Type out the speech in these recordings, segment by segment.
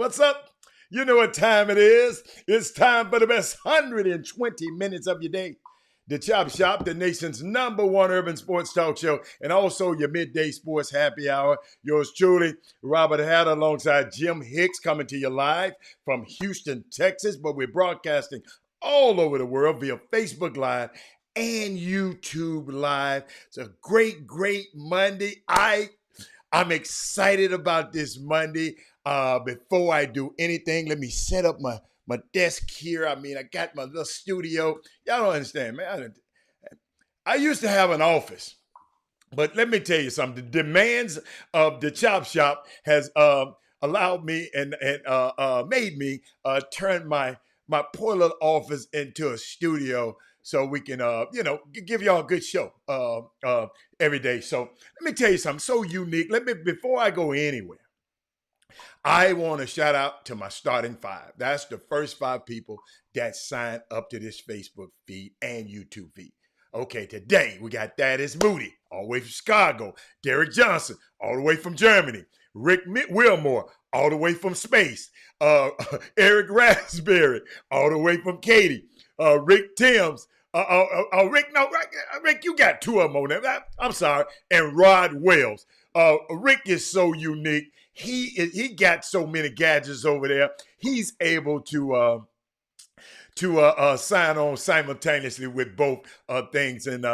What's up? You know what time it is. It's time for the best 120 minutes of your day. The Chop Shop, the nation's #1 urban sports talk show, and also your midday sports happy hour. Yours truly, Robert Hatter, alongside Jim Hicks, coming to you live from Houston, Texas. But we're broadcasting all over the world via Facebook Live and YouTube Live. It's a great Monday. I'm excited about this Monday. Before I do anything, let me set up my desk here. I got my little studio. Y'all don't understand, man. I used to have an office, but let me tell you something. The demands of the Chop Shop has allowed me and made me turn my poor little office into a studio so we can, give y'all a good show every day. So let me tell you something so unique. Before I go anywhere, I want to shout out to my starting five. That's the first 5 people that signed up to this Facebook feed and YouTube feed. Okay, today we got Thaddeus Moody, all the way from Chicago. Derek Johnson, all the way from Germany. Rick Wilmore, all the way from space. Eric Raspberry, all the way from Katy. Rick Timms. Rick, you got 2 of them on there. I'm sorry. And Rod Wells. Rick is so unique. He got so many gadgets over there. He's able to sign on simultaneously with both things. And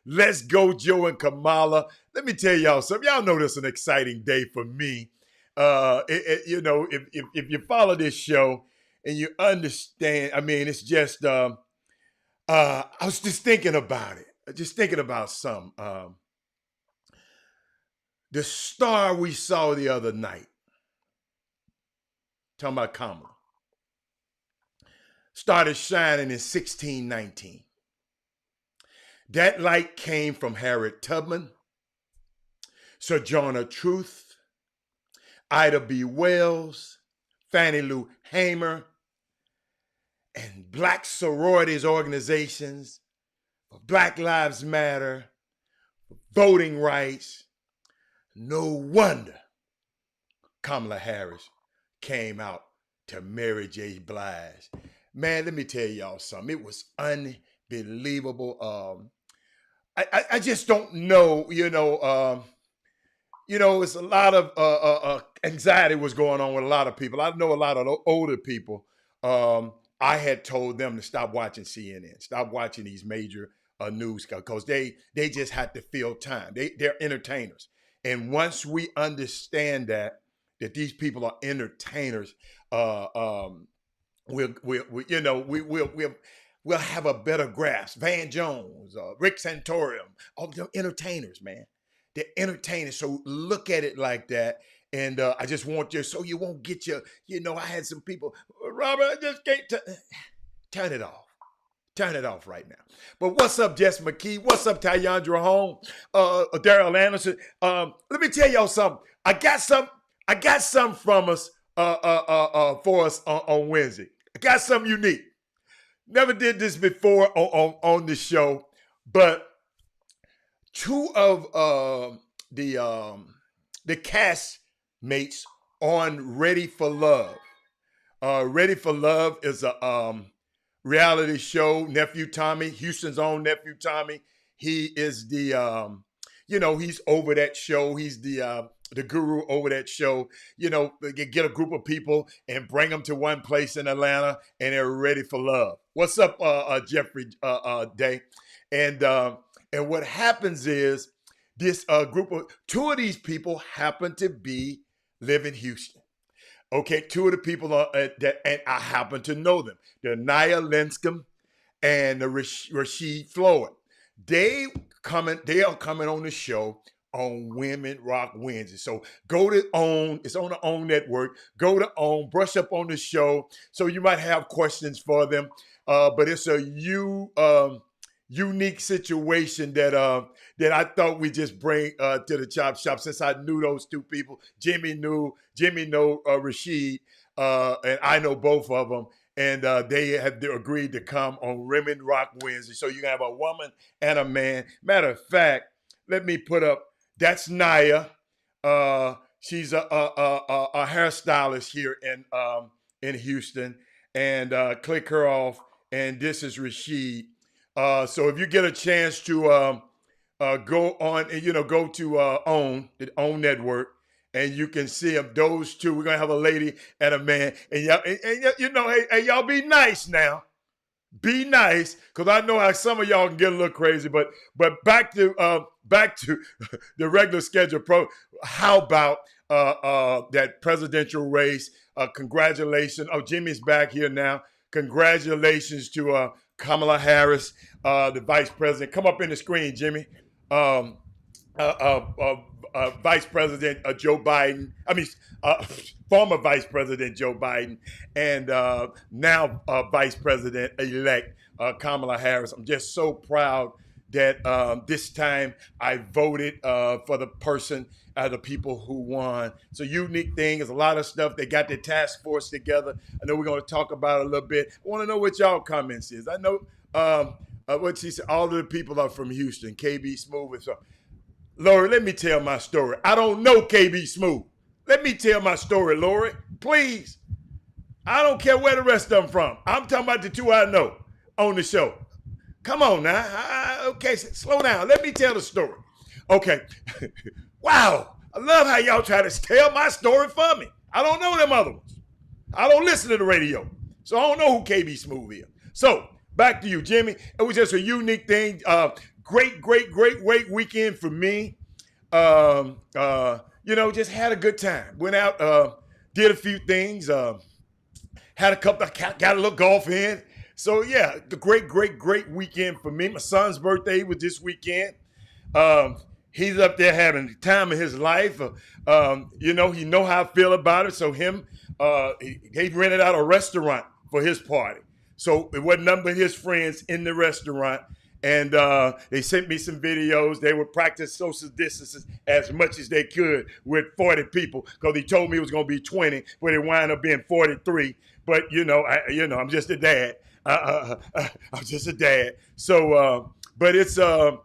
let's go, Joe and Kamala. Let me tell y'all something. Y'all know this is an exciting day for me. If you follow this show and you understand, it's just, I was just thinking about it. Just thinking about some. The star we saw the other night, talking about Kamala, started shining in 1619. That light came from Harriet Tubman, Sojourner Truth, Ida B. Wells, Fannie Lou Hamer, and Black sororities organizations, Black Lives Matter, voting rights. No wonder Kamala Harris came out to Mary J. Blige. Man, let me tell y'all something. It was unbelievable. I just don't know, it's a lot of anxiety was going on with a lot of people. I know a lot of older people. I had told them to stop watching CNN, stop watching these major news because they just had to fill time. They're entertainers. And once we understand that these people are entertainers, we'll have a better grasp. Van Jones, Rick Santorum, all them entertainers, man. They're entertainers. So look at it like that. And I just want you, so you won't get your, I had some people, Robert, I just can't turn it off. Turn it off right now. But what's up, Jess McKee? What's up, Tyandra Home? Daryl Anderson. Let me tell y'all something. I got some from us for us on Wednesday. I got something unique. Never did this before on the show, but 2 of the castmates on Ready for Love. Ready for Love is a reality show. Nephew Tommy, Houston's own Nephew Tommy. He is the, he's over that show. He's the guru over that show. They get a group of people and bring them to one place in Atlanta, and they're ready for love. What's up, Jeffrey Day? And what happens is this group of 2 of these people happen to live in Houston. Okay, 2 of the people are that, and I happen to know them. They're Nia Linscomb and Rasheed Floyd. They are coming on the show on Women Rock Wednesday. So go to OWN. It's on the OWN network. Go to OWN. Brush up on the show. So you might have questions for them. But it's a unique situation that I thought we just bring to the Chop Shop, since I knew those 2 people. Jimmy know Rasheed, and I know both of them, and they have agreed to come on Women Rock Wednesday. So you can have a woman and a man. Matter of fact, let me put up, that's Nia. She's a hairstylist here in Houston, and click her off. And this is Rashid. So if you get a chance to go on, go to the OWN Network, and you can see them. Those two. We're gonna have a lady and a man, and y'all, hey, y'all be nice now. Be nice, because I know how some of y'all can get a little crazy. But back to the regular schedule. How about that presidential race? Congratulations! Oh, Jimmy's back here now. Congratulations to Kamala Harris, the vice president. Come up in the screen, Jimmy. Um, Vice President Joe Biden. Former Vice President Joe Biden, and now Vice President elect Kamala Harris. I'm just so proud that this time I voted for the person, the people who won. It's a unique thing. There's a lot of stuff. They got their task force together. I know we're going to talk about it a little bit. I want to know what y'all comments is. I know what she said. All of the people are from Houston. KB Smooth and so. Lori, let me tell my story. I don't know KB Smooth. Let me tell my story, Lori. Please. I don't care where the rest of them from. I'm talking about the two I know on the show. Come on now. Okay, slow down. Let me tell the story. Okay. Wow. I love how y'all try to tell my story for me. I don't know them other ones. I don't listen to the radio. So I don't know who KB Smooth is. So back to you, Jimmy. It was just a unique thing. Great weekend for me. Just had a good time. Went out, did a few things. Had a couple, got a little golf in. So yeah, the great weekend for me. My son's birthday was this weekend. He's up there having the time of his life. He know how I feel about it. So he rented out a restaurant for his party. So it wasn't nothing but his friends in the restaurant. And they sent me some videos. They would practice social distances as much as they could with 40 people, because he told me it was going to be 20, but it wound up being 43. But I'm just a dad. I'm just a dad. So, but it's a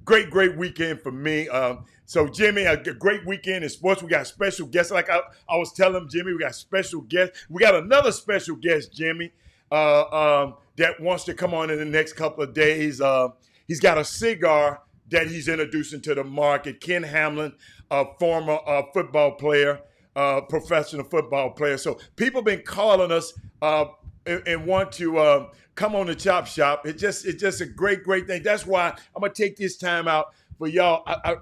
great weekend for me. So Jimmy, a great weekend in sports. We got special guests. Like I was telling Jimmy, we got special guests. We got another special guest, Jimmy. That wants to come on in the next couple of days. He's got a cigar that he's introducing to the market. Ken Hamlin, a former football player, professional football player. So people been calling us and want to come on the Chop Shop. It's just a great thing. That's why I'm gonna take this time out for y'all. I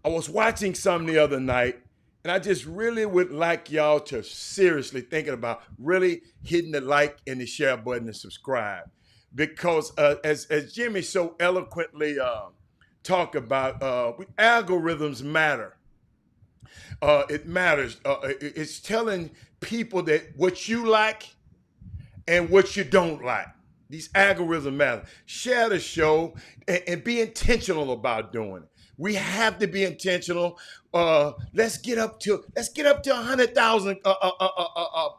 was watching some the other night. And I just really would like y'all to seriously thinking about really hitting the like and the share button and subscribe. Because as Jimmy so eloquently talked about, algorithms matter. It matters. It's telling people that what you like and what you don't like. These algorithms matter. Share the show and be intentional about doing it. We have to be intentional. Let's get up to 100,000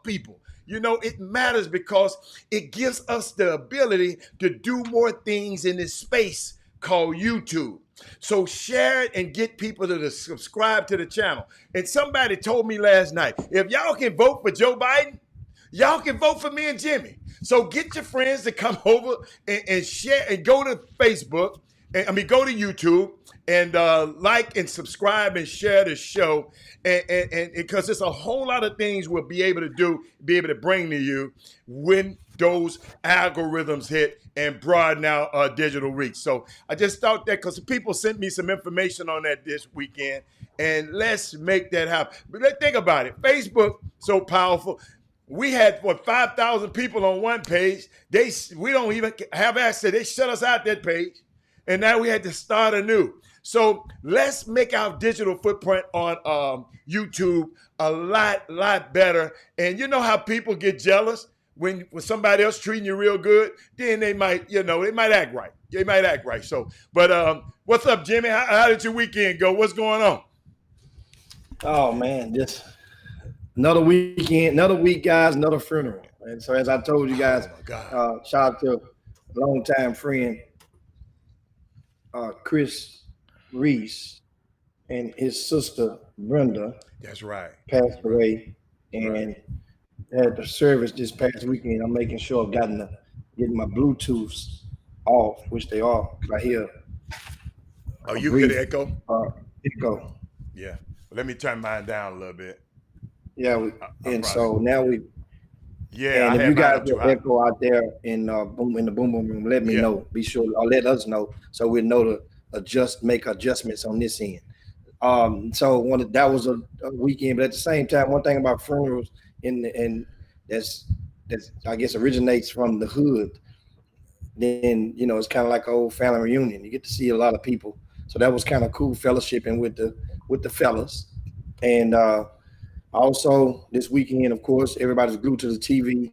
people. It matters because it gives us the ability to do more things in this space called YouTube. So share it and get people to subscribe to the channel. And somebody told me last night, if y'all can vote for Joe Biden, y'all can vote for me and Jimmy. So get your friends to come over and share and go to Facebook. Go to YouTube and like and subscribe and share the show. And because there's a whole lot of things we'll be able to bring to you when those algorithms hit and broaden our digital reach. So I just thought that because people sent me some information on that this weekend, and let's make that happen. But think about it. Facebook, so powerful. We had 5,000 people on one page. We don't even have access. They shut us out that page. And now we had to start anew. So let's make our digital footprint on YouTube a lot better. And you know how people get jealous when somebody else treating you real good? Then they might act right. They might act right. So, but what's up, Jimmy? How did your weekend go? What's going on? Oh man, just another weekend, another week, guys, another funeral. And so as I told you guys, shout out to a longtime friend, Chris Reese. and his sister Brenda That's right. passed That's right. away, Right. and had the service this past weekend. I'm making sure I've getting my Bluetooths off, which they are, because I hear Oh, a you hear the brief echo? echo. Yeah. Well, let me turn mine down a little bit. Yeah, I and probably. so now we. Yeah, And I if had you mine guys up too get high. echo out there in the boom boom room, let me Yeah. know. Be sure or let us know so we know to make adjustments on this end. So that was a weekend, but at the same time, one thing about funerals and that's I guess originates from the hood. Then it's kind of like an old family reunion. You get to see a lot of people, so that was kind of cool fellowshipping with the fellas. And also this weekend, of course, everybody's glued to the TV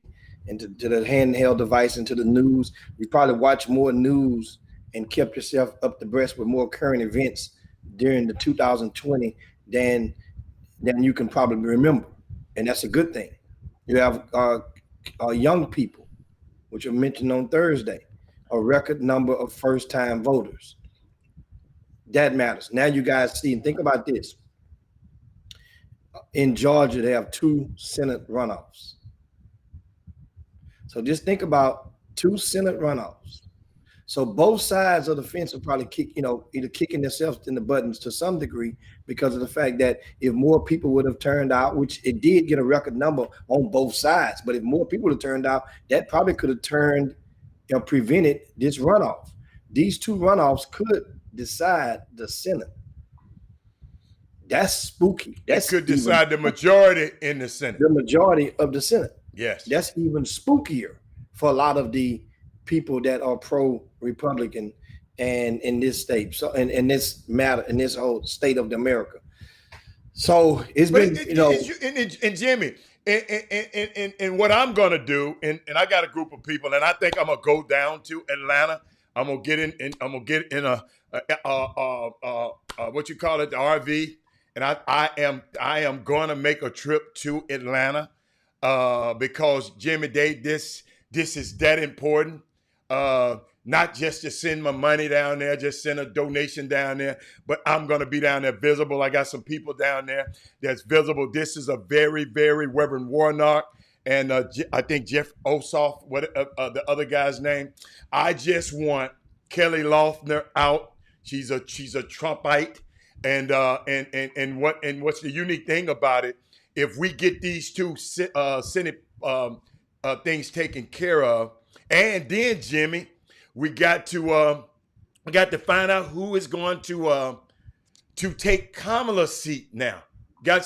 and to the handheld device and to the news. You probably watch more news and kept yourself up to breast with more current events during the 2020 than you can probably remember, and that's a good thing. You have young people, which are mentioned on Thursday, a record number of first-time voters. That matters. Now you guys see and think about this. In Georgia, they have two Senate runoffs. So just think about two Senate runoffs. So both sides of the fence are probably either kicking themselves in the buttons to some degree because of the fact that if more people would have turned out, which it did get a record number on both sides, but if more people would have turned out, that probably could have prevented this runoff. These two runoffs could decide the Senate. That's spooky. It That's could even decide the majority in the Senate. the majority of the Senate. Yes. That's even spookier for a lot of the people that are pro-Republican and in this state. So in this matter, in this whole state of America. So it's But been, and Jimmy, and what I'm gonna do, and I got a group of people, and I think I'm gonna go down to Atlanta. I'm gonna get I'm gonna get in what you call it, the RV, and I am gonna make a trip to Atlanta, because Jimmy, this is that important. Uh, Not just to send my money down there, just send a donation down there, but I'm going to be down there visible. I got some people down there that's visible. This is a very, very Reverend Warnock and I think Jeff Ossoff, the other guy's name. I just want Kelly Loeffler out. She's a Trumpite, and what's the unique thing about it? If we get these two Senate things taken care of, and then Jimmy, we got to find out who is going to take Kamala's seat now.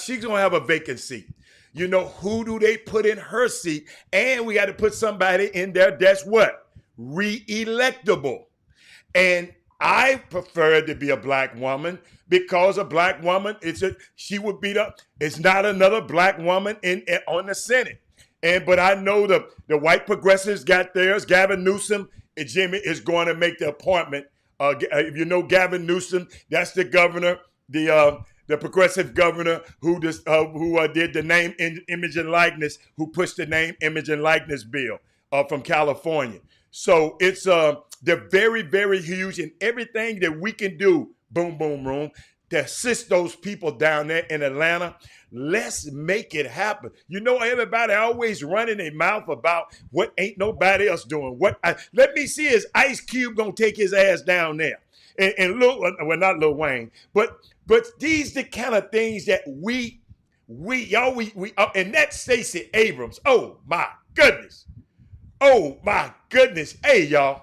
She's gonna have a vacant seat. Who do they put in her seat? And we got to put somebody in there that's what? Re-electable. And I prefer to be a black woman because a black woman, it's not another black woman on the Senate. But I know the white progressives got theirs. Gavin Newsom, and Jimmy is going to make the appointment. If you know Gavin Newsom, that's the governor, the progressive governor who did the name, image, and likeness, who pushed the name, image, and likeness bill from California. So they're very, very huge, and everything that we can do, boom, boom, room, to assist those people down there in Atlanta. Let's make it happen. Everybody always running their mouth about what ain't nobody else doing. Let me see, is Ice Cube gonna take his ass down there? And not Lil Wayne, but these the kind of things that we and that's Stacey Abrams. Oh my goodness. Oh my goodness. Hey y'all.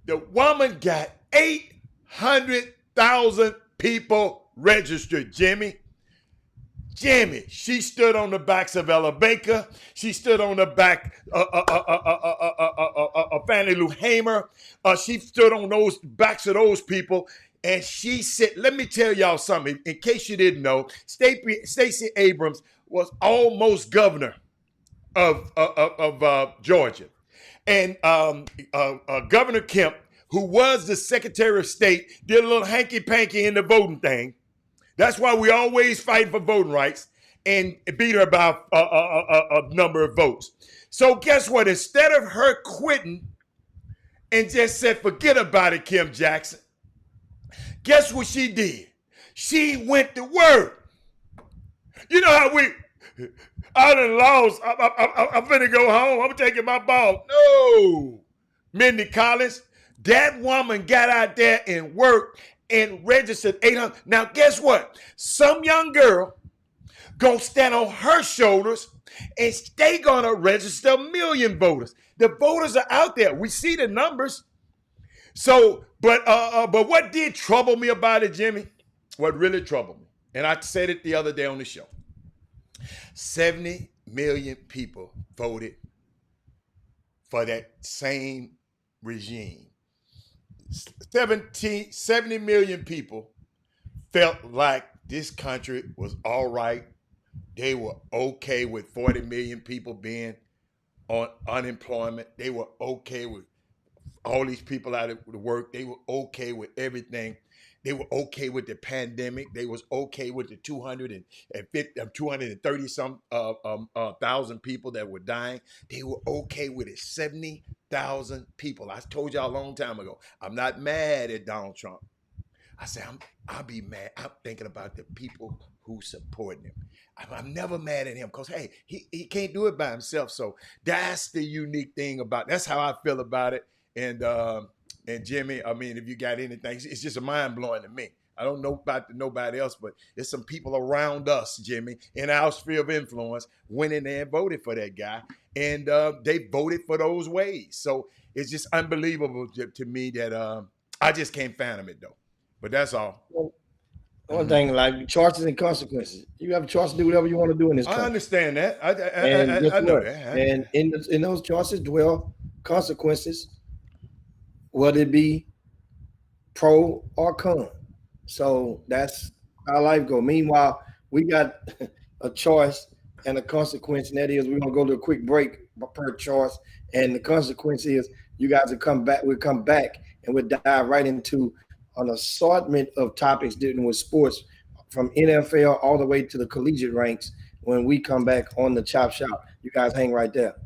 The woman got 800,000 people registered, Jimmy. She stood on the backs of Ella Baker. She stood on the back of Fannie Lou Hamer. She stood on those backs of those people. And she said, let me tell y'all something. In case you didn't know, Stacey Abrams was almost governor of Georgia. And Governor Kemp, who was the Secretary of State, did a little hanky-panky in the voting thing. That's why we always fight for voting rights, and beat her by a number of votes. So guess what? Instead of her quitting and just said, forget about it, Kim Jackson, guess what she did? She went to work. You know how I done lost. I'm finna go home. I'm taking my ball. No. Mindy Collins, that woman got out there and worked and registered 800. Now, guess what? Some young girl gonna stand on her shoulders and they gonna register 1 million voters. The voters are out there. We see the numbers. So, but what did trouble me about it, Jimmy? What really troubled me, and I said it the other day on the show, 70 million people voted for that same regime. 70 million people felt like this country was all right. They were okay with 40 million people being on unemployment. They were okay with all these people out of work. They were okay with everything. They were okay with the pandemic. They was okay with the 230 some thousand people that were dying. They were okay with it. 70,000 people. I told y'all a long time ago, I'm not mad at Donald Trump. I said, I'll be mad. I'm thinking about the people who support him. I'm never mad at him because, hey, he can't do it by himself. So that's the unique thing that's how I feel about it. And Jimmy, I mean, if you got anything, it's just mind blowing to me. I don't know about nobody else, but there's some people around us, Jimmy, in our sphere of influence, went in there and voted for that guy, and they voted for those ways. So it's just unbelievable to me that I just can't fathom it though. But that's all. One thing, like choices and consequences. You have a choice to do whatever you want to do in this country. I understand that. I know that. And in those choices dwell consequences, whether it be pro or con. So that's how life goes. Meanwhile, we got a choice and a consequence, and that is we're gonna go to a quick break per choice. And the consequence is you guys will come back. We'll come back and we'll dive right into an assortment of topics dealing with sports from NFL all the way to the collegiate ranks when we come back on the Chop Shop. You guys hang right there.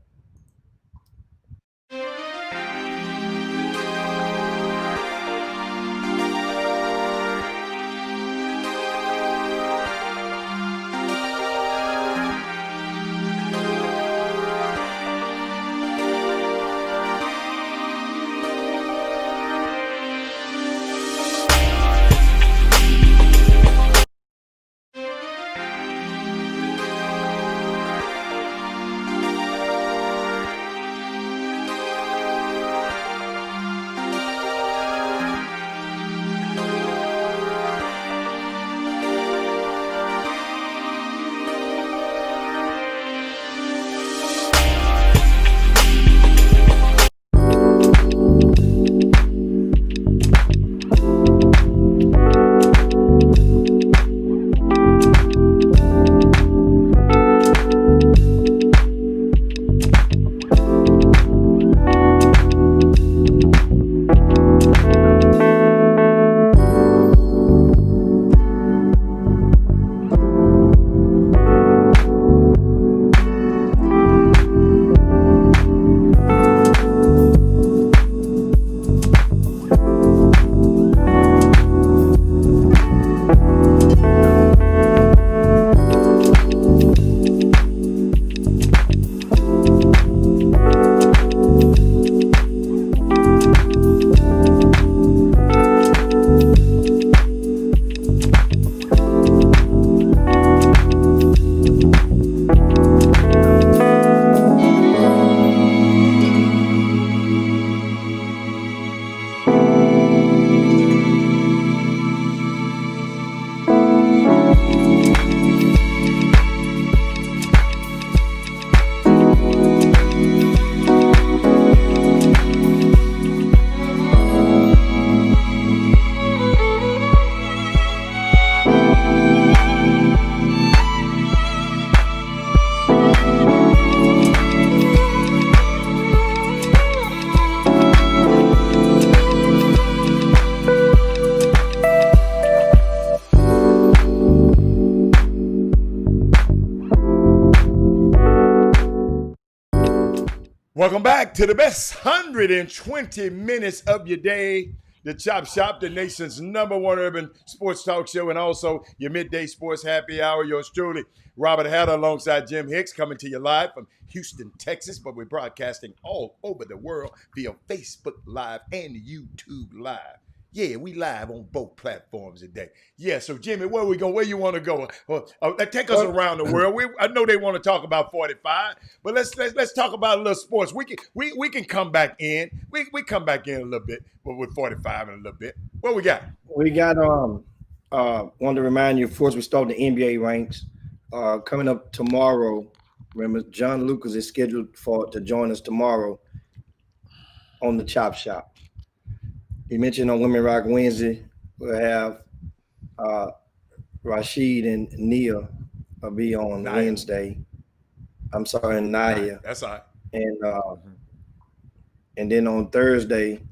Welcome back to the best 120 minutes of your day. the Chop Shop, the nation's #1 urban sports talk show, and also your midday sports happy hour. Yours truly, Robert Hatter, alongside Jim Hicks, coming to you live from Houston, Texas, but we're broadcasting all over the world via Facebook Live and YouTube Live. Yeah, we live on both platforms today. Yeah, so Jimmy, where we go? Where you want to go? Take us around the world. I know they want to talk about 45, but let's talk about a little sports. We can come back in. We come back in a little bit, but with 45 in a little bit. What we got? We got want to remind you, of course, we start the NBA ranks coming up tomorrow. Remember, John Lucas is scheduled to join us tomorrow on the Chop Shop. He mentioned on Women Rock Wednesday, we'll have Rashid and Nia will be on Wednesday. I'm sorry, Naya. That's all right. And then on Thursday,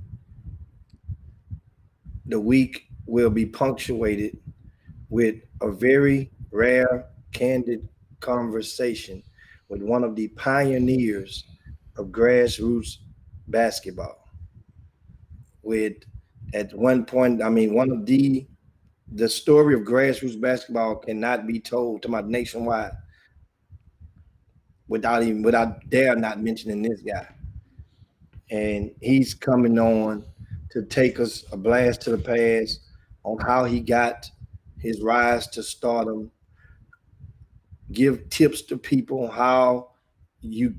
the week will be punctuated with a very rare, candid conversation with one of the pioneers of grassroots basketball. At one point, one of the story of grassroots basketball cannot be told to my nationwide without dare not mentioning this guy. And he's coming on to take us a blast to the past on how he got his rise to stardom, give tips to people how to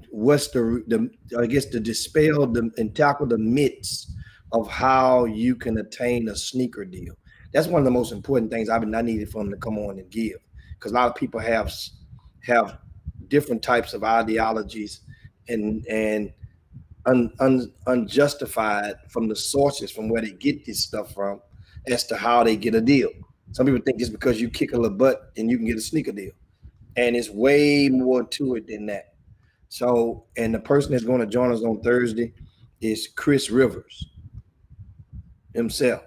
dispel and tackle the myths of how you can attain a sneaker deal. That's one of the most important things I needed for him to come on and give, because a lot of people have different types of ideologies and unjustified from the sources from where they get this stuff from as to how they get a deal. Some people think just because you kick a little butt and you can get a sneaker deal, and it's way more to it than that. So, and the person that's going to join us on Thursday is Chris Rivers himself.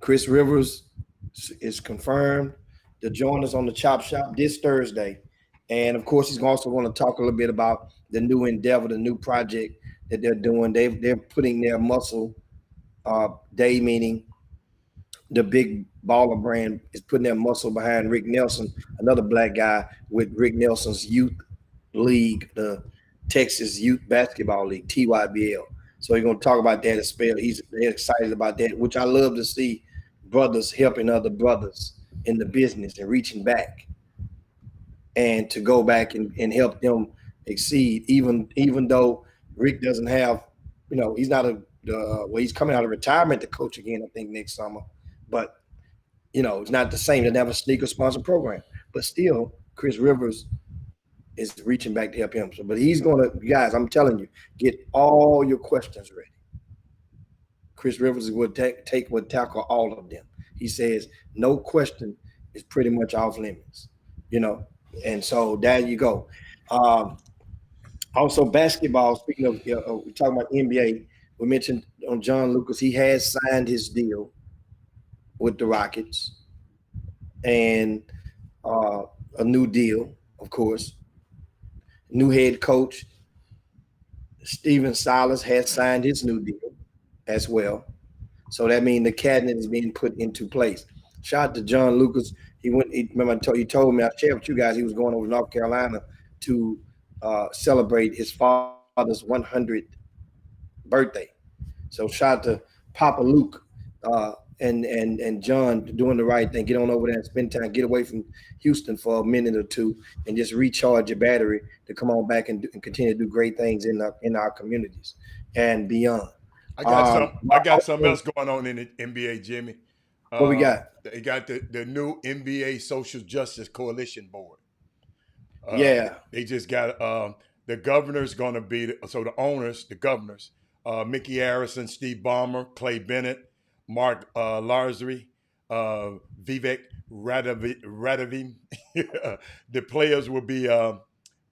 Chris Rivers is confirmed to join us on the Chop Shop this Thursday. And of course, he's also going to talk a little bit about the new endeavor, the new project that they're doing. They're putting their muscle, they meaning the big baller brand, is putting their muscle behind Rick Nelson, another black guy with Rick Nelson's youth league, the Texas Youth Basketball League, TYBL. So he's going to talk about that as well. They're excited about that, which I love to see, brothers helping other brothers in the business and reaching back and to go back and help them exceed, even though Rick doesn't have, he's not he's coming out of retirement to coach again, I think, next summer. But, it's not the same. They have a sneaker sponsor program. But still, Chris Rivers is reaching back to help him. But he's going to, guys, I'm telling you, get all your questions ready. Chris Rivers would tackle all of them. He says no question is pretty much off limits, and so there you go. Also, basketball, speaking of, we're talking about NBA, we mentioned on John Lucas, he has signed his deal with the Rockets and a new deal, of course. New head coach, Steven Silas, has signed his new deal as well. So that means the cabinet is being put into place. Shout out to John Lucas. Remember, he told me, I shared with you guys, he was going over to North Carolina to celebrate his father's 100th birthday. So shout out to Papa Luke and John doing the right thing. Get on over there and spend time. Get away from Houston for a minute or two and just recharge your battery to come on back and continue to do great things in our communities and beyond. I got something else going on in the NBA, Jimmy. What we got? They got the new NBA Social Justice Coalition Board. They just got the governor's going to be the owners, the governors, Mickey Harrison, Steve Ballmer, Clay Bennett, Mark Larsby, Vivek Radhavim. The players will be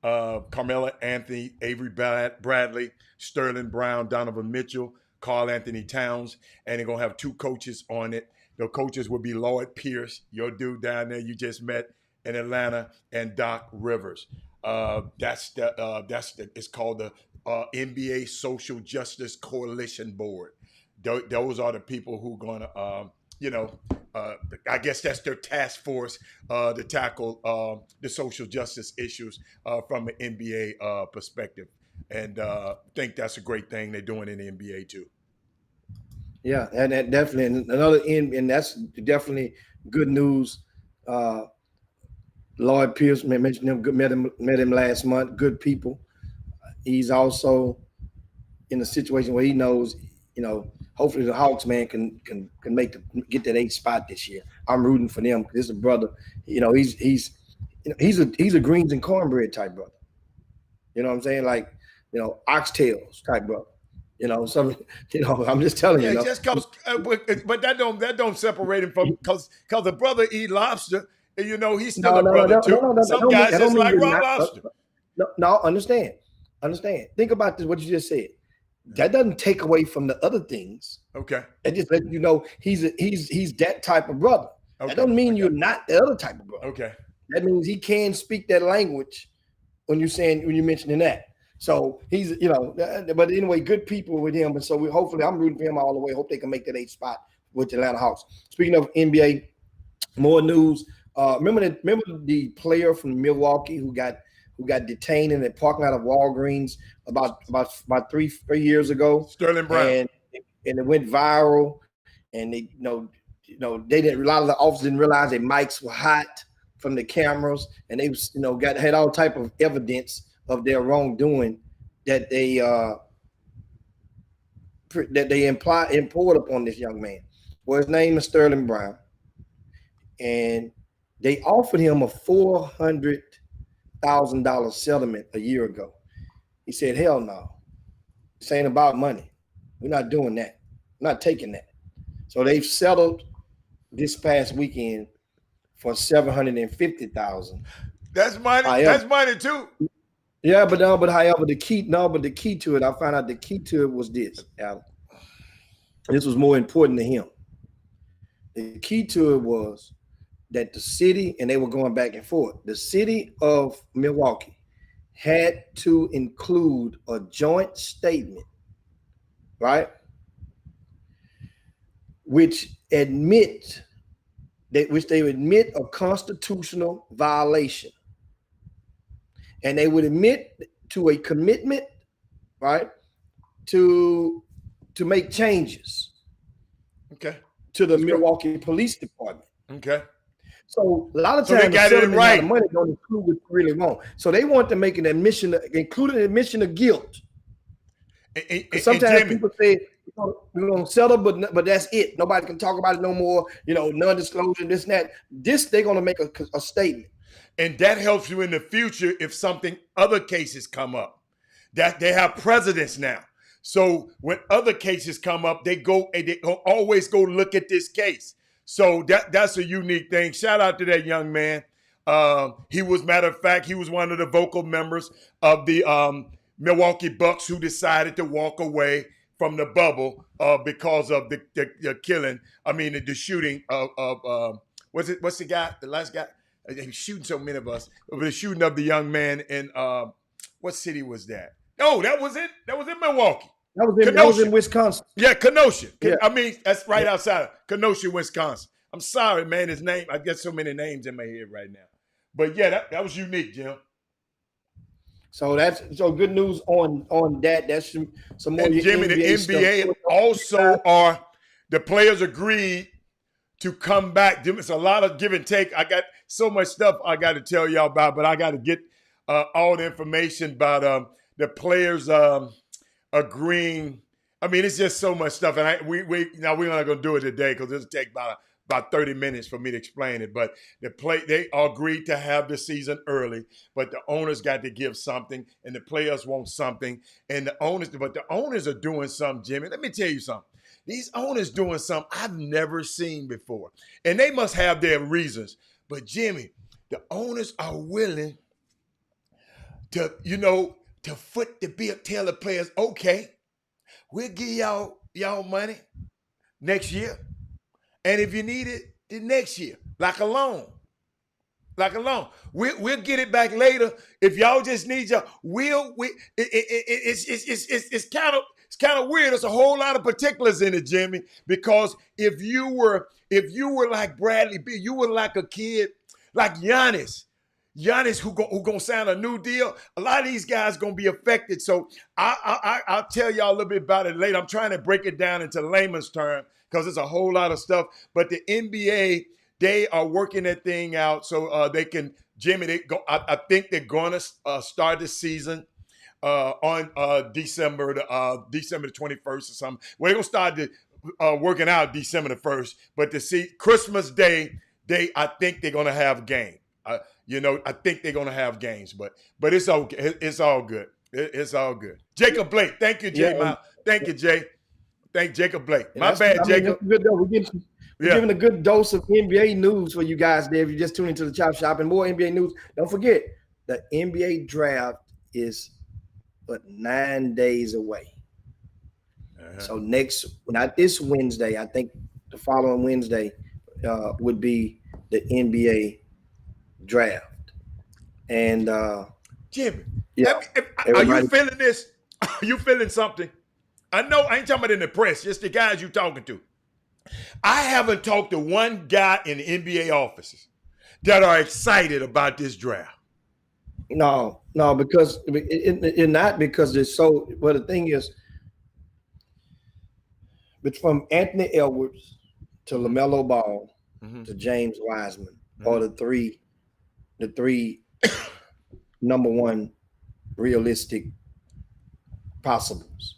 Carmelo Anthony, Avery Bradley, Sterling Brown, Donovan Mitchell, Karl Anthony Towns, and they're going to have two coaches on it. The coaches will be Lloyd Pierce, your dude down there you just met in Atlanta, and Doc Rivers. It's called the NBA Social Justice Coalition Board. those are the people who are going to, you know, I guess that's their task force to tackle the social justice issues from an NBA perspective. And think that's a great thing they're doing in the NBA too. Yeah, and that definitely and that's definitely good news. Uh, Lloyd Pierce mentioned him. Met him last month. Good people. He's also in a situation where he knows, hopefully the Hawks man can get that 8th spot this year. I'm rooting for them because this is a brother. He's a greens and cornbread type brother. You know what I'm saying? Like, oxtails type brother. I'm just telling Yeah, you. just cause, but that don't separate him from because the brother eat lobster. And, he's still No, a no, no, brother no, too. no, no. Some guys That don't just mean like you're raw not. lobster. No, understand. Think about this. What you just said. That doesn't take away from the other things. Okay. It just lets you know he's that type of brother. Okay. That doesn't mean you're not the other type of brother. Okay. That means he can speak that language when you're mentioning that. So he's, but anyway, good people with him. And so hopefully I'm rooting for him all the way. Hope they can make that 8th spot with the Atlanta Hawks. Speaking of NBA, more news. Remember the player from Milwaukee who got detained in the parking lot of Walgreens about 3 years ago. Sterling Brown. And it went viral. And they, they didn't. A lot of the officers didn't realize their mics were hot from the cameras, and they, had all type of evidence of their wrongdoing that they poured upon this young man. Well, his name is Sterling Brown, and they offered him a $400,000 settlement a year ago. He said, "Hell no, this ain't about money. We're not doing that. We're not taking that." So they've settled this past weekend for $750,000. That's money. That's money too. Yeah, but however, the key to it, I found out the key to it was this, Alan. This was more important to him. The key to it was that the city, and they were going back and forth, the city of Milwaukee had to include a joint statement, right? Which they admit a constitutional violation. And they would admit to a commitment, right, to make changes. Okay. To the Milwaukee Police Department. Okay. So a lot of times they got it right. The money don't include what you really want. So they want to make an admission, include an admission of guilt. Sometimes people say we're gonna settle, but that's it. Nobody can talk about it no more. Non-disclosure, this and that. This they're gonna make a statement. And that helps you in the future if other cases come up. That they have precedents now. So when other cases come up, they always go look at this case. So that's a unique thing. Shout out to that young man. He was, matter of fact, he was one of the vocal members of the Milwaukee Bucks who decided to walk away from the bubble because of the killing. I mean, the shooting of what's the guy? The last guy. He was shooting so many of us. The shooting of the young man in what city was that? Oh, that was it. That was in Milwaukee. That was in Wisconsin. Yeah, Kenosha. Yeah. I mean, that's right outside of Kenosha, Wisconsin. I'm sorry, man. His name. I get so many names in my head right now. But yeah, that was unique, Jim. So good news on that. That's some more. And Jimmy, the NBA also are the players agreed to come back. It's a lot of give and take. I got so much stuff I got to tell y'all about, but I got to get all the information about the players agreeing. I mean, it's just so much stuff, and we're not going to do it today because it'll take about 30 minutes for me to explain it. But they agreed to have the season early, but the owners got to give something, and the players want something, but the owners are doing something, Jimmy. Let me tell you something. These owners doing something I've never seen before, and they must have their reasons. But Jimmy, the owners are willing to, foot the bill, tell the players, okay, we'll give y'all money next year. And if you need it, the next year, like a loan. We'll get it back later. If y'all just need it's kind of, it's kind of weird. There's a whole lot of particulars in it, Jimmy, because if you were like Bradley Beal, you were like a kid like Giannis. Giannis, who gonna sign a new deal? A lot of these guys gonna be affected. So I'll tell y'all a little bit about it later. I'm trying to break it down into layman's term because there's a whole lot of stuff. But the NBA, they are working that thing out so they can. Jimmy, I think they're gonna start the season on December the 21st or something. Well, they're gonna start working out December the 1st. But to see Christmas Day, I think they're gonna have a game. I think they're gonna have games, but it's okay. It's all good. It's all good. Jacob Blake, thank you, Jay. Thank you, Jay. Thank Jacob Blake. My bad, Jacob. Good though. We're giving a good dose of NBA news for you guys there. If you just tune into the Chop Shop and more NBA news, don't forget the NBA draft is but 9 days away. So not this Wednesday, I think the following Wednesday would be the NBA draft. And Jimmy, yeah, are you feeling this? Are you feeling something? I know I ain't talking about in the press, just the guys you talking to. I haven't talked to one guy in the NBA offices that are excited about this draft. No, because it's not because it's so. Well, the thing is, but from Anthony Edwards to LaMelo Ball to James Wiseman are the three number one realistic possibles.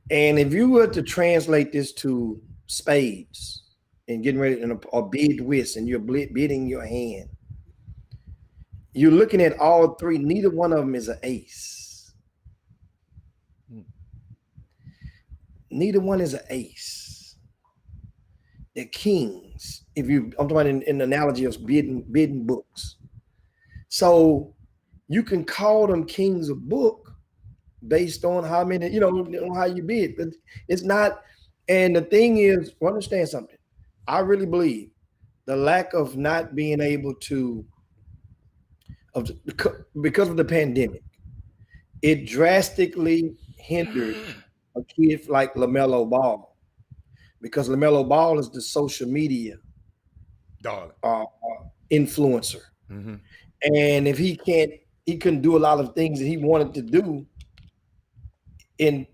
And if you were to translate this to spades and getting ready or bid whist and you're bidding your hand, you're looking at all three. Neither one of them is an ace. Neither one is an ace. They're kings. I'm talking about in the analogy of bidding books. So you can call them kings of book based on how many, on how you bid. But it's not. And the thing is, understand something. I really believe the lack of not being able to, because of the pandemic, it drastically hindered a kid like LaMelo Ball, because LaMelo Ball is the social media influencer. Mm-hmm. And if he couldn't do a lot of things that he wanted to do in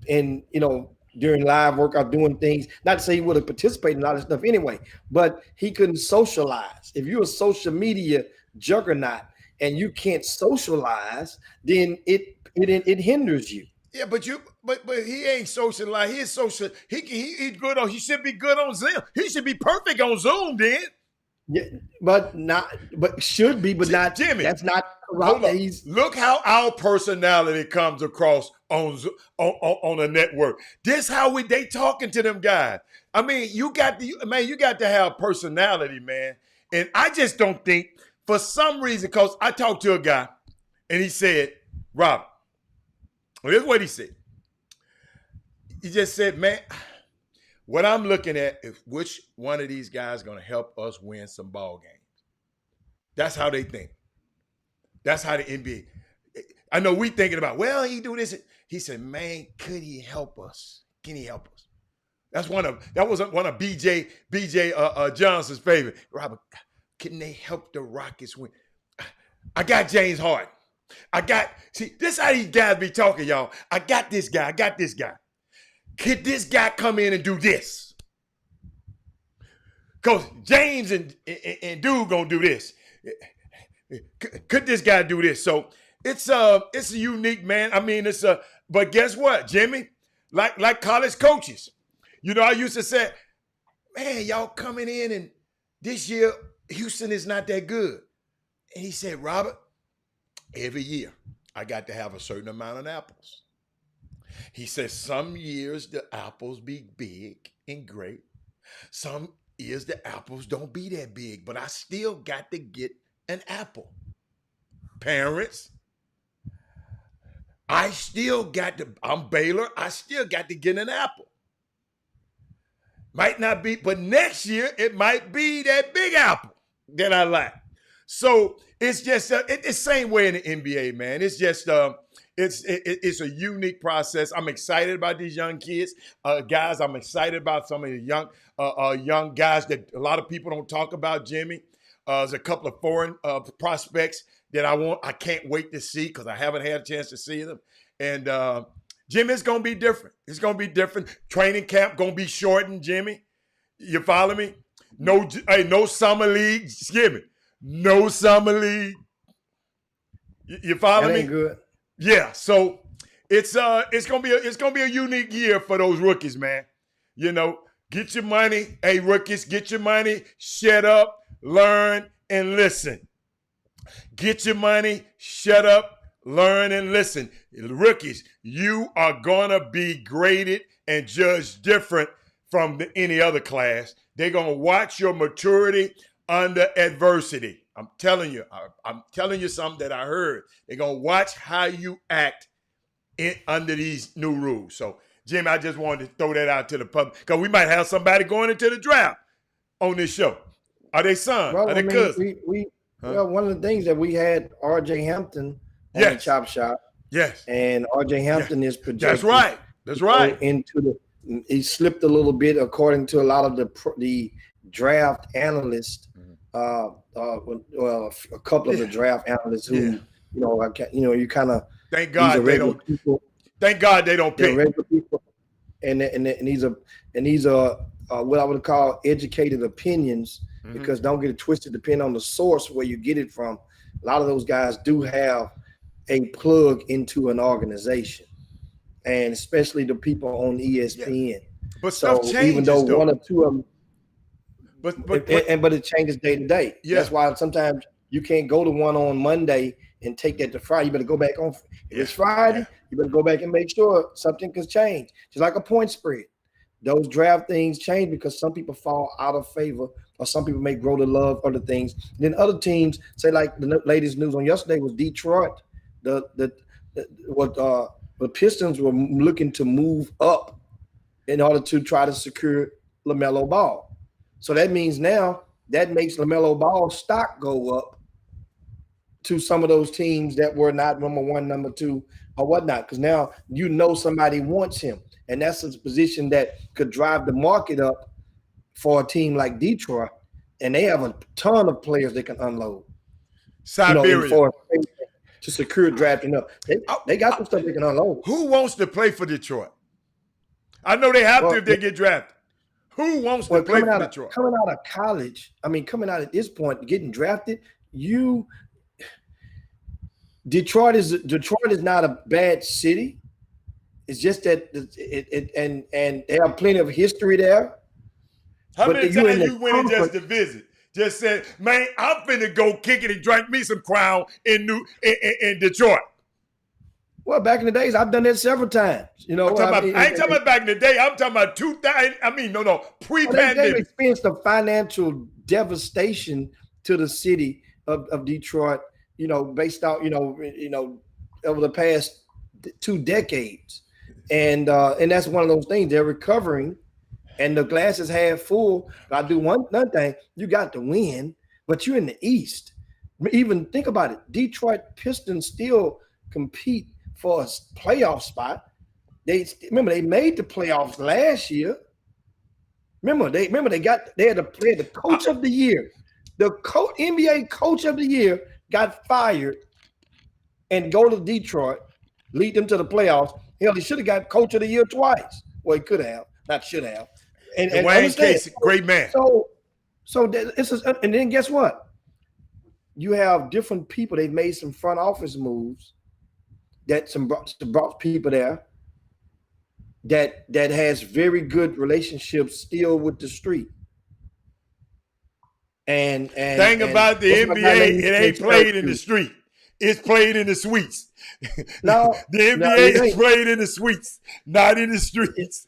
during live workout, doing things, not to say he would have participated in all this stuff anyway, but he couldn't socialize. If you're a social media juggernaut and you can't socialize, then it hinders you. Yeah, but he ain't socialized. He is social. He's good on. He should be good on Zoom. He should be perfect on Zoom, then. Yeah, but should be, but not Jimmy. That's not correct. Look how our personality comes across on a network. This how they talking to them guys. I mean, you got to have personality, man. And I just don't think, for some reason, because I talked to a guy and he said, Rob, here's what he said. He just said, man, what I'm looking at is which one of these guys is going to help us win some ball games. That's how they think. That's how the NBA. I know we thinking about, well, he do this. He said, man, could he help us? Can he help us? That was one of BJ Johnson's favorite. Robert, can they help the Rockets win? I got James Harden. See, this is how these guys be talking, y'all. I got this guy. Could this guy come in and do this? Because James and Dude gonna do this. Could this guy do this? So it's a unique, man. I mean, but guess what, Jimmy? Like college coaches. I used to say, man, y'all coming in and this year Houston is not that good. And he said, Robert, every year I got to have a certain amount of apples. He says some years the apples be big and great. Some years the apples don't be that big, but I still got to get an apple. Parents, I'm Baylor, I still got to get an apple. Might not be, but next year it might be that big apple that I like. So it's just it's the same way in the NBA, man. It's just It's a unique process. I'm excited about these young kids, guys. I'm excited about some of the young guys that a lot of people don't talk about. Jimmy, there's a couple of foreign prospects that I can't wait to see because I haven't had a chance to see them. And Jimmy, it's gonna be different. It's gonna be different. Training camp gonna be shortened, Jimmy. You follow me? No summer league. Jimmy, no summer league. You follow me? That ain't good. Yeah, so it's gonna be a unique year for those rookies, man. You know, get your money, hey rookies, get your money, shut up, learn, and listen. Get your money, shut up, learn, and listen. Rookies, you are gonna be graded and judged different from any other class. They're gonna watch your maturity under adversity. I'm telling you something that I heard. They're going to watch how you act under these new rules. So, Jimmy, I just wanted to throw that out to the public because we might have somebody going into the draft on this show. Are they son? Well, Are they cousin? Well, one of the things that we had R.J. Hampton on the Chop Shop. Yes. And R.J. Hampton is projected. That's right. He slipped a little bit according to a lot of the draft analysts. Well, a couple of the draft analysts who, you kind of thank God they don't. Thank God they don't pick regular people, and these are what I would call educated opinions, because don't get it twisted. Depending on the source where you get it from, a lot of those guys do have a plug into an organization, and especially the people on ESPN. Yeah. But stuff changes, even though one or two of them. But it changes day to day. Yeah. That's why sometimes you can't go to one on Monday and take that to Friday. You better go back on. If it's Friday, you better go back and make sure something can change. Just like a point spread. Those draft things change because some people fall out of favor, or some people may grow to love other things. Then other teams, say like the latest news on yesterday was Detroit. The Pistons were looking to move up in order to try to secure LaMelo Ball. So that means now that makes LaMelo Ball's stock go up to some of those teams that were not number one, number two, or whatnot. Because now somebody wants him. And that's a position that could drive the market up for a team like Detroit. And they have a ton of players they can unload. Siberia. To secure drafting up. They got some stuff they can unload. Who wants to play for Detroit? I know they have to if they get drafted. Who wants to play for Detroit? Coming out of college, coming out at this point, getting drafted, Detroit is not a bad city. It's just that and they have plenty of history there. How many times you went in just to visit? Just said, man, I'm finna go kick it and drink me some Crown in Detroit. Well, back in the days, I've done that several times. I ain't talking about back in the day. I'm talking about 2000. Pre-pandemic. They've experienced the financial devastation to the city of Detroit. Based out, over the past 2 decades, and that's one of those things. They're recovering, and the glass is half full. I do one thing: you got to win, but you're in the East. Even think about it: Detroit Pistons still compete for a playoff spot. They made the playoffs last year. They had the coach of the year. The NBA coach of the year got fired and go to Detroit, lead them to the playoffs. Hell, he should have got coach of the year twice. Well, he could have, not should have. And Wayne Casey, great man. So and then guess what? You have different people. They've made some front office moves that brought people there that has very good relationships still with the street. And thing about the NBA, it ain't played in the street. It's played in the suites. No, the NBA is played in the suites, not in the streets.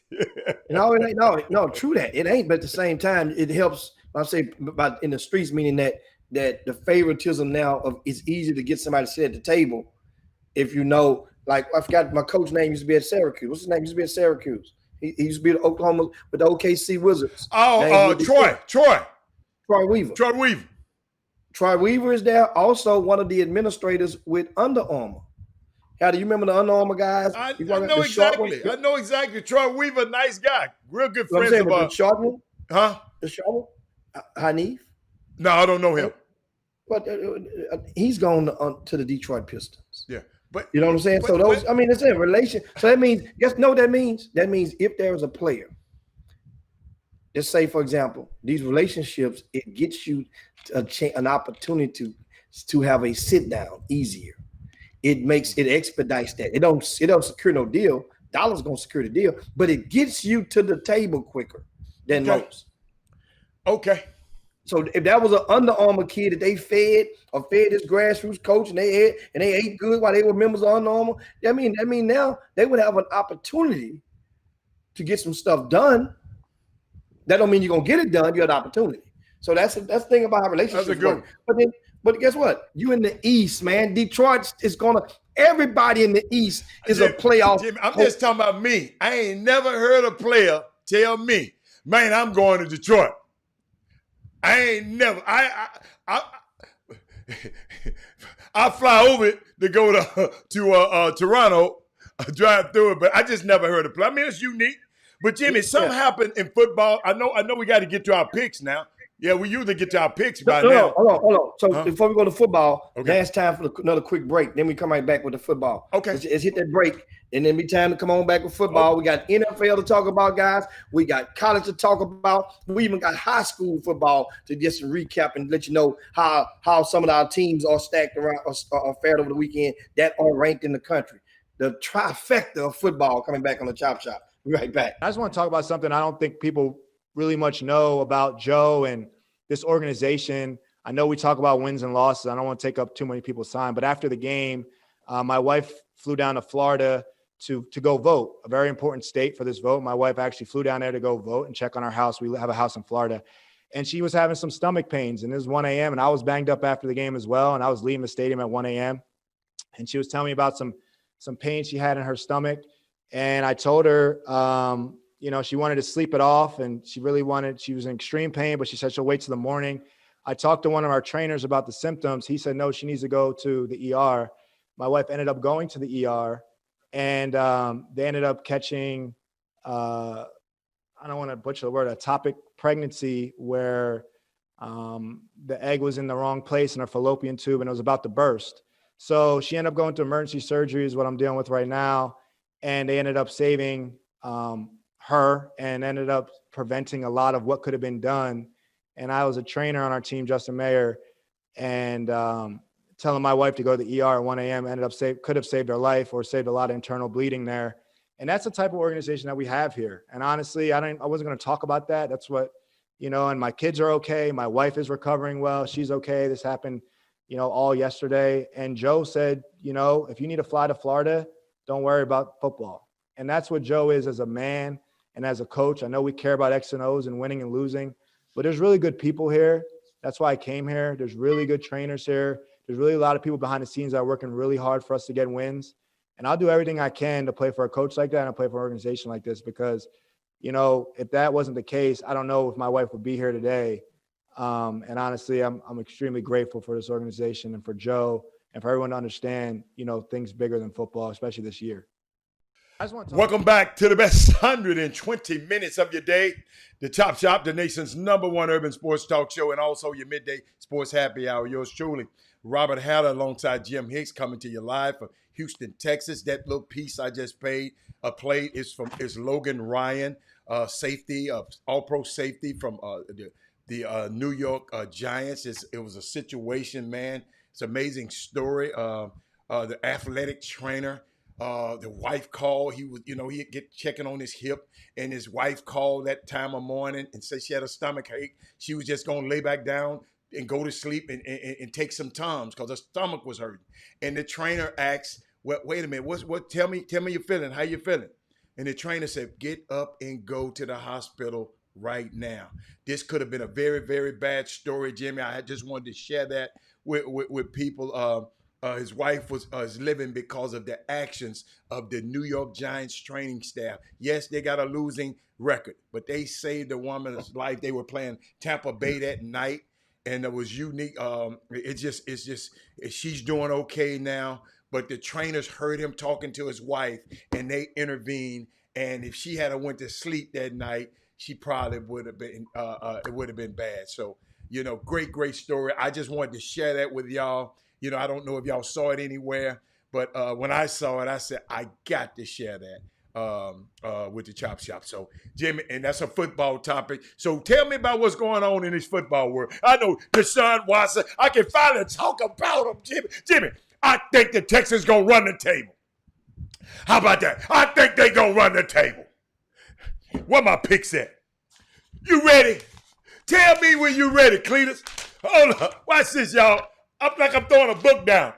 No, it ain't. No, true that. It ain't, but at the same time, it helps. I say about in the streets, meaning that the favoritism now it's easy to get somebody to sit at the table if like I forgot my coach name used to be at Syracuse. What's his name? He used to be at Syracuse. He used to be at Oklahoma with the OKC Wizards. Troy Weaver. Troy Weaver is there. Also one of the administrators with Under Armour. How do you remember the Under Armour guys? I know The short one. exactly. I know exactly. Troy Weaver, nice guy, real good What I'm friends saying, of but the short one, huh? the short one, Hanif. No, I don't know him. But he's gone to the Detroit Pistons. Yeah, but You know what I'm saying? So those, I mean, it's a relation. So that means, guess know what that means? That means if there is a player, let's say, for example, these relationships, it gets you an opportunity to have a sit down easier. It expedites that. It don't secure no deal. Dollar's gonna secure the deal, but it gets you to the table quicker than most. Okay. So if that was an Under Armour kid that they fed this grassroots coach and they ate good while they were members of Under Armour, I mean now they would have an opportunity to get some stuff done. That don't mean you're gonna get it done. You have an opportunity. So that's the thing about how relationships work. But guess what? You in the East, man. Detroit is gonna. Everybody in the East is a playoff. Jimmy, I'm just talking about me. I ain't never heard a player tell me, "Man, I'm going to Detroit." I ain't never. I fly over it to go to Toronto, drive through it, but I just never heard a play. I mean, it's unique. But Jimmy, something happened in football. I know we got to get to our picks now. Yeah, we usually get to our picks by now. Hold on. So before we go to football, last time for another quick break. Then we come right back with the football. Okay. Let's hit that break. And then be time to come on back with football. We got NFL to talk about, guys. We got college to talk about. We even got high school football to get some recap and let you know how some of our teams are stacked around or fared over the weekend that are ranked in the country. The trifecta of football coming back on the Chop Shop. We'll be right back. I just want to talk about something I don't think people really much know about Joe and this organization. I know we talk about wins and losses. I don't want to take up too many people's time, but after the game, my wife flew down to Florida to go vote, a very important state for this vote. My wife actually flew down there to go vote and check on our house. We have a house in Florida, and she was having some stomach pains, and it was 1 a.m. and I was banged up after the game as well. And I was leaving the stadium at 1 a.m. and she was telling me about some pain she had in her stomach. And I told her, she wanted to sleep it off, and she was in extreme pain, but she said she'll wait till the morning. I talked to one of our trainers about the symptoms. He said, no, she needs to go to the ER. My wife ended up going to the ER, and they ended up catching, I don't want to butcher the word, ectopic pregnancy, where the egg was in the wrong place in her fallopian tube and it was about to burst. So she ended up going to emergency surgery is what I'm dealing with right now. And they ended up saving her and ended up preventing a lot of what could have been done. And I was a trainer on our team, Justin Mayer, and telling my wife to go to the ER at 1 a.m. could have saved her life or saved a lot of internal bleeding there. And that's the type of organization that we have here. And honestly, I wasn't going to talk about that. That's what, and my kids are okay. My wife is recovering well. She's okay. This happened, all yesterday. And Joe said, if you need to fly to Florida, don't worry about football. And that's what Joe is as a man and as a coach. I know we care about X and O's and winning and losing, but there's really good people here. That's why I came here. There's really good trainers here. There's really a lot of people behind the scenes that are working really hard for us to get wins. And I'll do everything I can to play for a coach like that and play for an organization like this because, if that wasn't the case, I don't know if my wife would be here today. And honestly, I'm extremely grateful for this organization and for Joe and for everyone to understand, things bigger than football, especially this year. Welcome back to the best 120 minutes of your day. The Chop Shop, the nation's #1 urban sports talk show, and also your midday sports happy hour. Yours truly, Robert Hatter, alongside Jim Hicks, coming to you live from Houston, Texas. That little piece I just played is Logan Ryan, safety, all-pro safety from the New York Giants. It was a situation, man. It's an amazing story. The athletic trainer. The wife called. He was, he get checking on his hip, and his wife called that time of morning and said she had a stomach ache. She was just gonna lay back down and go to sleep and take some Tums because her stomach was hurting. And the trainer asked, "Wait a minute, what? Tell me your feeling. How you feeling?" And the trainer said, "Get up and go to the hospital right now." This could have been a very, very bad story, Jimmy. I just wanted to share that with people. His wife was living because of the actions of the New York Giants training staff. Yes, they got a losing record, but they saved the woman's life. They were playing Tampa Bay that night, and it was unique. It's just she's doing okay now. but the trainers heard him talking to his wife, and they intervened. And if she had went to sleep that night, she probably would have been. It would have been bad. So great story. I just wanted to share that with y'all. I don't know if y'all saw it anywhere, but when I saw it, I said I got to share that with the Chop Shop. So Jimmy, and that's a football topic. So tell me about what's going on in this football world. I know Deshaun Watson. I can finally talk about him, Jimmy. Jimmy, I think the Texans gonna run the table. How about that? I think they gonna run the table. Where my picks at? You ready? Tell me when you ready, Cletus. Hold up. Watch this, y'all. I'm throwing a book down.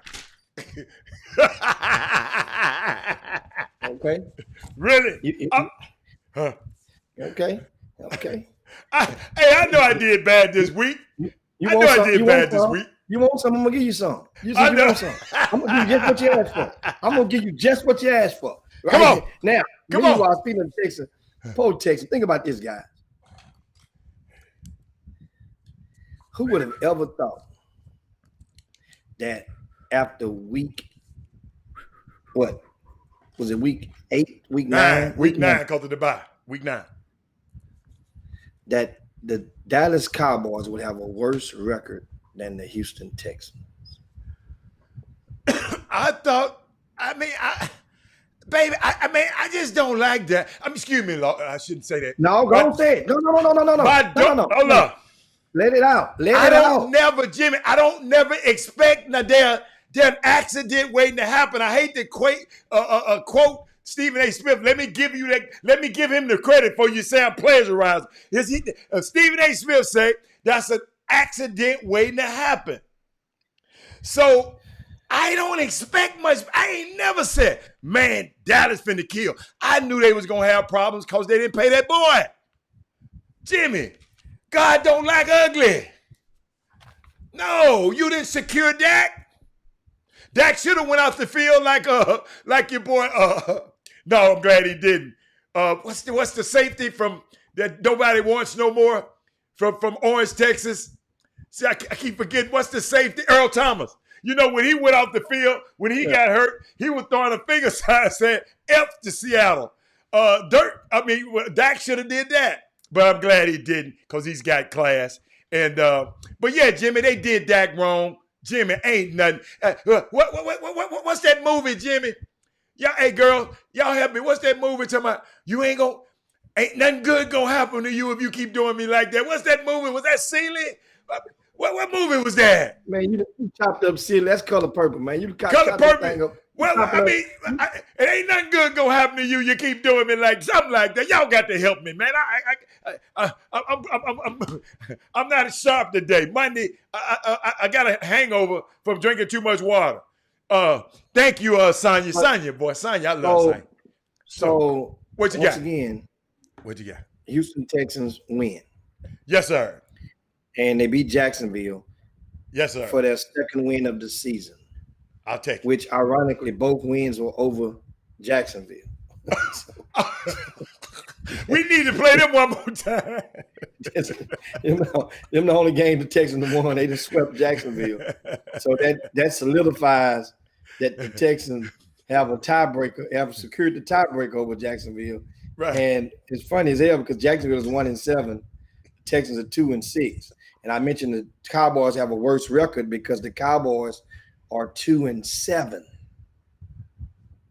Okay. Really? Okay. Okay. Hey, I know I did bad this week. You I know I did bad this week. You want some? I'm gonna give you some. You said you want some. I'm gonna give you just what you asked for. I'm gonna give you just what you asked for. Right? Come on. Now, Come on. meanwhile, speaking of Texas, poor Texas, think about this, guys. Who would have ever thought that after week, what was it, week 8, week 9? Week 9 because of the bye. Week 9. That the Dallas Cowboys would have a worse record than the Houston Texans. I just don't like that. Excuse me, I shouldn't say that. No, don't say it. No. Hold on. Let it out. Jimmy, I don't never expect there's an accident waiting to happen. I hate to quote Stephen A. Smith. Let me give him the credit for you saying plagiarizing. Stephen A. Smith said that's an accident waiting to happen. So I don't expect much. I ain't never said, man, Dallas finna kill. I knew they was gonna have problems because they didn't pay that boy. Jimmy, God don't like ugly. No, you didn't secure Dak. Dak should have went out the field like your boy. No, I'm glad he didn't. What's the safety from that nobody wants no more from Orange, Texas? See, I keep forgetting. What's the safety? Earl Thomas. When he went out the field, when he got hurt, he was throwing a finger sign saying F to Seattle. Dak should have did that. But I'm glad he didn't because he's got class. And but yeah, Jimmy, they did Dak wrong. Jimmy, ain't nothing. What's that movie, Jimmy? Yeah, hey girl, y'all help me. What's that movie talking about? Ain't nothing good gonna happen to you if you keep doing me like that. What's that movie? Was that Sealy? What movie was that? Man, you chopped up Sealy. That's Color Purple, man. You Color Purple. Well, it ain't nothing good gonna happen to you. You keep doing me like something like that. Y'all got to help me, man. I'm not sharp today. Monday, I got a hangover from drinking too much water. Thank you, Sonya. Sonya, I love Sonya. So what you once got? Again, what you got? Houston Texans win. Yes, sir. And they beat Jacksonville. Yes, sir. For their second win of the season. I'll take it. Which ironically, both wins were over Jacksonville. We need to play them one more time. Them the only game the Texans won. They just swept Jacksonville. So that solidifies that the Texans have a tiebreaker, have secured the tiebreaker over Jacksonville. Right. And it's funny as hell because Jacksonville is 1-7, Texans are 2-6. And I mentioned the Cowboys have a worse record because the Cowboys are 2-7.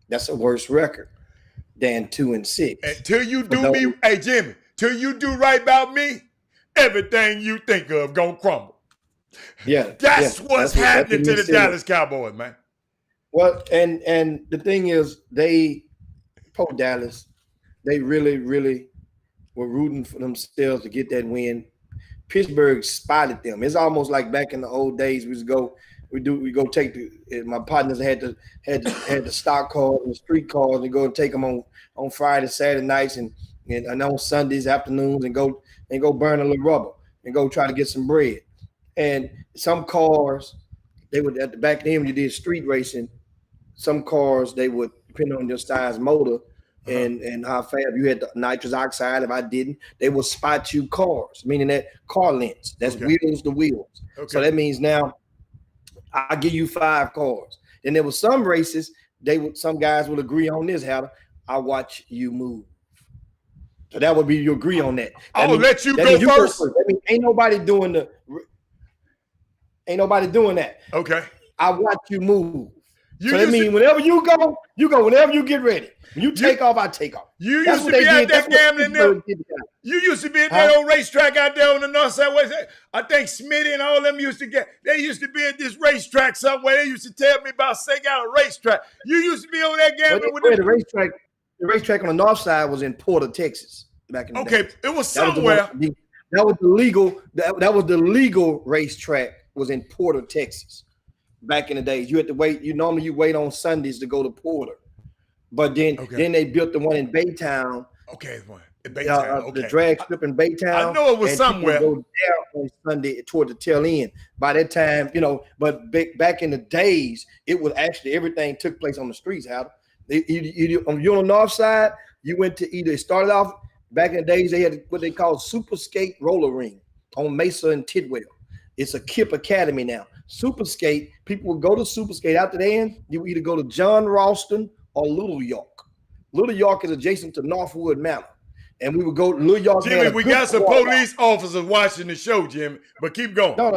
That's a worse record than 2-6. Until you do me, hey Jimmy, till you do right about me, everything you think of gonna crumble. Yeah, that's what's happening to the Dallas Cowboys, man. Well, and the thing is, poor Dallas, they really, really were rooting for themselves to get that win. Pittsburgh spotted them. It's almost like back in the old days. We go take my partners had the stock cars and the street cars and go and take them on Friday, Saturday nights and on Sundays afternoons and go burn a little rubber and go try to get some bread. And some cars, they would at the back then when you did street racing, some cars they would, depending on your size motor and how fast you had the nitrous oxide. If I didn't, they would spot you cars, meaning that car lengths. That's wheels to wheels. Okay. So that means now I give you 5 cars. Then there was some races, some guys would agree on this, Hatter. I watch you move. So that would be you agree on that. I'll let you go first. That means ain't nobody doing that. Okay. I watch you move. So that means whenever you go, whenever you get ready. When you take off, I take off. You used to be out there gambling there. You used to be at that old racetrack out there on the north side. I think Smitty and all them used to they used to be at this racetrack somewhere. They used to tell me about they got a racetrack. You used to be on that gambling with them. The racetrack on the north side was in Porter, Texas, back in the day. It was somewhere. That was the legal. That was the legal racetrack. Was in Porter, Texas. Back in the days, you had to wait. Normally wait on Sundays to go to Porter, but then they built the one in Baytown. The drag strip in Baytown. I know it was somewhere. Go there on Sunday toward the tail end. By that time, but back in the days, it was actually everything took place on the streets. How you're on the north side, you went to it started off back in the days. They had what they call Super Skate Roller Ring on Mesa and Tidwell. It's a KIPP Academy now. Super Skate, people would go to Super Skate. After the end, you either go to John Ralston or Little York. Little York is adjacent to Northwood Manor. And we would go to Little York. Jimmy, we got some police officers watching the show, Jimmy, but keep going. No,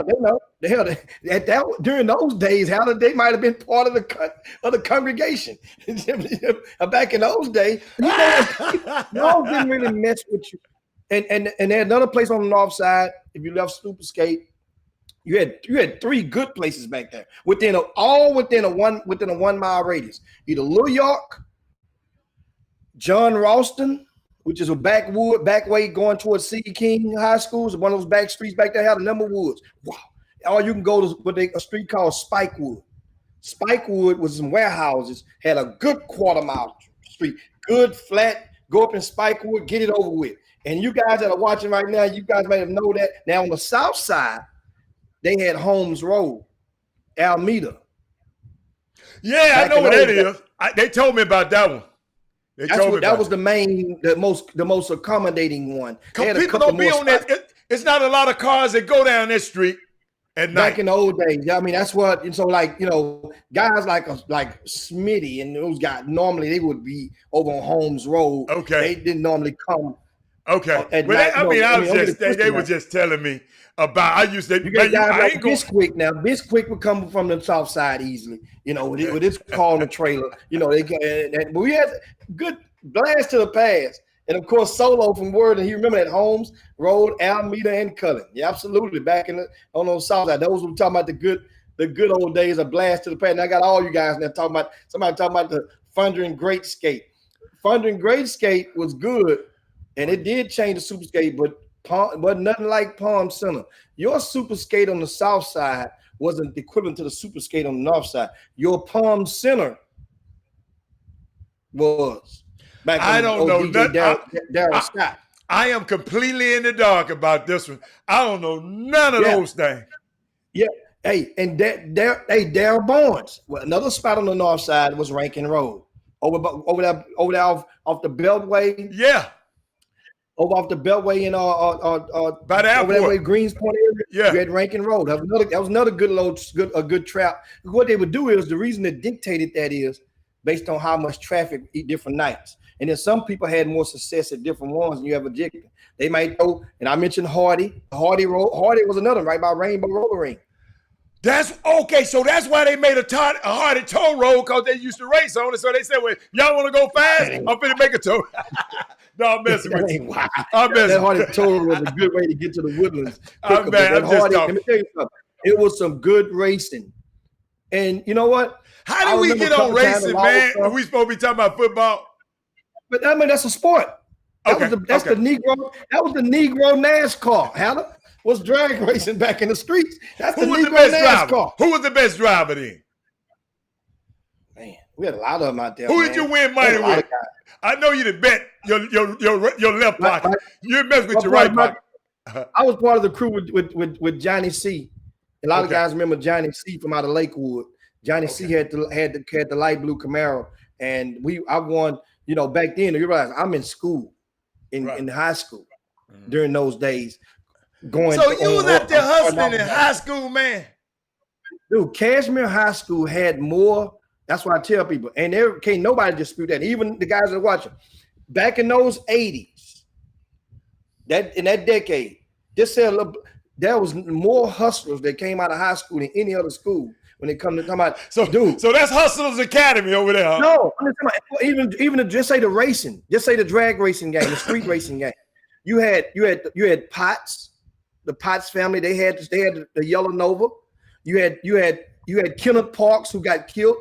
they know. During those days, they might have been part of the congregation. Back in those days, y'all didn't really mess with you. And there's another place on the north side, if you left Super Skate, you had three good places back there within a 1 mile radius. Either Little York, John Ralston, which is a back way going towards C. King High Schools, one of those back streets back there had a number of woods. Wow. Or you can go to a street called Spikewood. Spikewood was some warehouses, had a good quarter-mile street, good flat, go up in Spikewood, get it over with. And you guys that are watching right now, you guys may have know that. Now on the south side, they had Holmes Road, Alameda. Yeah, I know what that is. They told me about that one. That was the most accommodating one. People don't be on that. It's not a lot of cars that go down this street at night. Back in the old days, I mean, that's what. And so, guys like Smitty and those guys normally they would be over on Holmes Road. Okay, they didn't normally come. Okay, they were just telling me about. I used to. You got guys like Bisquick now. Bisquick would come from the south side easily. With its car on the trailer. But we had good blast to the past, and of course Solo from Word. And you remember that Holmes Road, Alameda, and Cullen. Yeah, absolutely. Back on those south side, those were talking about the good old days of blast to the past. And I got all you guys now talking about the Thundering Great Skate. Thundering Great Skate was good. And it did change the Super Skate, but nothing like Palm Center. Your Super Skate on the south side wasn't equivalent to the Super Skate on the north side. Your Palm Center was. I don't know Daryl Scott. I am completely in the dark about this one. I don't know none of those things. Yeah. Hey, and Daryl Barnes. Well, another spot on the north side was Rankin Road. Over there off the Beltway. Yeah. Over off the Beltway in by the airport, over that way, Greenspoint area. Yeah, you had Rankin Road. That was another good trap. What they would do is the reason that dictated that is based on how much traffic different nights. And then some people had more success at different ones than you have objected. They might go, and I mentioned Hardy Road. Hardy was another right by Rainbow Roller Ring. That's okay. So that's why they made a Hardy toll road, because they used to race on it. So they said, well, y'all want to go fast? I'm finna make a toll. No, I'm messing with you. Wow. That Hardy toll road was a good way to get to the Woodlands. I'm just talking. Let me tell you something. It was some good racing. And you know what? How did we get on racing, man? Are we supposed to be talking about football? But I mean, that's a sport. That was the Negro. That was the Negro NASCAR. Hannah was drag racing back in the streets. That's the Negro NASCAR. Driver? Who was the best driver then? Man, we had a lot of them out there. Who did you win money with? I know you did bet your left pocket. You mess with your right pocket. I was part of the crew with Johnny C. A lot of guys remember Johnny C from out of Lakewood. Johnny C had the light blue Camaro, and I won. Back then you realize I'm in school, in high school during those days. So you was out there hustling in high school, man. Dude, Cashmere High School had more. That's what I tell people. And there can't nobody dispute that. Even the guys that are watching. Back in those 80s, in that decade, just say there was more hustlers that came out of high school than any other school when it come to talking about. So, dude, so that's Hustlers Academy over there. Huh? No, I'm just talking about, even just say the racing, just say the drag racing game, the street racing game. You had Potts, the Potts family. They had the Yellow Nova. You had Kenneth Parks, who got killed.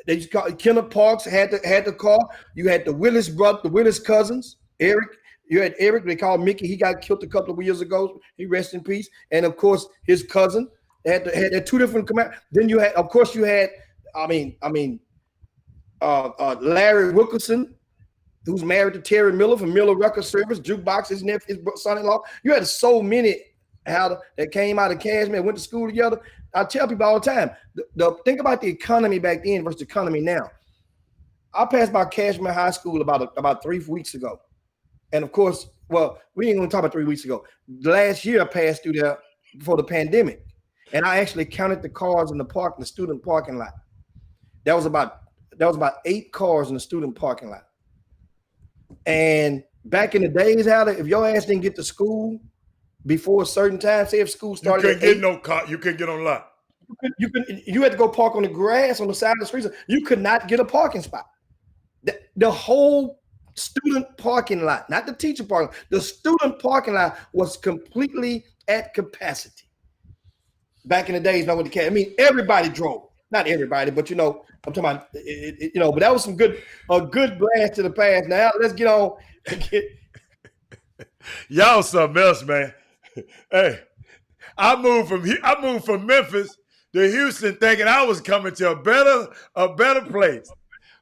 They just called Kenneth Parks had the car. You had the Willis brother, the Willis cousins, Eric. You had Eric. They called Mickey. He got killed a couple of years ago. He rest in peace. And of course, his cousin had two different command. Then you had, of course, Larry Wilkerson, who's married to Terry Miller from Miller Record Service, Jukebox, his nephew, his son-in-law. You had so many that came out of Cashmere, went to school together. I tell people all the time, think about the economy back then versus the economy now. I passed by Cashmere High School about 3 weeks ago. And of course, well, we ain't gonna talk about 3 weeks ago. Last year I passed through there before the pandemic. And I actually counted the cars in the student parking lot. That was about 8 cars in the student parking lot. And back in the days, if your ass didn't get to school before a certain time, say if school started, you couldn't get no car. You couldn't get on lot. You had to go park on the grass on the side of the street. You could not get a parking spot. The whole student parking lot, not the teacher parking lot, the student parking lot was completely at capacity. Back in the days, not with the cat. I mean, everybody drove. Not everybody, but I'm talking about but that was a good blast to the past. Now let's get on. Y'all something else, man. Hey, I moved from Memphis to Houston thinking I was coming to a better place.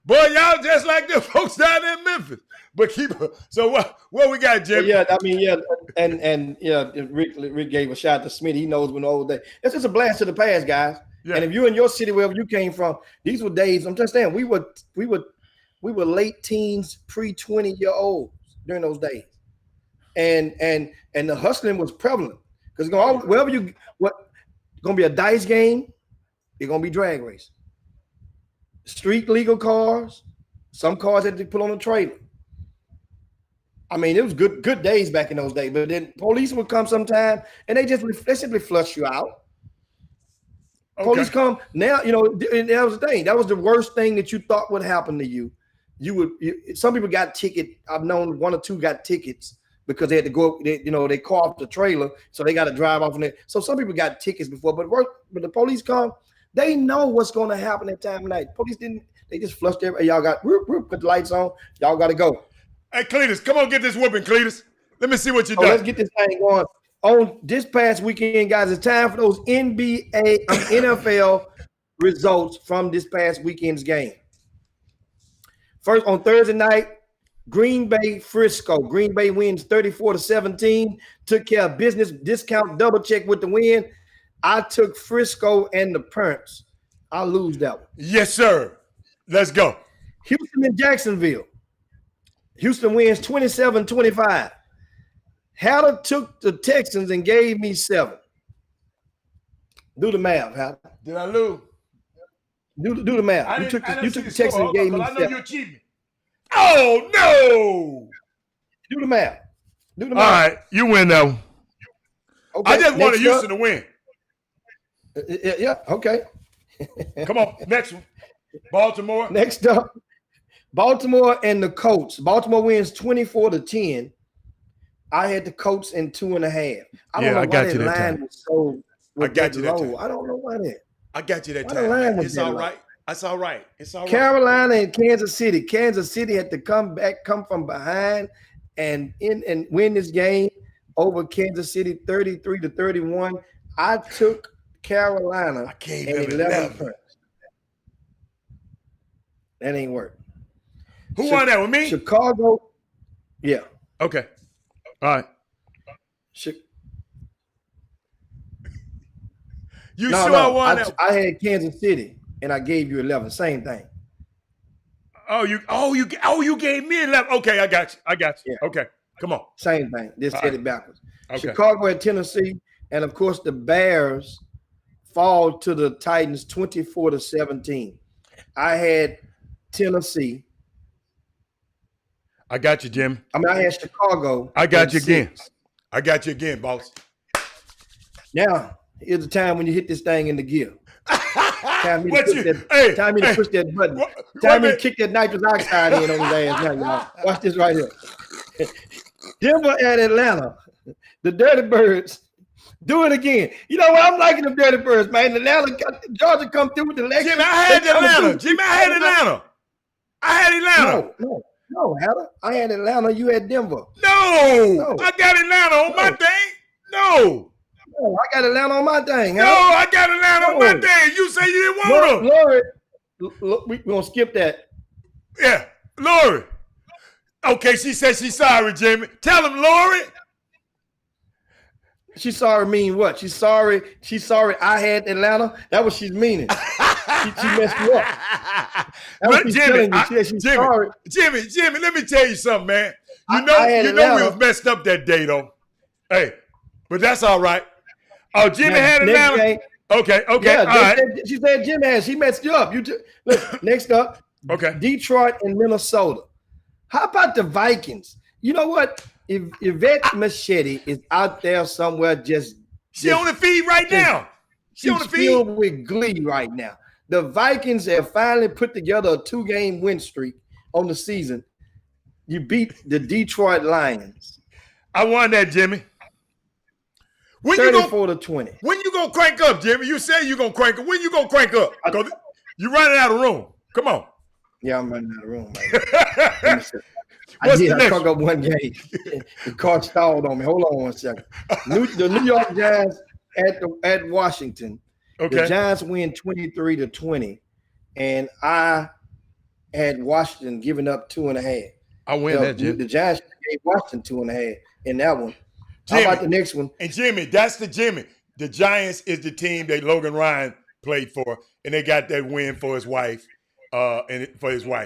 Boy, y'all just like the folks down there in Memphis. But so what we got, Jim? Yeah, I mean, yeah, and Rick gave a shout to Smitty. He knows when the old day. It's just a blast to the past, guys. Yeah. And if you're in your city, wherever you came from, these were days. I'm just saying, we were late teens, pre-20-year-olds during those days, and the hustling was prevalent because wherever gonna be a dice game, it's gonna be drag race, street legal cars. Some cars had to put on a trailer. I mean, it was good days back in those days. But then police would come sometime, and they simply flush you out. Okay. Police come now. And that was the thing. That was the worst thing that you thought would happen to you. Some people got tickets. I've known 1 or 2 got tickets because they had to go. They call off the trailer, so they got to drive off in it. So some people got tickets before, but the police come, they know what's going to happen at time of night. Police didn't. They just flushed everybody. Y'all got put the lights on. Y'all got to go. Hey, Cletus, come on, get this whooping, Cletus. Let me see what you done. Let's get this thing going. On this past weekend, guys, it's time for those NFL results from this past weekend's game. First, on Thursday night, Green Bay Frisco. Green Bay wins 34-17. Took care of business. Discount double check with the win. I took Frisco and the Parents. I'll lose that one. Yes, sir. Let's go. Houston and Jacksonville. Houston wins 27-25. Hatter took the Texans and gave me 7. Do the math, Hatter. Did I lose? Do the math. You took the Texans and gave me 7. I know you're cheating. Oh, no. Do the math. All right, you win that one. Okay, I just wanted Houston to win. Yeah, okay. Come on, next one. Baltimore. Next up, Baltimore and the Colts. Baltimore wins 24-10. I had the Colts in 2.5. I don't know why that line was so low. I don't know why that. I got you that time. It's all right. It's all right. Carolina and Kansas City. Kansas City had to come from behind and win this game over Kansas City 33-31. I took Carolina. I gave him 11 points. That ain't work. Who won that with me? Chicago. Yeah. Okay. All right. I won that? I had Kansas City and I gave you 11. Same thing. You gave me 11. Okay, I got you. Yeah. Okay. Come on. Same thing. Just said it backwards. Okay. Chicago at Tennessee, and of course the Bears fall to the Titans 24-17. I had Tennessee. I got you, Jimmy. I had Chicago. I got you 6. again. I got you again, boss. Now, here's the time when you hit this thing in the gear. Time to push that button. Time to kick that nitrous oxide in on his ass now, y'all. Watch this right here. Denver and Atlanta. The Dirty Birds. Do it again. You know what? I'm liking the Dirty Birds, man. Georgia come through with the legs. Jimmy, I had Atlanta. Jimmy, I had Atlanta. I had Atlanta. No, Heather. I had Atlanta. You had Denver. No. I got Atlanta on my thing. No, I got Atlanta on my thing. No, I got Atlanta on my thing. You say you didn't want them. Lori, we're going to skip that. Yeah, Lori. Okay, she said she's sorry, Jimmy. Tell him, Lori. She's sorry mean what? She's sorry I had Atlanta. That's what she's meaning. She messed you up. But Jimmy, Jimmy, let me tell you something, man. You know we was messed up that day, though. Hey, but that's all right. Oh, Jimmy had Atlanta. Okay, yeah, all right. She said Jimmy had. She messed you up. Look, next up. Okay. Detroit and Minnesota. How about the Vikings? You know what? If Yvette Machete is out there somewhere, she on the feed right now. She on the feed. Filled with glee right now. The Vikings have finally put together a 2-game win streak on the season. You beat the Detroit Lions. I won that, Jimmy. 34-20. When you gonna crank up, Jimmy? You say you gonna crank up. When you gonna crank up? You running out of room. Come on. Yeah, I'm running out of room. I cranked up one game. The car stalled on me. Hold on one second. The New York Giants at Washington. Okay. The Giants win 23-20, and I had Washington giving up 2.5. I win that, Jimmy. The Giants gave Washington 2.5 in that one. Jimmy, how about the next one? And Jimmy, that's the Jimmy. The Giants is the team that Logan Ryan played for, and they got that win for his wife,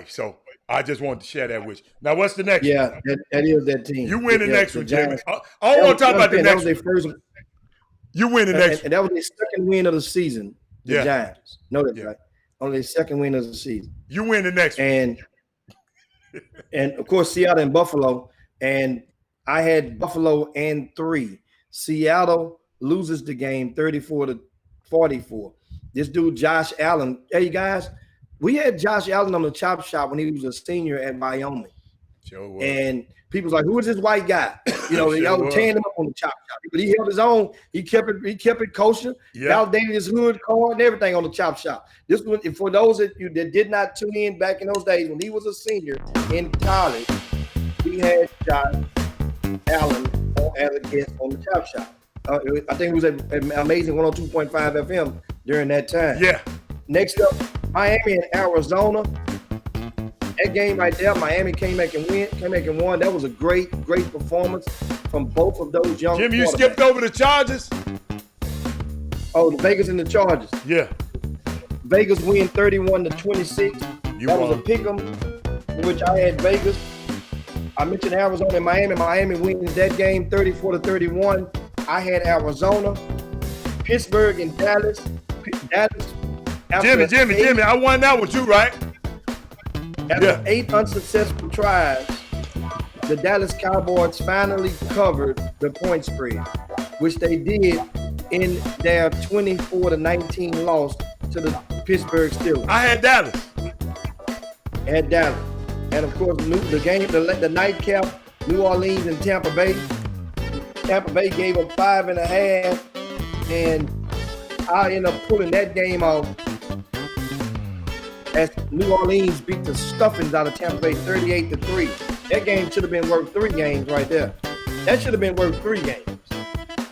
So I just wanted to share that with you. Now, what's the next one? Yeah, that is that team. You win the next one, Jimmy. I don't want to talk about the next one. You win the next one. And that was their second win of the season, the Giants. No, that's right. Only their second win of the season. You win the next one. And of course, Seattle and Buffalo. And I had Buffalo and 3. Seattle loses the game 34-44. This dude, Josh Allen. Hey, guys, we had Josh Allen on the chop shop when he was a senior at Wyoming. Sure was. And people was like, who is this white guy? You know, y'all were tearing him up on the chop shop. But he held his own. He kept it kosher. Yeah. Validated his hood card and everything on the chop shop. This was for those that did not tune in back in those days when he was a senior in college. We had Josh Allen as a guest on the chop shop. I think it was an amazing 102.5 FM during that time. Yeah. Next up, Miami and Arizona. That game right there, Miami came back and won. That was a great performance from both of those young Jimmy, you skipped over the Chargers? Oh, the Vegas and the Chargers. Yeah. Vegas win 31-26. That was a pick'em, which I had Vegas. I mentioned Arizona and Miami. Miami wins that game 34-31. I had Arizona. Pittsburgh and Dallas. Jimmy, I won that one too, right? After 8 unsuccessful tries, the Dallas Cowboys finally covered the point spread, which they did in their 24-19 loss to the Pittsburgh Steelers. I had Dallas. And of course, the nightcap, New Orleans and Tampa Bay. Tampa Bay gave up 5.5, and I ended up pulling that game off as New Orleans beat the stuffings out of Tampa Bay 38-3. That game should have been worth 3 games right there. That should have been worth 3 games.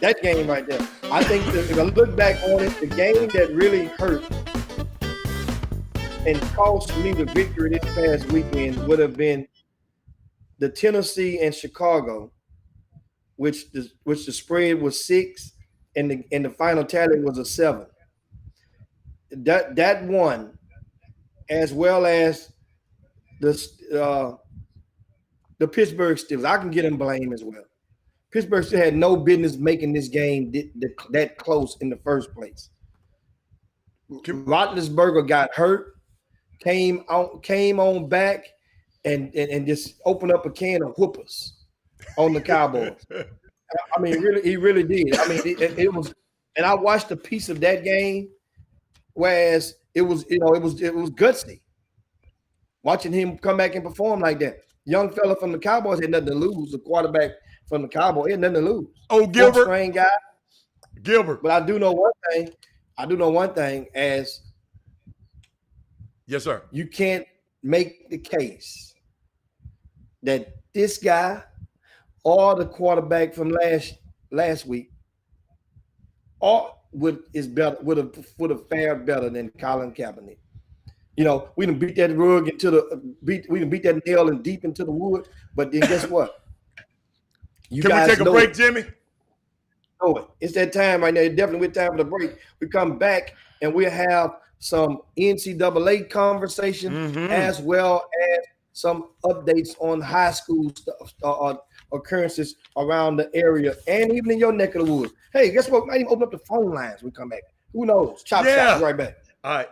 That game right there. I think that if I look back on it, the game that really hurt and cost me the victory this past weekend would have been the Tennessee and Chicago, which the spread was 6 and the final tally was a 7. That one, as well as the Pittsburgh Steelers, I can get them blame as well. Pittsburgh still had no business making this game that close in the first place. Roethlisberger got hurt, came on back, and just opened up a can of whoopers on the Cowboys. I mean, really, he really did. I mean, it was, and I watched a piece of that game, whereas it was gutsy watching him come back and perform like that. Young fella from the Cowboys had nothing to lose. The quarterback from the Cowboys had nothing to lose. Oh, Gilbert, strain guy, Gilbert. But I do know one thing. As yes, sir, you can't make the case that this guy or the quarterback from last week would have fared better than Colin Kaepernick. You know, we done beat that rug we done beat that nail and deep into the wood. But then guess what? Can we take a break, Jimmy? Oh, it's that time right now. It's definitely time for the break. We come back and we'll have some NCAA conversation as well as some updates on high school stuff, occurrences around the area and even in your neck of the woods. Hey, guess what? We might even open up the phone lines when we come back. Who knows? Chop shop. Right back. All right.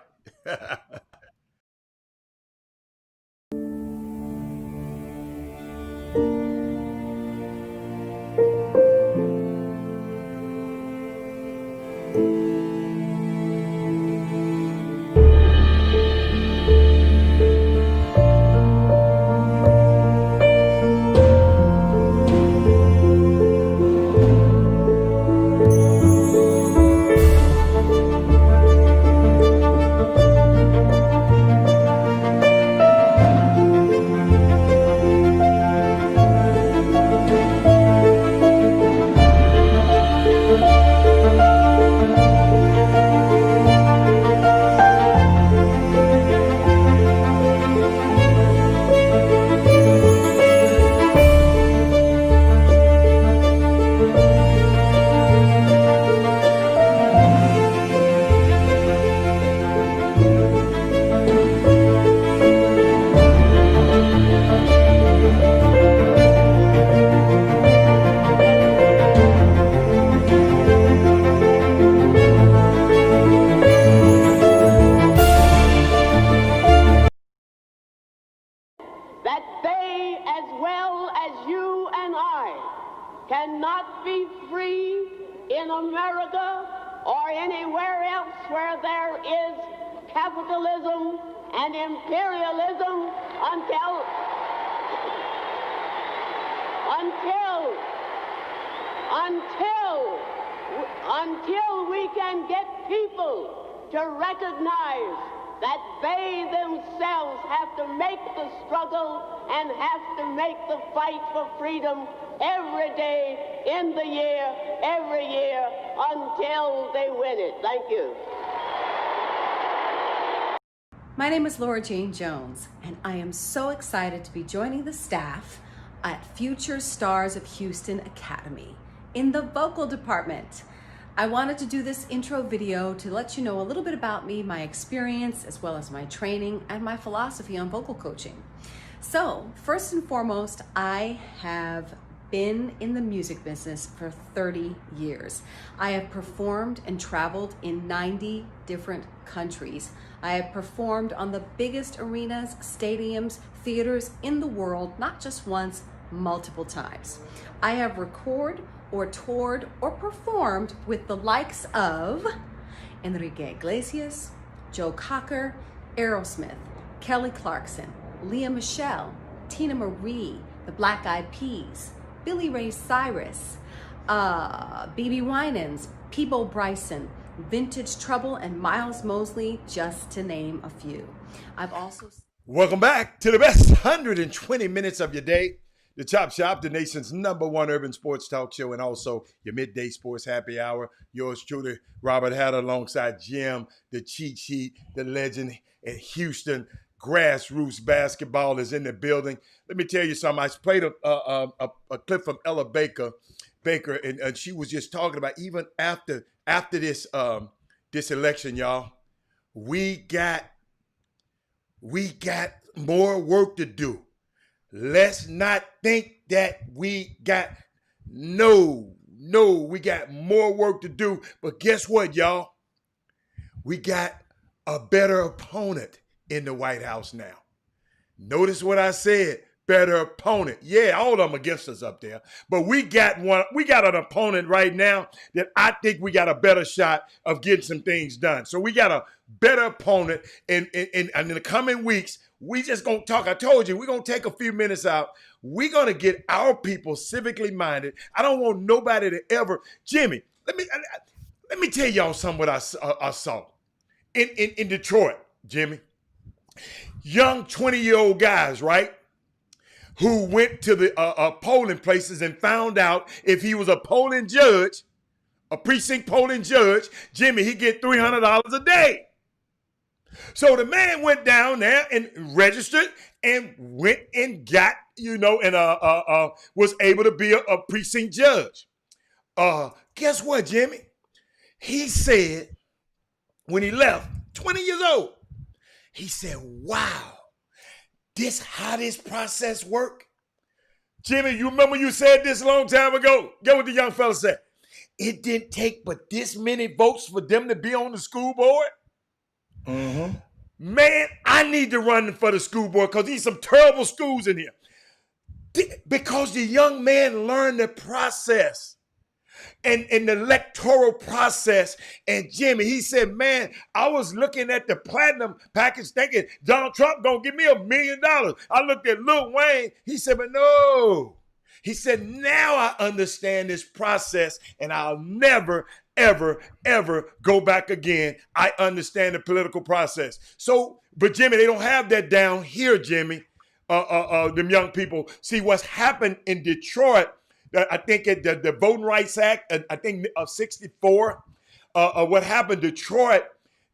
cannot be free in America or anywhere else where there is capitalism and imperialism until we can get people to recognize that they themselves have to make the struggle and have to make the fight for freedom every day in the year, every year, until they win it. Thank you. My name is Laura Jane Jones, and I am so excited to be joining the staff at Future Stars of Houston Academy in the vocal department. I wanted to do this intro video to let you know a little bit about me, my experience, as well as my training and my philosophy on vocal coaching. So, first and foremost, I have been in the music business for 30 years. I have performed and traveled in 90 different countries. I have performed on the biggest arenas, stadiums, theaters in the world, not just once, multiple times. I have recorded or toured or performed with the likes of Enrique Iglesias, Joe Cocker, Aerosmith, Kelly Clarkson, Leah Michelle, Tina Marie, the Black Eyed Peas, Billy Ray Cyrus, B.B. Winans, Peebo Bryson, Vintage Trouble, and Miles Mosley, just to name a few. I've also... Welcome back to the best 120 minutes of your day. The Chop Shop, the nation's #1 urban sports talk show, and also your midday sports happy hour. Yours truly, Robert Hatter, alongside Jim, the cheat sheet, the legend at Houston. Grassroots basketball is in the building. Let me tell you something. I played a clip from Ella Baker, and she was just talking about even after this this election, y'all, we got more work to do. Let's not think that we got we got more work to do. But guess what, y'all? We got a better opponent in the White House now. Notice what I said. Better opponent. Yeah, all of them against us up there. But we got an opponent right now that I think we got a better shot of getting some things done. So we got a better opponent. And in the coming weeks, we just gonna talk. I told you, we're gonna take a few minutes out. We're gonna get our people civically minded. I don't want nobody to ever, Jimmy, let me tell y'all something what I saw in Detroit, Jimmy. Young 20-year-old guys, right? Who went to the polling places and found out if he was a polling judge, a precinct polling judge, Jimmy, he get $300 a day. So the man went down there and registered and went and got, was able to be a precinct judge. Guess what, Jimmy? He said when he left, 20 years old, he said, wow, how this process work? Jimmy, you remember you said this a long time ago? Get what the young fella said. It didn't take but this many votes for them to be on the school board. Mm-hmm. Man, I need to run for the school board because these some terrible schools in here. Because the young man learned the process. And the electoral process. And Jimmy, he said, man, I was looking at the platinum package thinking Donald Trump gonna give me $1 million. I looked at Lil Wayne. He said, but no. He said, now I understand this process and I'll never, ever, ever go back again. I understand the political process. So, but Jimmy, they don't have that down here, Jimmy. Them young people. See what's happened in Detroit. I think the Voting Rights Act, I think of 64, what happened in Detroit,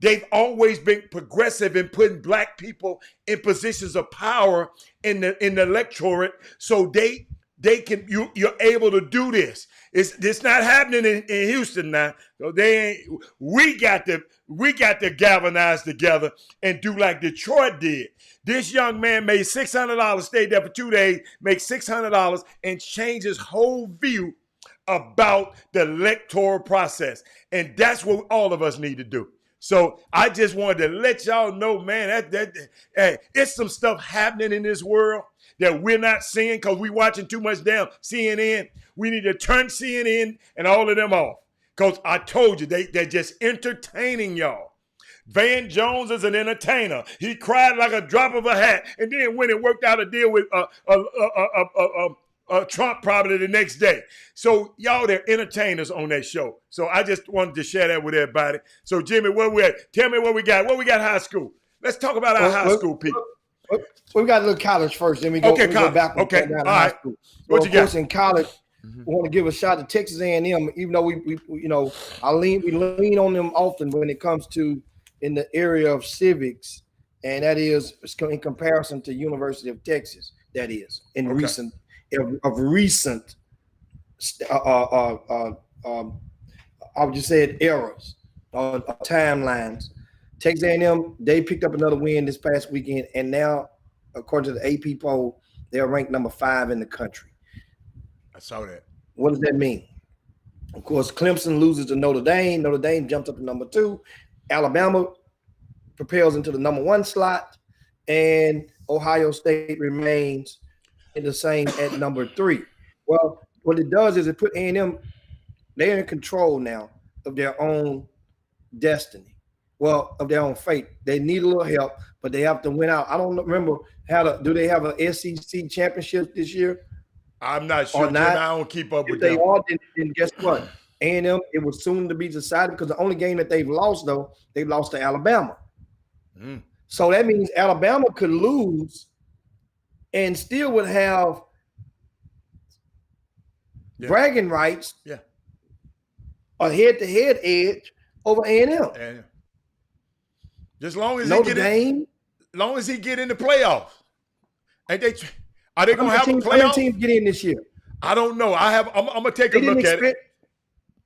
they've always been progressive in putting black people in positions of power in the electorate, so you're able to do this. It's not happening in Houston now. So we got to galvanize together and do like Detroit did. This young man made $600, stayed there for 2 days, made $600 and changed his whole view about the electoral process. And that's what all of us need to do. So I just wanted to let y'all know, man, hey, it's some stuff happening in this world that we're not seeing because we're watching too much damn CNN. We need to turn CNN and all of them off because I told you, they're just entertaining y'all. Van Jones is an entertainer. He cried like a drop of a hat and then went and worked out a deal with Trump probably the next day. So y'all, they're entertainers on that show. So I just wanted to share that with everybody. So Jimmy, where we at? Tell me what we got. What we got high school? Let's talk about our high school people. We got a little college first. Then we go, go back. Okay, all right. School. What you got? In college, we want to give a shout to Texas A&M, even though we lean on them often when it comes to in the area of civics, and that is in comparison to University of Texas. That is in recent I would just say eras on timelines. Texas A&M, they picked up another win this past weekend, and now, according to the AP poll, they're ranked number 5 in the country. I saw that. What does that mean? Of course, Clemson loses to Notre Dame. Notre Dame jumps up to number 2. Alabama propels into the number 1 slot, and Ohio State remains in the same at number 3. Well, what it does is it put A&M, they're in control now of their own destiny. Well, of their own fate. They need a little help, but they have to win out. I don't remember do they have an SEC championship this year? I'm not sure. Jim, I don't keep up with them. If they are, then guess what? A&M, it was soon to be decided because the only game that they've lost, though, they've lost to Alabama. So that means Alabama could lose and still would have bragging rights, a head-to-head edge over A&M. Just long as Notre Dame, long as he get in the playoffs, are they gonna have a playoff? How many teams get in this year? I don't know. I'm gonna take a look at it.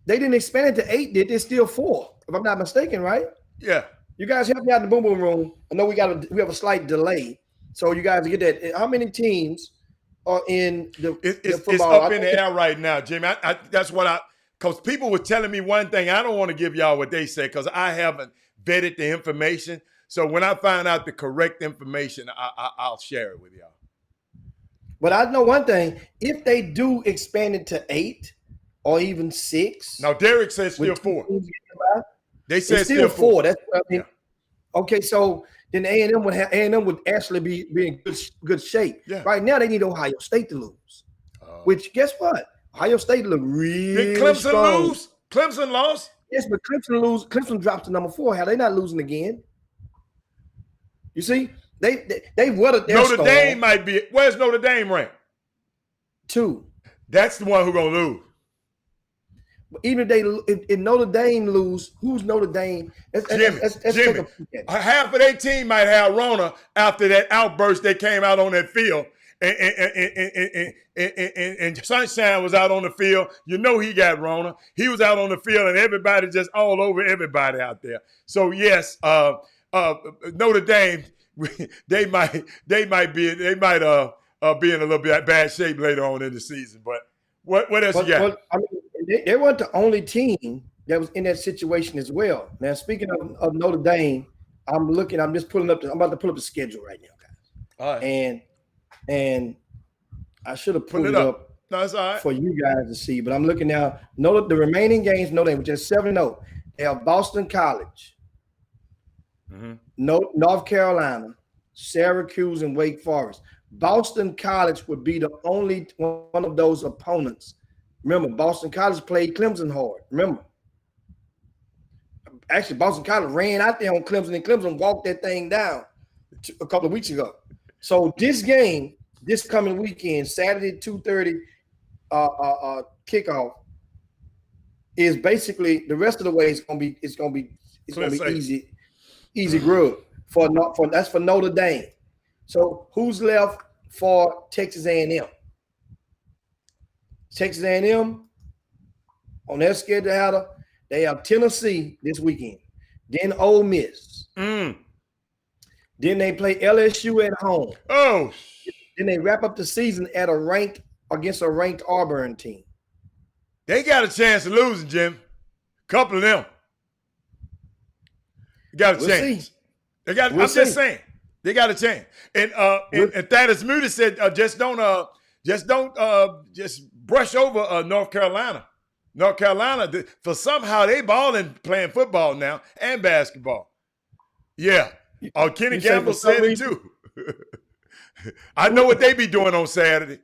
They didn't expand it to 8. Did they still 4? If I'm not mistaken, right? Yeah. You guys help me out in the boom boom room. I know we have a slight delay, so you guys get that. How many teams are in the It's football? up in the air right now, Jimmy. That's what because people were telling me one thing. I don't want to give y'all what they said because I haven't vetted the information. So when I find out the correct information, I'll share it with y'all. But I know one thing: if they do expand it to 8 or even 6, Now Derek says still 4. They said it's still 4. That's what I mean. Yeah. Okay, so then A&M would actually be in good shape. Yeah. Right now, they need Ohio State to lose. Which, guess what? Ohio State look really Did Clemson strong. lose? Clemson lost? Yes, but Clemson drops to number 4. How they not losing again? You see, they weathered their Notre storm. Dame might be. Where's Notre Dame ranked? 2. That's the one who's gonna lose. But even if Notre Dame lose, who's Notre Dame? Let's take a peek at it. Half of their team might have Rona after that outburst they came out on that field. And Sunshine was out on the field. You know he got Rona. He was out on the field, and everybody just all over everybody out there. So yes, Notre Dame, they might be in a little bit bad shape later on in the season. But what else you got? But, I mean, they weren't the only team that was in that situation as well. Now, speaking of Notre Dame, I'm about to pull up the schedule right now, guys. All right. And I should have pulled it up no, it's all right. for you guys to see. But I'm looking now. The remaining games, Notre Dame, which is 7-0. They have Boston College, North Carolina, Syracuse, and Wake Forest. Boston College would be the only one of those opponents. Remember, Boston College played Clemson hard. Remember. Actually, Boston College ran out there on Clemson, and Clemson walked that thing down a couple of weeks ago. So this game, this coming weekend, Saturday 2:30 kickoff, is basically the rest of the way. It's gonna be easy grub for Notre Dame. So who's left for Texas A&M? Texas A&M on their schedule, they have Tennessee this weekend, then Ole Miss. Then they play LSU at home. Oh. Then they wrap up the season against a ranked Auburn team. They got a chance of losing, Jim. A couple of them. Got a chance. See. I'm just saying. They got a chance. And Thaddeus Moody said, just brush over North Carolina. North Carolina, for somehow they balling playing football now and basketball. Yeah. Kenny Gamble said it too. I know what they be doing on Saturday.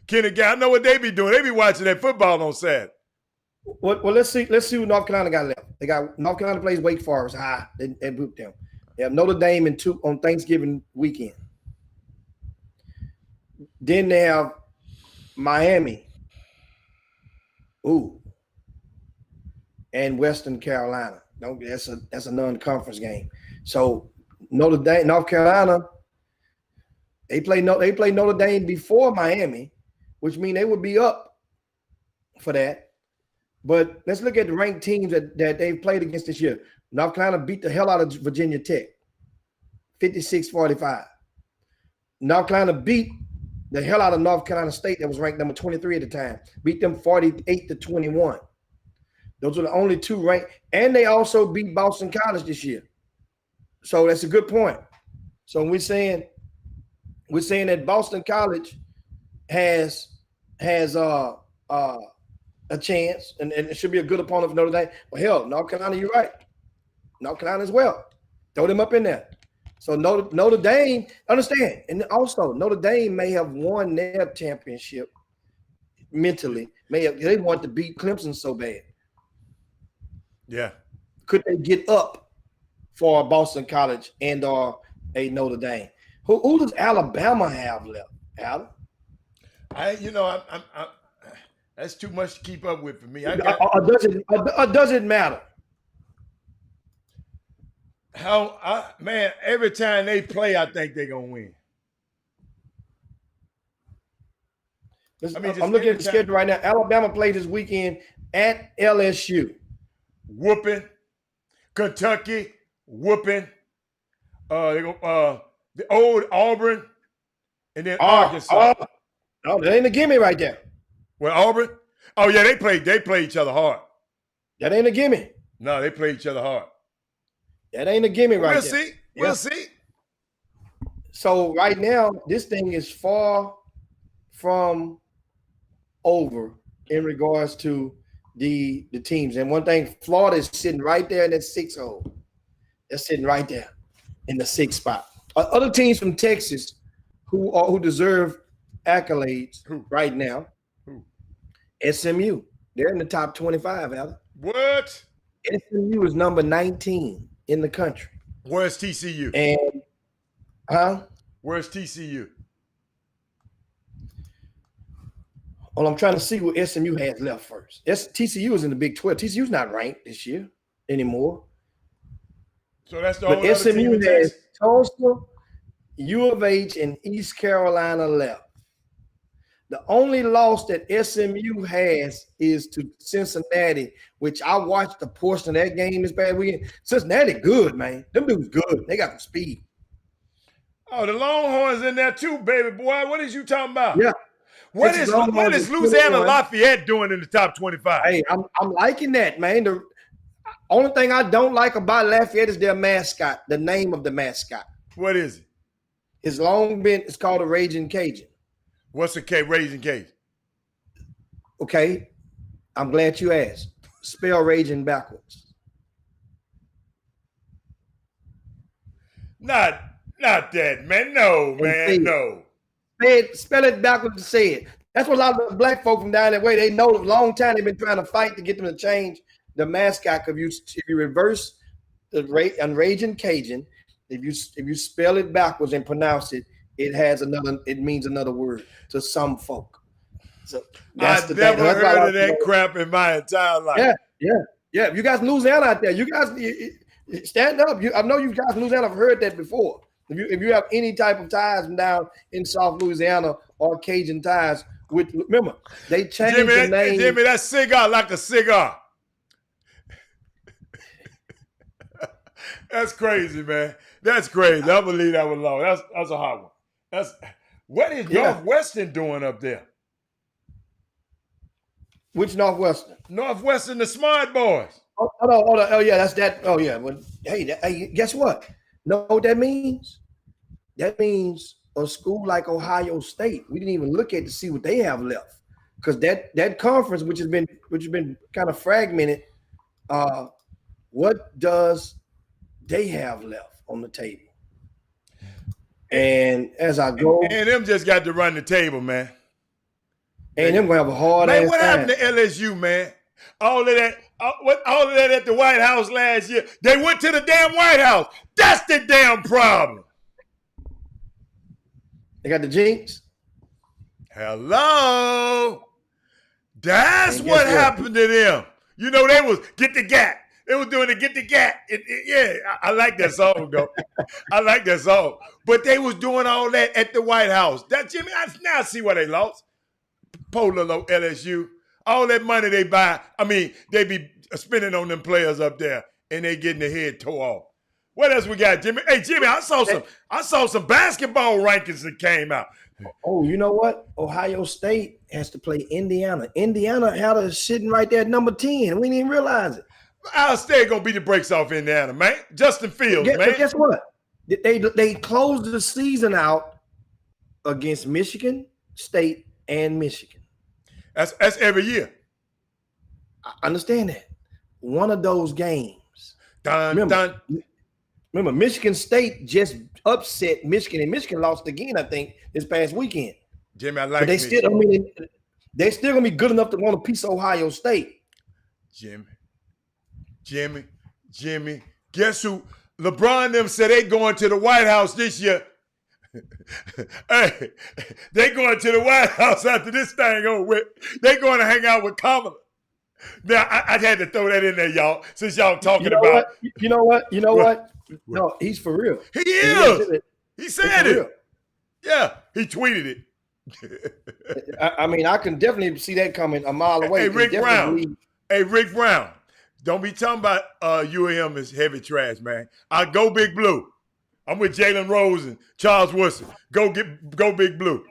Kenny Gamble, I know what they be doing. They be watching that football on Saturday. Well, let's see who North Carolina got left. They got North Carolina plays Wake Forest. They boot them. They have Notre Dame on Thanksgiving weekend. Then they have Miami. And Western Carolina. That's a non-conference game. So North Carolina, they play Notre Dame before Miami, which means they would be up for that. But let's look at the ranked teams that they've played against this year. North Carolina beat the hell out of Virginia Tech, 56-45. North Carolina beat the hell out of North Carolina State, that was ranked number 23 at the time, beat them 48-21. Those are the only two ranked, and they also beat Boston College this year. So that's a good point. So we're saying that Boston College has a chance, and it should be a good opponent for Notre Dame. Well, hell, North Carolina, you're right. North Carolina as well. Throw them up in there. So Notre Dame, understand, and also Notre Dame may have won their championship mentally. They want to beat Clemson so bad. Yeah. Could they get up for Boston College and or a Notre Dame? Who does Alabama have left, Adam? That's too much to keep up with for me. Or does it matter? Every time they play, I think they're gonna win. I'm looking at the schedule right now. Alabama plays this weekend at LSU. Whooping. Kentucky, whooping. The old Auburn, and then Arkansas. Oh, that ain't a gimme right there. Well, Auburn. Oh yeah, they play each other hard. That ain't a gimme. No, they play each other hard. That ain't a gimme right We'll there. see. We'll see. So right now, this thing is far from over in regards to the teams. And one thing, Florida is sitting right there in that 6 hole. They're sitting right there in the 6th spot. Other teams from Texas who deserve accolades right now. Who? SMU. They're in the top 25, Alan. What? SMU is number 19 in the country. Where's TCU? And Where's TCU? well, I'm trying to see what SMU has left first. TCU is in the Big 12. TCU's not ranked this year anymore. So that's the But only other team SMU in has Texas? Tulsa, U of H, and East Carolina left. The only loss that SMU has is to Cincinnati, which I watched a portion of that game this past weekend. Cincinnati good, man. Them dudes good. They got some speed. Oh, the Longhorns in there too, baby boy. What is you talking about? Yeah. What is Louisiana 21. Lafayette doing in the top 25? Hey, I'm liking that, man. The only thing I don't like about Lafayette is their mascot, the name of the mascot. What is it? It's called a Raging Cajun. What's a Raging Cajun? Okay. I'm glad you asked. Spell Raging backwards. Not that, man. No, man. No. Spell it backwards and say it. That's what a lot of the black folk from down that way, they know a long time they've been trying to fight to get them to change the mascot. If you reverse the Raging Cajun, if you spell it backwards and pronounce it, it means another word to some folk. So I've never heard of that crap in my entire life. Yeah. If you guys in Louisiana out there, you guys stand up. I know you guys in Louisiana have heard that before. If you have any type of ties from down in South Louisiana or Cajun ties, remember they changed the name. Jimmy, that cigar like a cigar. That's crazy, man. That's crazy. I believe that was long. That's a hot one. What is Northwestern doing up there? Which Northwestern? Northwestern, the smart boys. Hold on. Oh yeah, that's that. Oh yeah. Well, hey, guess what? Know what that means? That means a school like Ohio State. We didn't even look at to see what they have left, because that conference, which has been kind of fragmented. What does they have left on the table? And as I go, and them just got to run the table, man. And them gonna have a hard man. Ass What time. happened to LSU, man? All of that at the White House last year. They went to the damn White House. That's the damn problem. They got the jinx. Hello. That's what happened to them. You know, they was get the gap. They was doing the get the gap. I like that song, though. I like that song. But they was doing all that at the White House. That Jimmy, I now see why they lost. Polar LSU. All that money they buy, they be spending on them players up there, and they getting their head tore off. What else we got, Jimmy? Hey, Jimmy, I saw some basketball rankings that came out. Oh, you know what? Ohio State has to play Indiana. Indiana had us sitting right there at number 10. We didn't even realize it. Ohio State gonna beat the brakes off Indiana, man. Justin Fields, man. But guess what? They closed the season out against Michigan State and Michigan. That's every year. I understand that. One of those games. Remember, Michigan State just upset Michigan, and Michigan lost again, I think, this past weekend. Jimmy, I like but they're still gonna be good enough to want a piece of Ohio State. Jimmy. Guess who? LeBron them said they going to the White House this year. Hey, they going to the White House after this thing over with. They going to hang out with Kamala. Now, I had to throw that in there, y'all, since y'all talking about. You know what? No, he's for real. He is. He said it. Yeah, he tweeted it. I can definitely see that coming a mile away. Hey, Rick Brown. Don't be talking about UAM is heavy trash, man. I go Big Blue. I'm with Jalen Rose and Charles Woodson. Go Big Blue.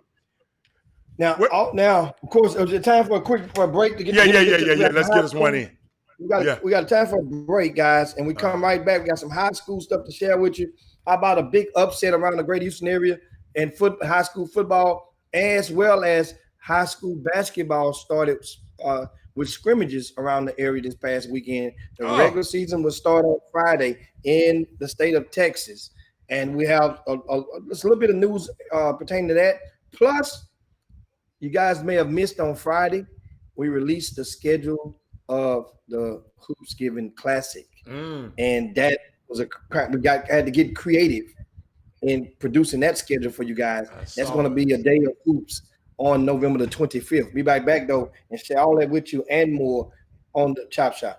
Now, of course, is it time for a break to get? Yeah. Let's get us one in. We got time for a break, guys, and we come right back. We got some high school stuff to share with you. How about a big upset around the Greater Houston area and high school football, as well as high school basketball started with scrimmages around the area this past weekend. The regular season will start on Friday in the state of Texas, and we have a little bit of news pertaining to that. Plus, you guys may have missed on Friday, we released the schedule of the Hoopsgiving Classic, and that was had to get creative in producing that schedule for you guys. That's going to be a day of hoops on November the 25th. Be back though and share all that with you and more on the Chop Shop.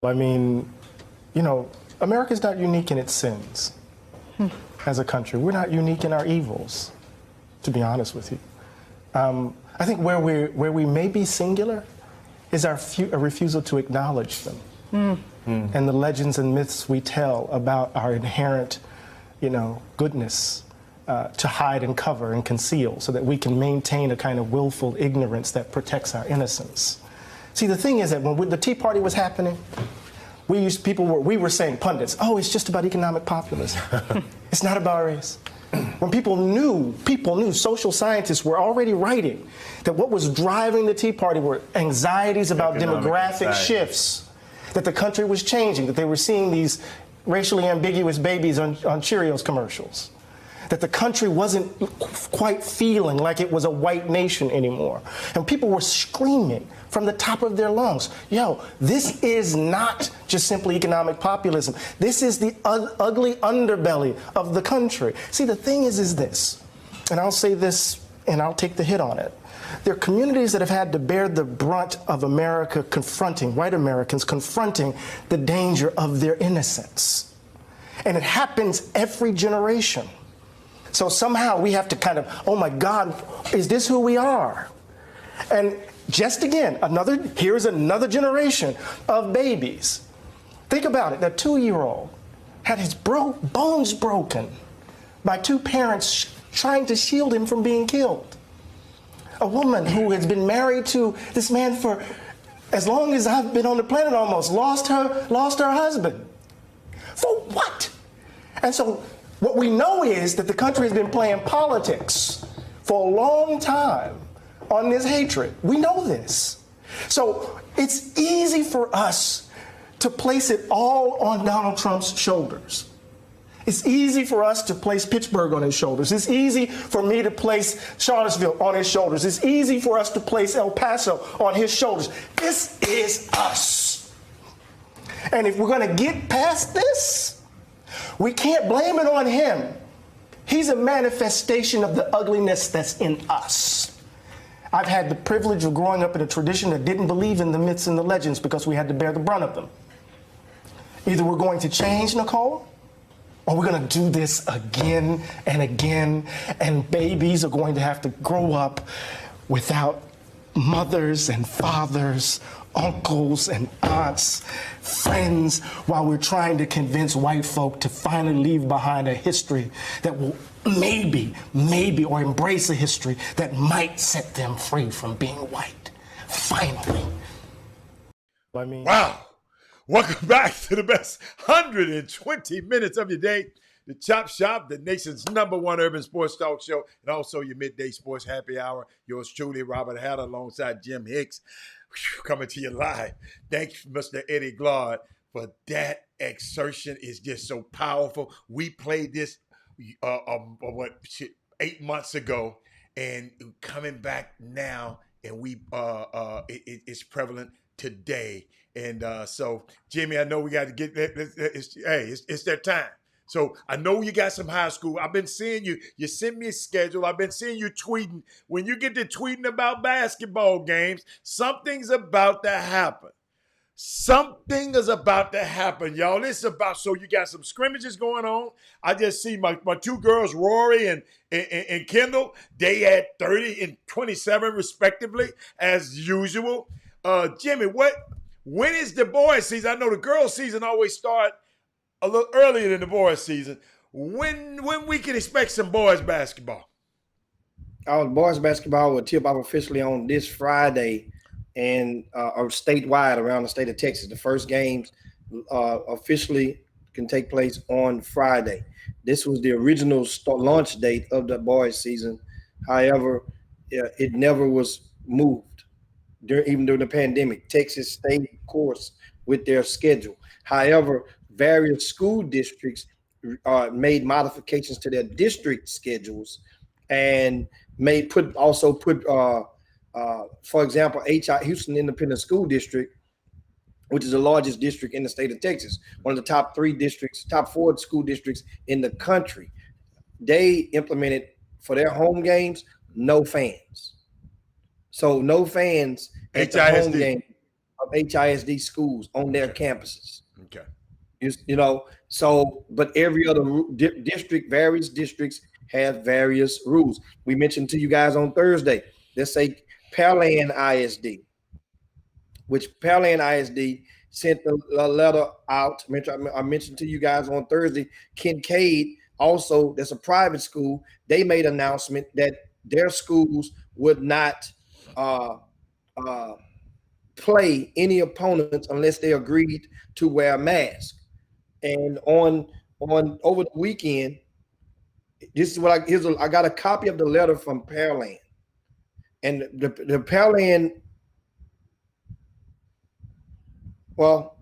I mean, you know, America's not unique in its sins as a country. We're not unique in our evils, to be honest with you. I think where we may be singular is our refusal to acknowledge them and the legends and myths we tell about our inherent, you know, goodness to hide and cover and conceal so that we can maintain a kind of willful ignorance that protects our innocence. See, the thing is that when the Tea Party was happening, we were saying, pundits, oh, it's just about economic populism. It's not about race. When people knew, social scientists were already writing that what was driving the Tea Party were anxieties about demographic shifts, that the country was changing, that they were seeing these racially ambiguous babies on Cheerios commercials, that the country wasn't quite feeling like it was a white nation anymore. And people were screaming from the top of their lungs, yo, this is not just simply economic populism. This is the ugly underbelly of the country. See, the thing is this, and I'll say this and I'll take the hit on it. There are communities that have had to bear the brunt of America white Americans confronting the danger of their innocence. And it happens every generation. So somehow we have to kind of, oh my God, is this who we are? And just again, here's another generation of babies. Think about it, that 2-year-old had his bones broken by two parents trying to shield him from being killed. A woman who has been married to this man for as long as I've been on the planet almost, lost her husband. For what? And so what we know is that the country has been playing politics for a long time on this hatred. We know this. So it's easy for us to place it all on Donald Trump's shoulders. It's easy for us to place Pittsburgh on his shoulders. It's easy for me to place Charlottesville on his shoulders. It's easy for us to place El Paso on his shoulders. This is us. And if we're going to get past this, we can't blame it on him. He's a manifestation of the ugliness that's in us. I've had the privilege of growing up in a tradition that didn't believe in the myths and the legends because we had to bear the brunt of them. Either we're going to change, Nicole, or we're going to do this again and again, and babies are going to have to grow up without mothers and fathers, uncles and aunts, friends, while we're trying to convince white folk to finally leave behind a history that will maybe, or embrace a history that might set them free from being white. Finally. Wow. Welcome back to the best 120 minutes of your day. The Chop Shop, the nation's #1 urban sports talk show, and also your midday sports happy hour. Yours truly, Robert Hatter, alongside Jim Hicks, coming to you live. Thank you, Mr. Eddie Glard, for that exertion. Is just so powerful. We played this 8 months ago, and coming back now, and it's prevalent today. And so, Jimmy, I know we got to get it's that time. So I know you got some high school. I've been seeing you. You send me a schedule. I've been seeing you tweeting. When you get to tweeting about basketball games, something's about to happen. Something is about to happen, y'all. It's about, so you got some scrimmages going on. I just see my two girls, Rory and Kendall. They had 30 and 27 respectively, as usual. Jimmy, when is the boys' season? I know the girls' season always start a little earlier than the boys' season. When we can expect some boys' basketball? Boys' basketball will tip off officially on this Friday, and or statewide around the state of Texas. The first games officially can take place on Friday. This was the original launch date of the boys' season. However, it never was moved. Even during the pandemic, Texas stayed course with their schedule. However, various school districts made modifications to their district schedules and put, for example, Houston Independent School District, which is the largest district in the state of Texas, one of the top 4 school districts in the country. They implemented for their home games, no fans. So no fans at the home game of HISD schools on their campuses. Okay. But every other district, various districts have various rules. We mentioned to you guys on Thursday, let's say Pearland ISD, which Pearland ISD sent a letter out. I mentioned to you guys on Thursday, Kincaid, also, that's a private school. They made an announcement that their schools would not play any opponents unless they agreed to wear a mask. And on over the weekend, this is what I got a copy of the letter from Pearland, and the Pearland. Well,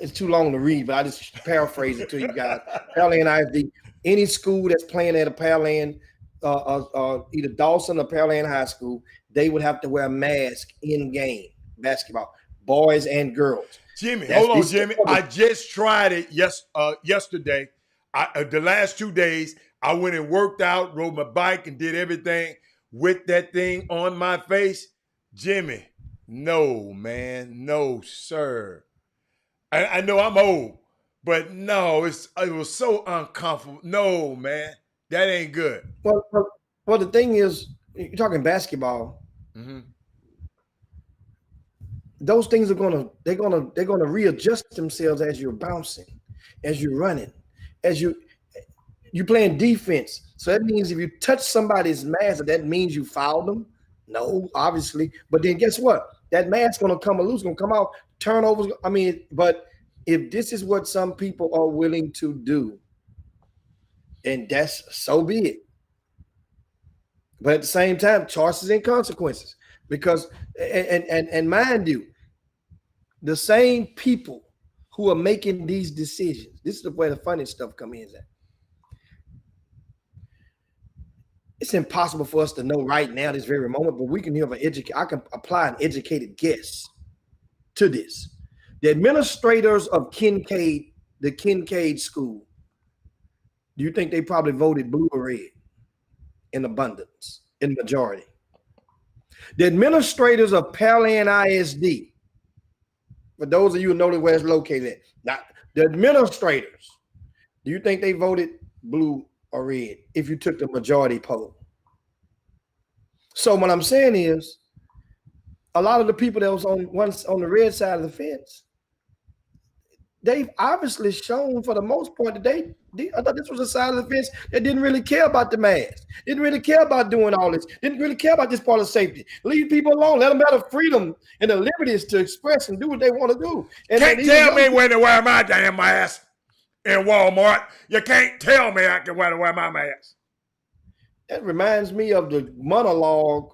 it's too long to read, but I just paraphrase it to you guys. Pearland ISD. Any school that's playing at a Pearland, either Dawson or Pearland High School, they would have to wear a mask in game basketball, boys and girls. Jimmy, hold on, Jimmy. I just tried it yesterday. The last 2 days, I went and worked out, rode my bike, and did everything with that thing on my face. Jimmy, no, man. No, sir. I know I'm old, but no, it was so uncomfortable. No, man. That ain't good. Well, the thing is, you're talking basketball. Mm-hmm. Those things they're gonna readjust themselves as you're bouncing, as you're running, as you're playing defense. So that means if you touch somebody's mask, that means you fouled them. No, obviously. But then guess what? That mask gonna come loose, gonna come out, turnovers. But if this is what some people are willing to do, and that's so be it. But at the same time, choices and consequences. Because and mind you, the same people who are making these decisions, this is where the funny stuff comes in at. it's impossible for us to know right now, this very moment, but we can have I can apply an educated guess to this. The administrators of the Kincaid School, do you think they probably voted blue or red in abundance, in majority? The administrators of Pearland ISD, for those of you who know where it's located at, not the administrators, do you think they voted blue or red if you took the majority poll? So what I'm saying is, a lot of the people that was on the red side of the fence, they've obviously shown for the most part that I thought this was a side of the fence that didn't really care about the mask, didn't really care about doing all this, didn't really care about this part of safety. Leave people alone. Let them have the freedom and the liberties to express and do what they want to do. And can't tell me when to wear my damn mask in Walmart. You can't tell me I can wear my mask. That reminds me of the monologue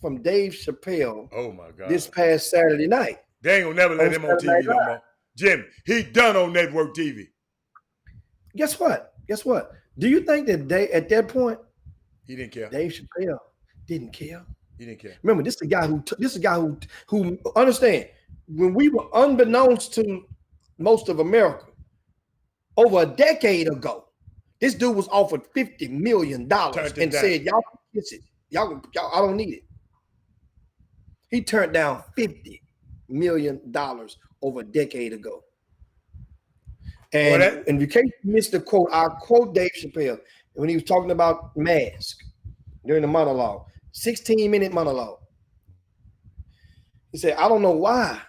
from Dave Chappelle. Oh my God! This past Saturday night. They ain't gonna never let him on TV no more. Jim, he done on network TV. Guess what? Do you think that at that point he didn't care? Dave Chappelle didn't care. He didn't care. Remember, this is a guy who understand, when we were unbeknownst to most of America over a decade ago, this dude was offered $50 million and said, "Y'all kiss it. Y'all, I don't need it." He turned down $50 million over a decade ago. And in case you missed the quote, I'll quote Dave Chappelle when he was talking about mask during the monologue, 16-minute monologue. He said, "I don't know why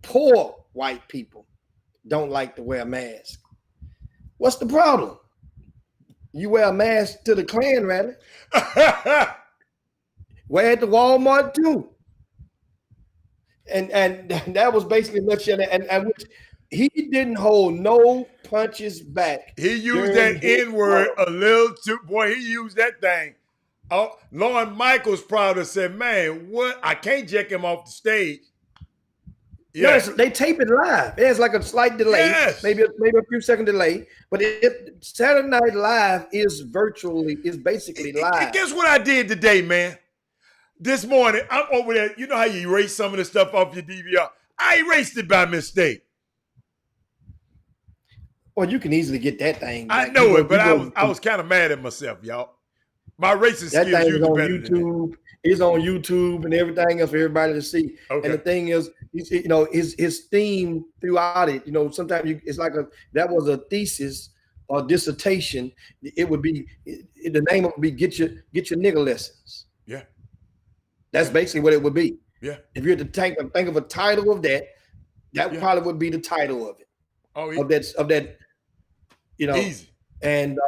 poor white people don't like to wear a mask. What's the problem? You wear a mask to the Klan rally. Wear it to Walmart too." And that was basically much of it. And which he didn't hold no punches back. He used that N-word a little too, boy. He used that thing. Oh, Lorne Michaels probably said, "Man, what? I can't jack him off the stage." Yeah, no, they tape it live. There's like a slight delay, maybe a few second delay. But Saturday Night Live is basically live. Guess what I did today, man? This morning, I'm over there. You know how you erase some of the stuff off your DVR? I erased it by mistake. Well, you can easily get that thing back. I know it, but I was kind of mad at myself, y'all. My racing skills usually better than that. It's on YouTube and everything else for everybody to see. Okay. And the thing is, his theme throughout it, sometimes it's like that was a thesis or dissertation. It would be, the name would be get your nigga lessons. Yeah. That's basically what it would be. Yeah. If you had to think of a title of that probably would be the title of it. Oh, yeah. Of that, Easy. And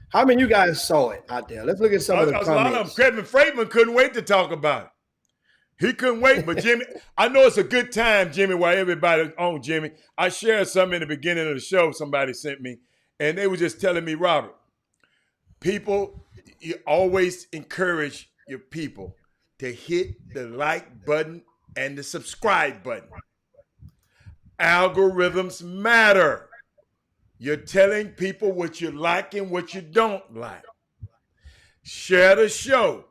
how many of you guys saw it out there? Let's look at some of the comments. A lot of them. Kevin Freitman couldn't wait to talk about it. He couldn't wait, but Jimmy, I know it's a good time, Jimmy, while everybody's on Jimmy. I shared something in the beginning of the show somebody sent me, and they were just telling me, Robert, people, you always encourage your people to hit the like button and the subscribe button. Algorithms matter. You're telling people what you like and what you don't like. Share the show.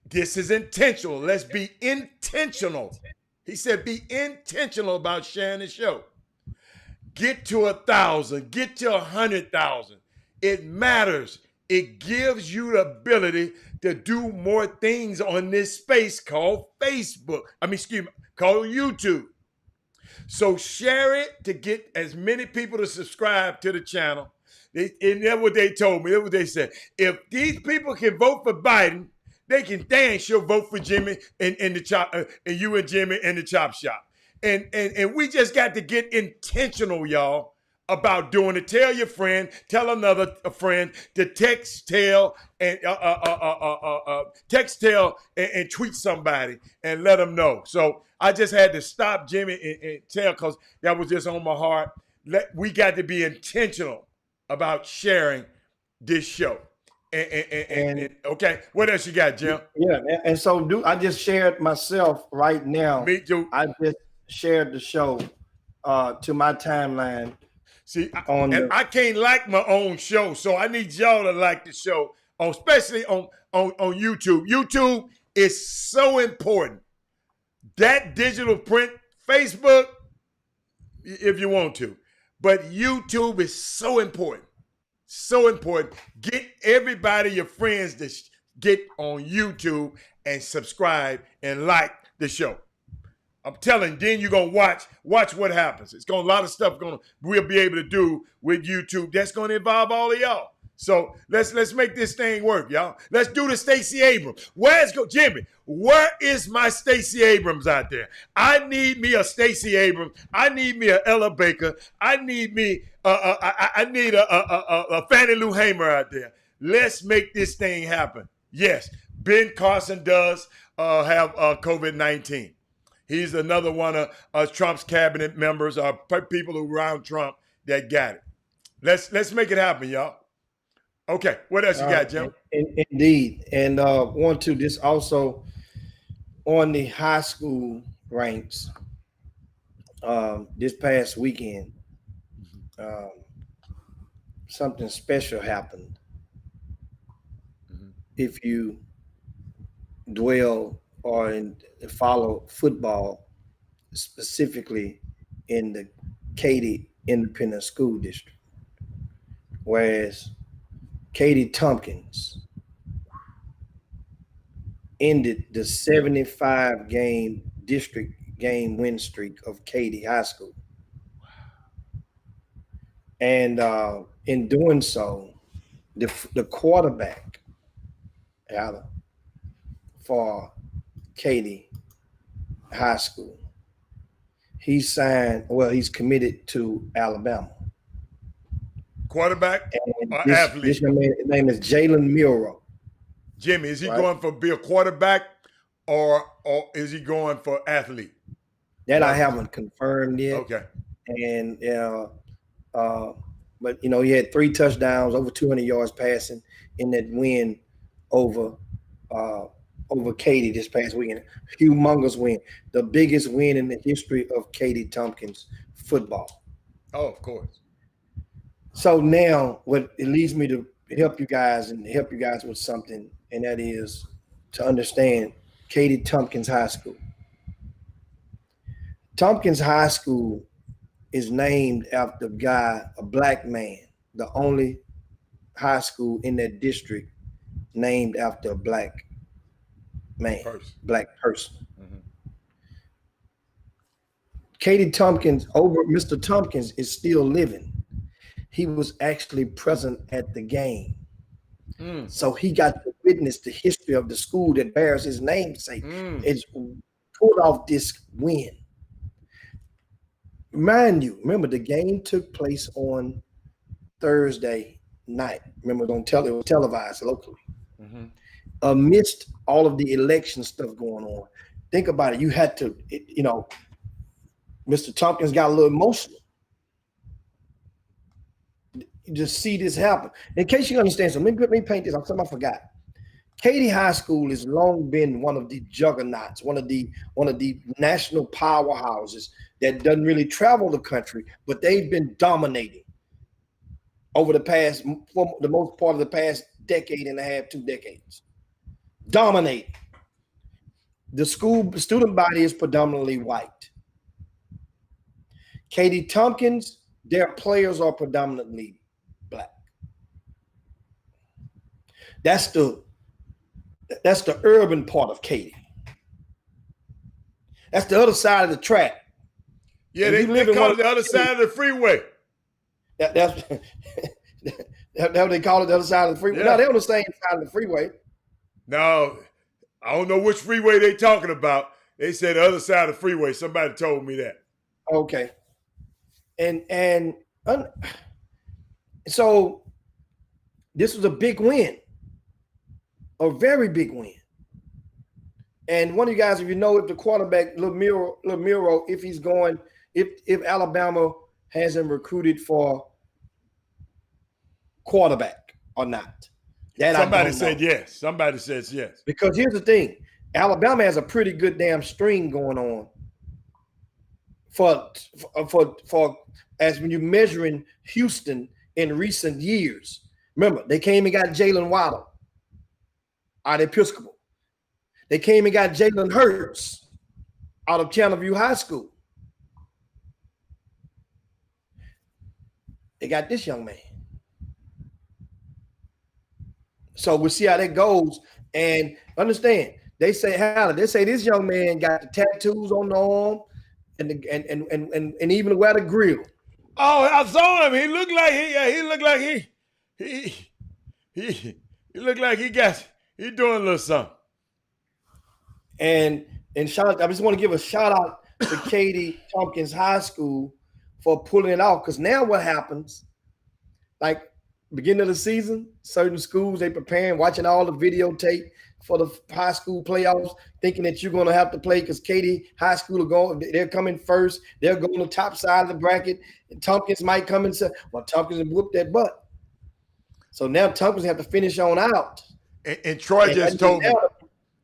This is intentional. Let's be intentional. He said, be intentional about sharing the show. Get to 1,000. Get to 100,000. It matters. It gives you the ability to do more things on this space called Facebook. Called YouTube. So share it to get as many people to subscribe to the channel. And that's what they told me. That's what they said. If these people can vote for Biden, they can dang sure vote for Jimmy and the chop, and you and Jimmy in the chop shop. And we just got to get intentional, y'all, about doing it. Tell your friend, tell another friend to text, tell, and tweet somebody and let them know. So I just had to stop Jimmy and tell, because that was just on my heart. We got to be intentional about sharing this show. And okay, what else you got, Jim? Yeah, and so I just shared myself right now. Me too. I just shared the show to my timeline. See, I can't like my own show, so I need y'all to like the show especially on YouTube. YouTube is so important. That digital print, Facebook, if you want to, but YouTube is so important. So important. Get everybody, your friends, to get on YouTube and subscribe and like the show. I'm telling you, then you're gonna watch what happens. It's gonna a lot of stuff we'll be able to do with YouTube. That's gonna involve all of y'all. So let's make this thing work, y'all. Let's do the Stacey Abrams. Jimmy? Where is my Stacey Abrams out there? I need me a Stacey Abrams. I need me a Ella Baker. I need me I need a Fannie Lou Hamer out there. Let's make this thing happen. Yes, Ben Carson does have COVID-19. He's another one of Trump's cabinet members, people around Trump that got it. Let's make it happen, y'all. Okay, what else you got, Jim? Indeed, and want to this also on the high school ranks. This past weekend, something special happened. Mm-hmm. If you dwell or follow football, specifically in the Katy Independent School District, whereas Katy Tompkins ended the 75-game district game win streak of Katy High School. And in doing so, the quarterback for Katy High School, he's committed to Alabama. Quarterback or athlete? His name is Jalen Muro. Jimmy, is he going for be a quarterback or is he going for athlete? That I haven't confirmed yet. Okay. And but he had 3 touchdowns, over 200 yards passing in that win over Katy this past weekend. Humongous win, the biggest win in the history of Katy Tompkins football. Oh, of course. So now, what it leads me to help you guys with something, and that is to understand Katy Tompkins High School. Tompkins High School is named after a black man, the only high school in that district named after a black man, black person. Mm-hmm. Katy Tompkins, Mr. Tompkins is still living. He was actually present at the game. So he got to witness the history of the school that bears his namesake. It's pulled off this win. Remember the game took place on Thursday night. Remember, it was televised locally. Mm-hmm. Amidst all of the election stuff going on, think about it. You had to, Mr. Tompkins got a little emotional. You just see this happen. In case you understand, so let me paint this. Something I forgot. Katy High School has long been one of the juggernauts, one of the national powerhouses that doesn't really travel the country, but they've been dominating over for the most part of the past decade and a half, 2 decades. Dominating. The student body is predominantly white. Katy Tompkins, their players are predominantly black. That's the urban part of Katy. That's the other side of the track. Yeah, they call it the other side of the freeway. That's what they call it, the other side of the freeway. Yeah. No, they're on the same side of the freeway. No, I don't know which freeway they talking about. They said the other side of the freeway. Somebody told me that. Okay. And so this was a big win, a very big win. And one of you guys, if you know, if the quarterback Lamiro, if he's going, if Alabama has him recruited for quarterback or not. Somebody said yes. Somebody says yes. Because here's the thing, Alabama has a pretty good damn string going on for as when you're measuring Houston in recent years. Remember, they came and got Jalen Waddle. out of Episcopal. They came and got Jalen Hurts out of Channelview High School. They got this young man. So we'll see how that goes. And understand, they say this young man got the tattoos on the arm and even wear the grill. Oh, I saw him. He looked like he doing a little something. And shout, I just want to give a shout out to Katy Tompkins High School for pulling it off. Because now what happens, like beginning of the season, certain schools, they preparing, watching all the videotape for the high school playoffs, thinking that you're going to have to play because Katy High School they're coming first. They're going to the top side of the bracket. And Tompkins might come and say, well, Tompkins whooped that butt. So now Tompkins have to finish on out. And Troy just told me,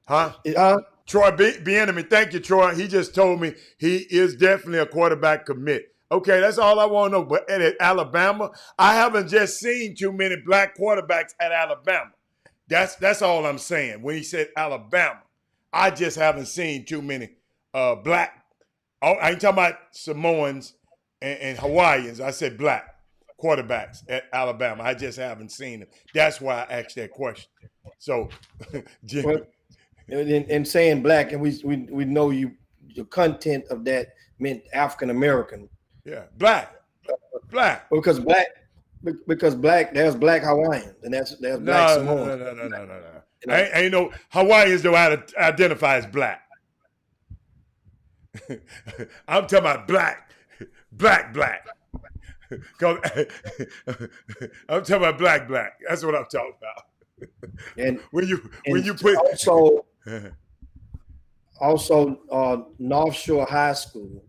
Troy Bieniemy, thank you, Troy. He just told me he is definitely a quarterback commit. Okay, that's all I want to know. But at Alabama, I haven't just seen too many black quarterbacks at Alabama. That's all I'm saying. When he said Alabama, I just haven't seen too many black. I ain't talking about Samoans and Hawaiians. I said black quarterbacks at Alabama. I just haven't seen them. That's why I asked that question. So, Jim. And saying black, and we know the content of that meant African American. Yeah, black. Because black, there's black Hawaiians, and there's black Samoans. No. Ain't no Hawaiians don't identify as black. I'm talking about black. I'm talking about black. That's what I'm talking about. And when you put also North Shore High School,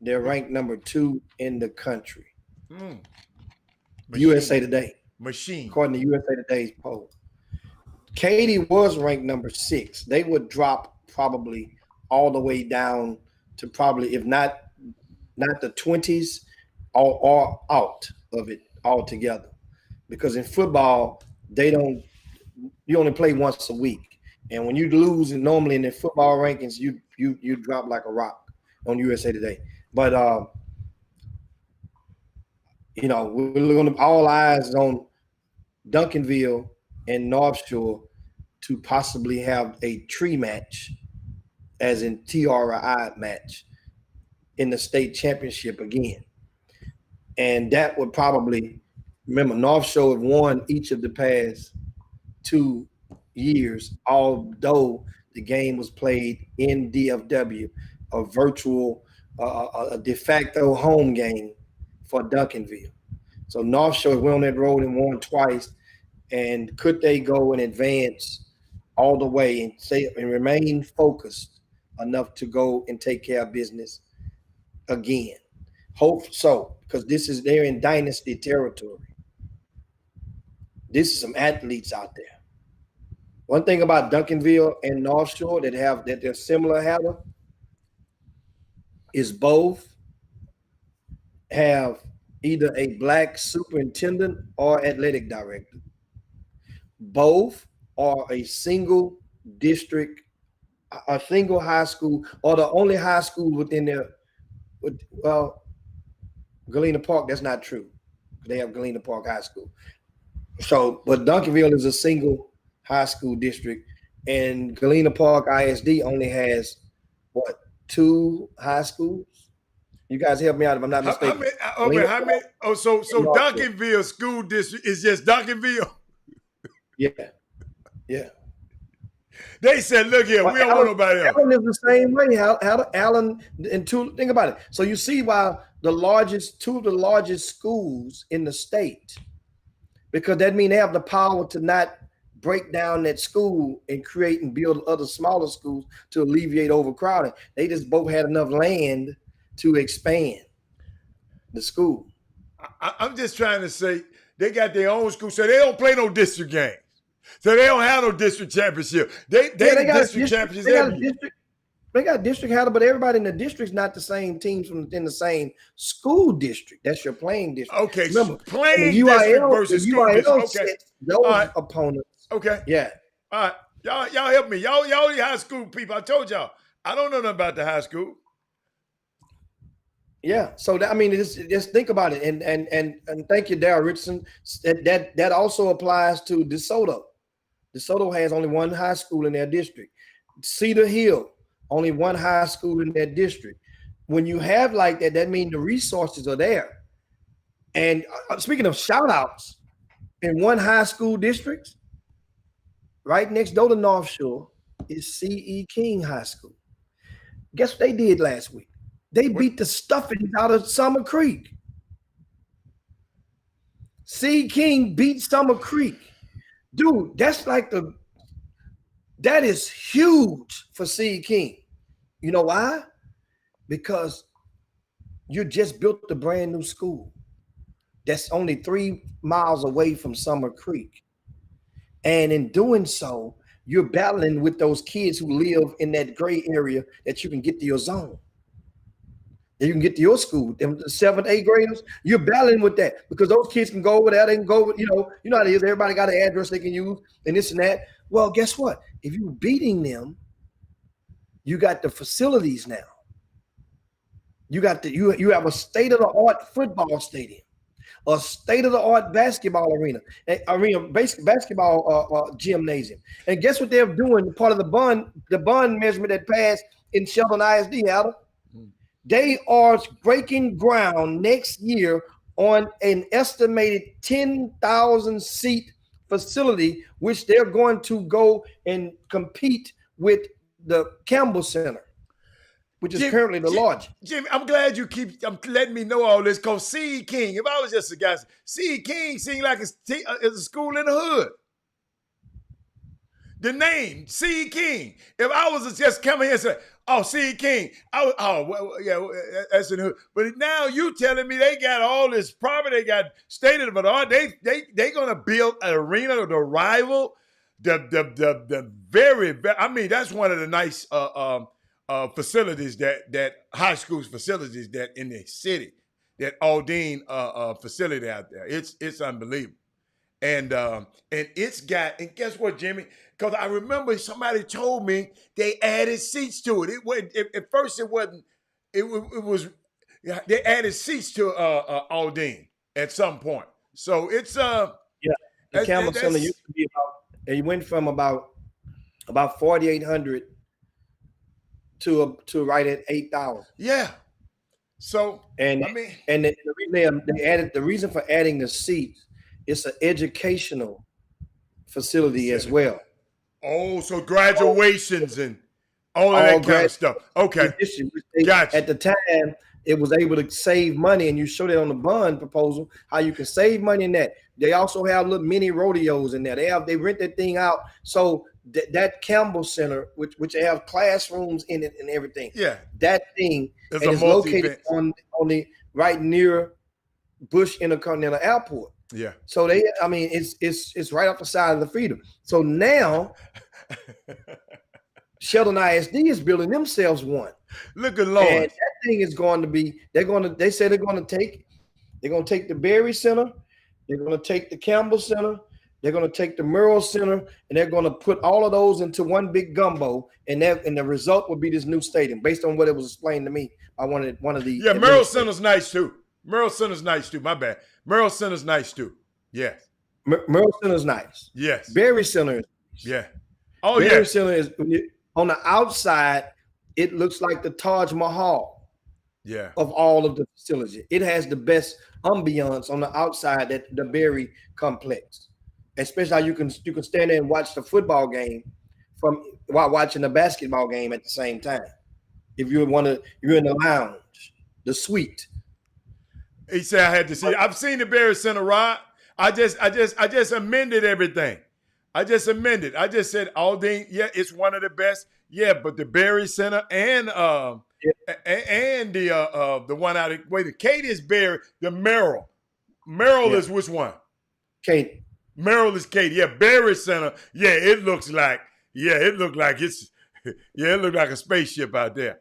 they're ranked number 2 in the country. USA Today. According to USA Today's poll. Katy was ranked number 6. They would drop probably all the way down to probably, if not the 20s, or out of it altogether. Because in football, you only play once a week. And when you lose, and normally in the football rankings, you drop like a rock on USA Today. But we're looking, all eyes on Duncanville and North Shore to possibly have a tree match, as in TRI match, in the state championship again. And that would probably, remember, North Shore have won each of the past 2 years, although the game was played in DFW, a virtual, a de facto home game for Duncanville. So North Shore went on that road and won twice. And could they go and advance all the way and remain focused enough to go and take care of business again? Hope so, because they're in dynasty territory. This is some athletes out there. One thing about Duncanville and North Shore that they're similar, Heather, is both have either a black superintendent or athletic director. Both are a single district, a single high school, or the only high school within their, Galena Park, that's not true. They have Galena Park High School. So, but Duncanville is a single high school district, and Galena Park ISD only has 2 high schools? You guys help me out if I'm not mistaken. How many? Oh, so Duncanville School District is just Duncanville? Yeah. They said, look here, we don't want nobody else. Allen is the same way. Allen and think about it. So you see why two of the largest schools in the state, because that means they have the power to not break down that school and create and build other smaller schools to alleviate overcrowding. They just both had enough land to expand the school. I'm just trying to say they got their own school, so they don't play no district games. So they don't have no district championship. They got district champions every year. They got district handle, but everybody in the district's not the same teams from within the same school district. That's your playing district. Okay, remember, playing district versus school district. Okay, those opponents. Okay, Yeah, All right. Y'all help me. Y'all the high school people. I told y'all. I don't know nothing about the high school. Yeah. So that, I mean, just think about it. And thank you, Darryl Richardson. That also applies to DeSoto. DeSoto has only one high school in their district. Cedar Hill, only one high school in their district. When you have like that, that means the resources are there. And speaking of shout outs, in one high school district, right next door to North Shore, is C.E. King High School. Guess what they did last week? They beat the stuffings out of Summer Creek. C.E. King beat Summer Creek. Dude, that is huge for C.E. King. You know why? Because you just built a brand new school that's only 3 miles away from Summer Creek. And in doing so, you're battling with those kids who live in that gray area that you can get to your zone. That you can get to your school. Them 7th, 8th graders, you're battling with that because those kids can go over there. They can go, you know how it is. Everybody got an address they can use and this and that. Well, guess what? If you're beating them, you got the facilities now. You have a state-of-the-art football stadium, a state-of-the-art basketball arena, basketball gymnasium. And guess what they're doing? Part of the bond measurement that passed in Sheldon ISD, Adam. They are breaking ground next year on an estimated 10,000 seat facility, which they're going to go and compete with the Campbell Center, which is currently the largest. Jimmy, I'm glad you keep letting me know all this because C.E. King, if I was just a guy, C.E. King seemed like it's a school in the hood. The name, C.E. King. If I was just coming here and say, oh, C.E. King, that's in the hood. But now you telling me they got all this property, they got state-of-the-art, they gonna build an arena to rival the very, I mean, that's one of the nice facilities that high schools facilities that in the city, that Aldine facility out there. It's unbelievable. And it's got, and guess what, Jimmy? Because I remember somebody told me they added seats to it. At first it wasn't, it was, they added seats to Aldine at some point. So it's the Campbell Center used to be it went from about 4,800 to right at 8,000. Yeah. So and I mean, and the reason they added, the reason for adding the seats, it's an educational facility as well. Oh, so graduations and all of that kind of stuff. Okay. Gotcha. At the time, it was able to save money, and you showed it on the bond proposal how you can save money in that. They also have little mini rodeos in there. They rent that thing out. So that Campbell Center, which they have classrooms in it and everything. Yeah, that thing is located on the right near Bush Intercontinental Airport. Yeah. So it's right off the side of the freedom. So now Sheldon ISD is building themselves one. Look at Lord. And that thing is going to be, they say they're going to take the Berry Center, they're going to take the Campbell Center, they're going to take the Merle Center, and they're going to put all of those into one big gumbo, and the result will be this new stadium, based on what it was explained to me by one of the. Yeah, Merle Center's nice too. Merle Center's nice too. My bad. Merle Center's nice too. Yes. Merle Center's nice. Yes. Berry Center is nice. Yeah. Oh, yeah. Berry Center is on the outside. It looks like the Taj Mahal. Yeah. Of all of the facilities, it has the best ambiance on the outside, that the Berry complex. Especially how you can stand there and watch the football game while watching the basketball game at the same time. If you're in the lounge, the suite. He said I had to see it. I've seen the Berry Center, Rod. I just amended everything. I just amended. I just said Aldine, yeah, it's one of the best. Yeah, but the Berry Center and the one out of the Katie is Berry, the Merrill. Merrill is which one? Katie. Merrill is Katie. Yeah, Berry Center. Yeah, it looked like it looked like a spaceship out there.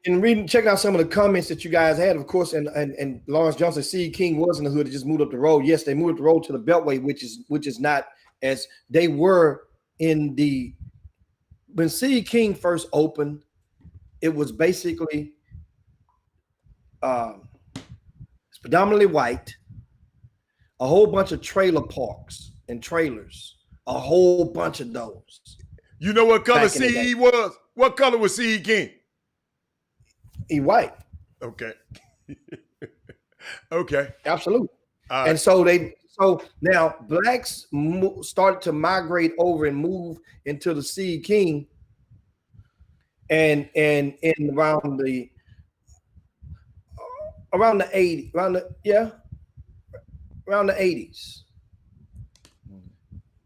And checking out some of the comments that you guys had, of course, and Lawrence Johnson, C.E. King was in the hood. It just moved up the road. Yes, they moved the road to the Beltway, which is not as they were when C. King first opened, it was basically it's predominantly white, a whole bunch of trailer parks and trailers, a whole bunch of those. You know what color Back in the day. CE was? What color was CE King? He white, Okay. Okay. absolutely. All And right. so now blacks started to migrate over and move into the C. King, and in around the 80s, around the 80s.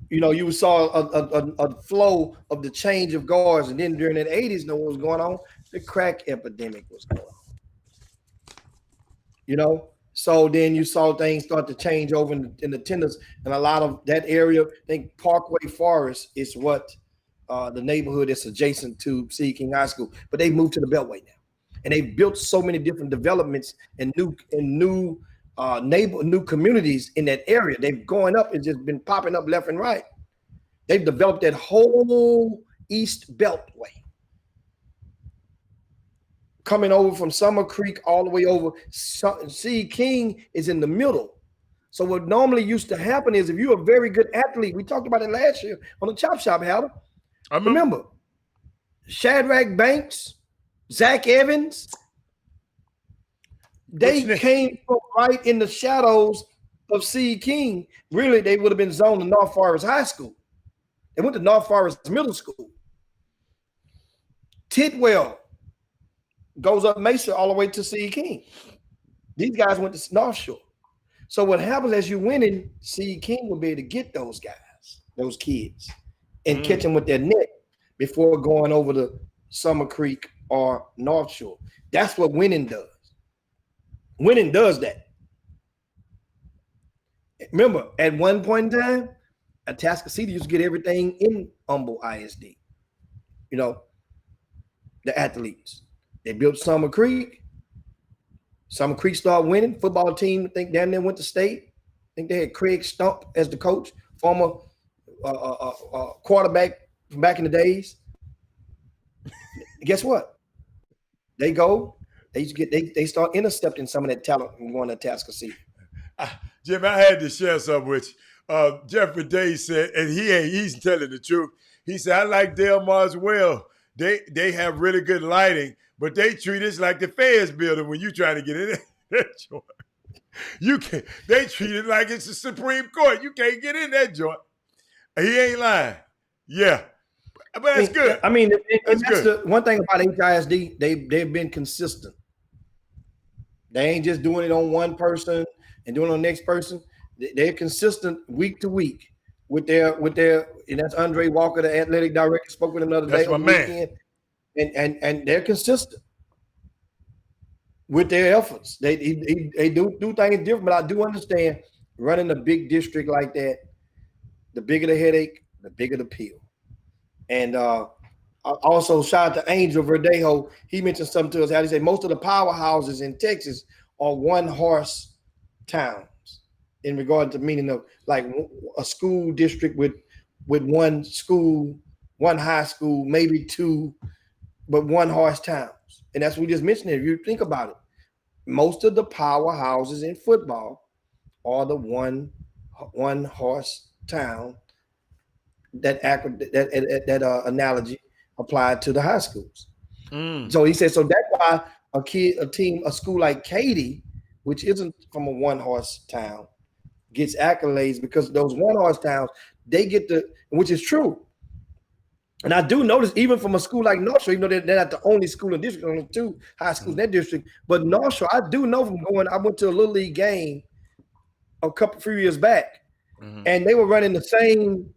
You know, you saw a flow of the change of guards, and then during the 80s, you know what was going on? The crack epidemic was going on. You know, so then you saw things start to change over in the tenders, and a lot of that area. I think Parkway Forest is what the neighborhood is adjacent to C. King High School, but they moved to the Beltway now, and they built so many different developments and new communities in that area. They've going up and just been popping up left and right. They've developed that whole East Beltway, coming over from Summer Creek all the way over. C. King is in the middle. So what normally used to happen is if you're a very good athlete, we talked about it last year on the Chop Shop, Howard. I Remember, Shadrack Banks, Zach Evans, they came from right in the shadows of C. King. Really, they would have been zoned to North Forest High School. They went to North Forest Middle School. Tidwell goes up Mesa all the way to C. King. These guys went to North Shore. So what happens as you win in, C. King will be able to get those guys, those kids, and catch them with their net before going over to Summer Creek or North Shore. That's what winning does. Winning does that. Remember, at one point in time, Atascocita used to get everything in Humble ISD. You know, the athletes. They built Summer Creek. Summer Creek started winning. Football team, I think, damn near went to state. I think they had Craig Stump as the coach, former quarterback from back in the days. Guess what? They start intercepting some of that talent and going to Atascocita. Jim, I had to share something with you. Jeffrey Day said, and he's telling the truth. He said, I like Del Mar as well. They have really good lighting, but they treat us like the Feds building when you trying to get in that joint. You can't. They treat it like it's the Supreme Court. You can't get in that joint. He ain't lying. Yeah, but that's good. I mean, that's good. the one thing about HISD. They've been consistent. They ain't just doing it on one person and doing it on the next person. They're consistent week to week with their, and that's Andre Walker, the athletic director, spoke with him the other day. That's my man. And they're consistent with their efforts. They do things different, but I do understand running a big district like that, the bigger the headache, the bigger the pill. And also shout out to Angel Verdejo. He mentioned something to us. How he said most of the powerhouses in Texas are one-horse towns in regard to meaning of like a school district with one school, one high school, maybe two, but one-horse towns. And that's what we just mentioned here. If you think about it, most of the powerhouses in football are the one-horse town. That analogy applied to the high schools. So he said, so that's why a school like Katy, which isn't from a one-horse town, gets accolades because those one-horse towns, they get which is true. And I do notice even from a school like North Shore, even though they're not the only school in the district, only two high schools in that district, but North Shore, I do know from I went to a Little League game few years back, and they were running the same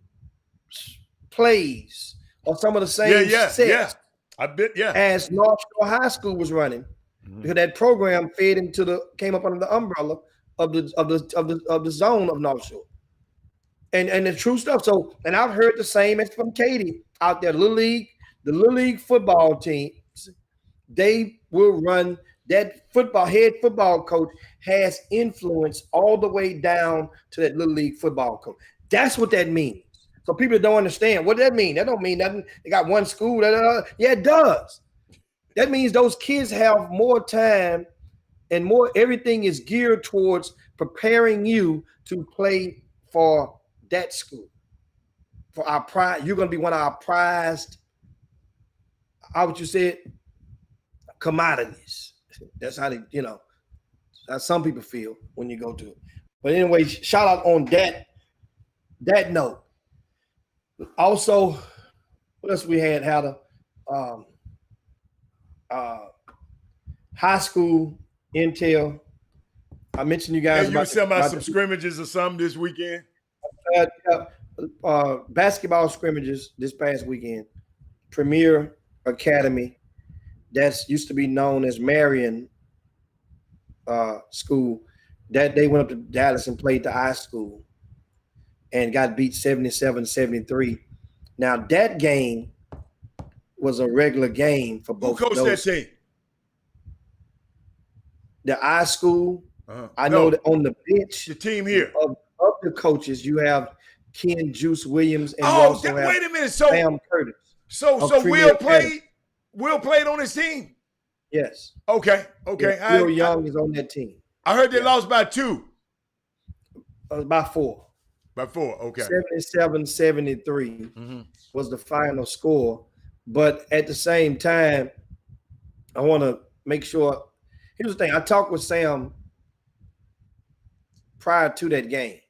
plays or some of the same sets as North Shore High School was running, because that program came up under the umbrella of the zone of North Shore, and the true stuff. So, and I've heard the same as from Katy out there. The Little League football teams, they will run. That head football coach has influence all the way down to that Little League football coach. That's what that means. So people don't understand what that mean. That don't mean nothing. They got one school. Yeah, it does. That means those kids have more time and more. Everything is geared towards preparing you to play for that school. For our pride, you're going to be one of our prized. How would you say it? Commodities. That's how they, how some people feel when you go to it. But anyway, shout out on that note. Also, what else we had? Had a high school intel. I mentioned you guys. Hey, you were talking about some scrimmages or something this weekend? Basketball scrimmages this past weekend. Premier Academy, that's used to be known as Marion School, that they went up to Dallas and played the high school and got beat 77-73. Now that game was a regular game for both. Who coached that team? The I school. I know that on the bench, the team here of the coaches, you have Ken Juice Williams and wait a minute. So Sam Curtis. So Will played on his team. Yes. Okay. Yeah, Will Young is on that team. I heard they lost by 2. By 4. By 4. Okay. 77-73 was the final score. But at the same time, I want to make sure. Here's the thing. I talked with Sam prior to that game,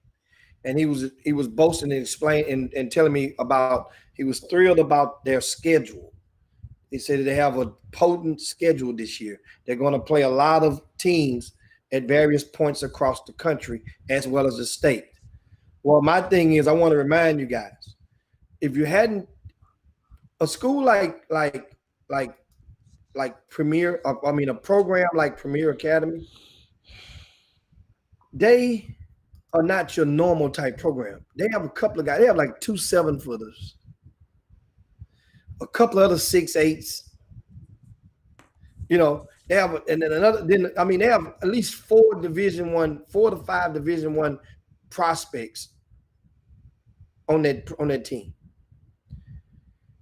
and he was boasting and explaining and telling me about. He was thrilled about their schedule. He said they have a potent schedule this year. They're going to play a lot of teams at various points across the country as well as the state. Well, my thing is, I want to remind you guys, if you hadn't a school like Premier, a program like Premier Academy, they are not your normal type program. They have a couple of guys. They have like 2 7-footers, a couple of other 6'8s. They have, and then another. They have at least 4 to 5 Division I prospects on that team.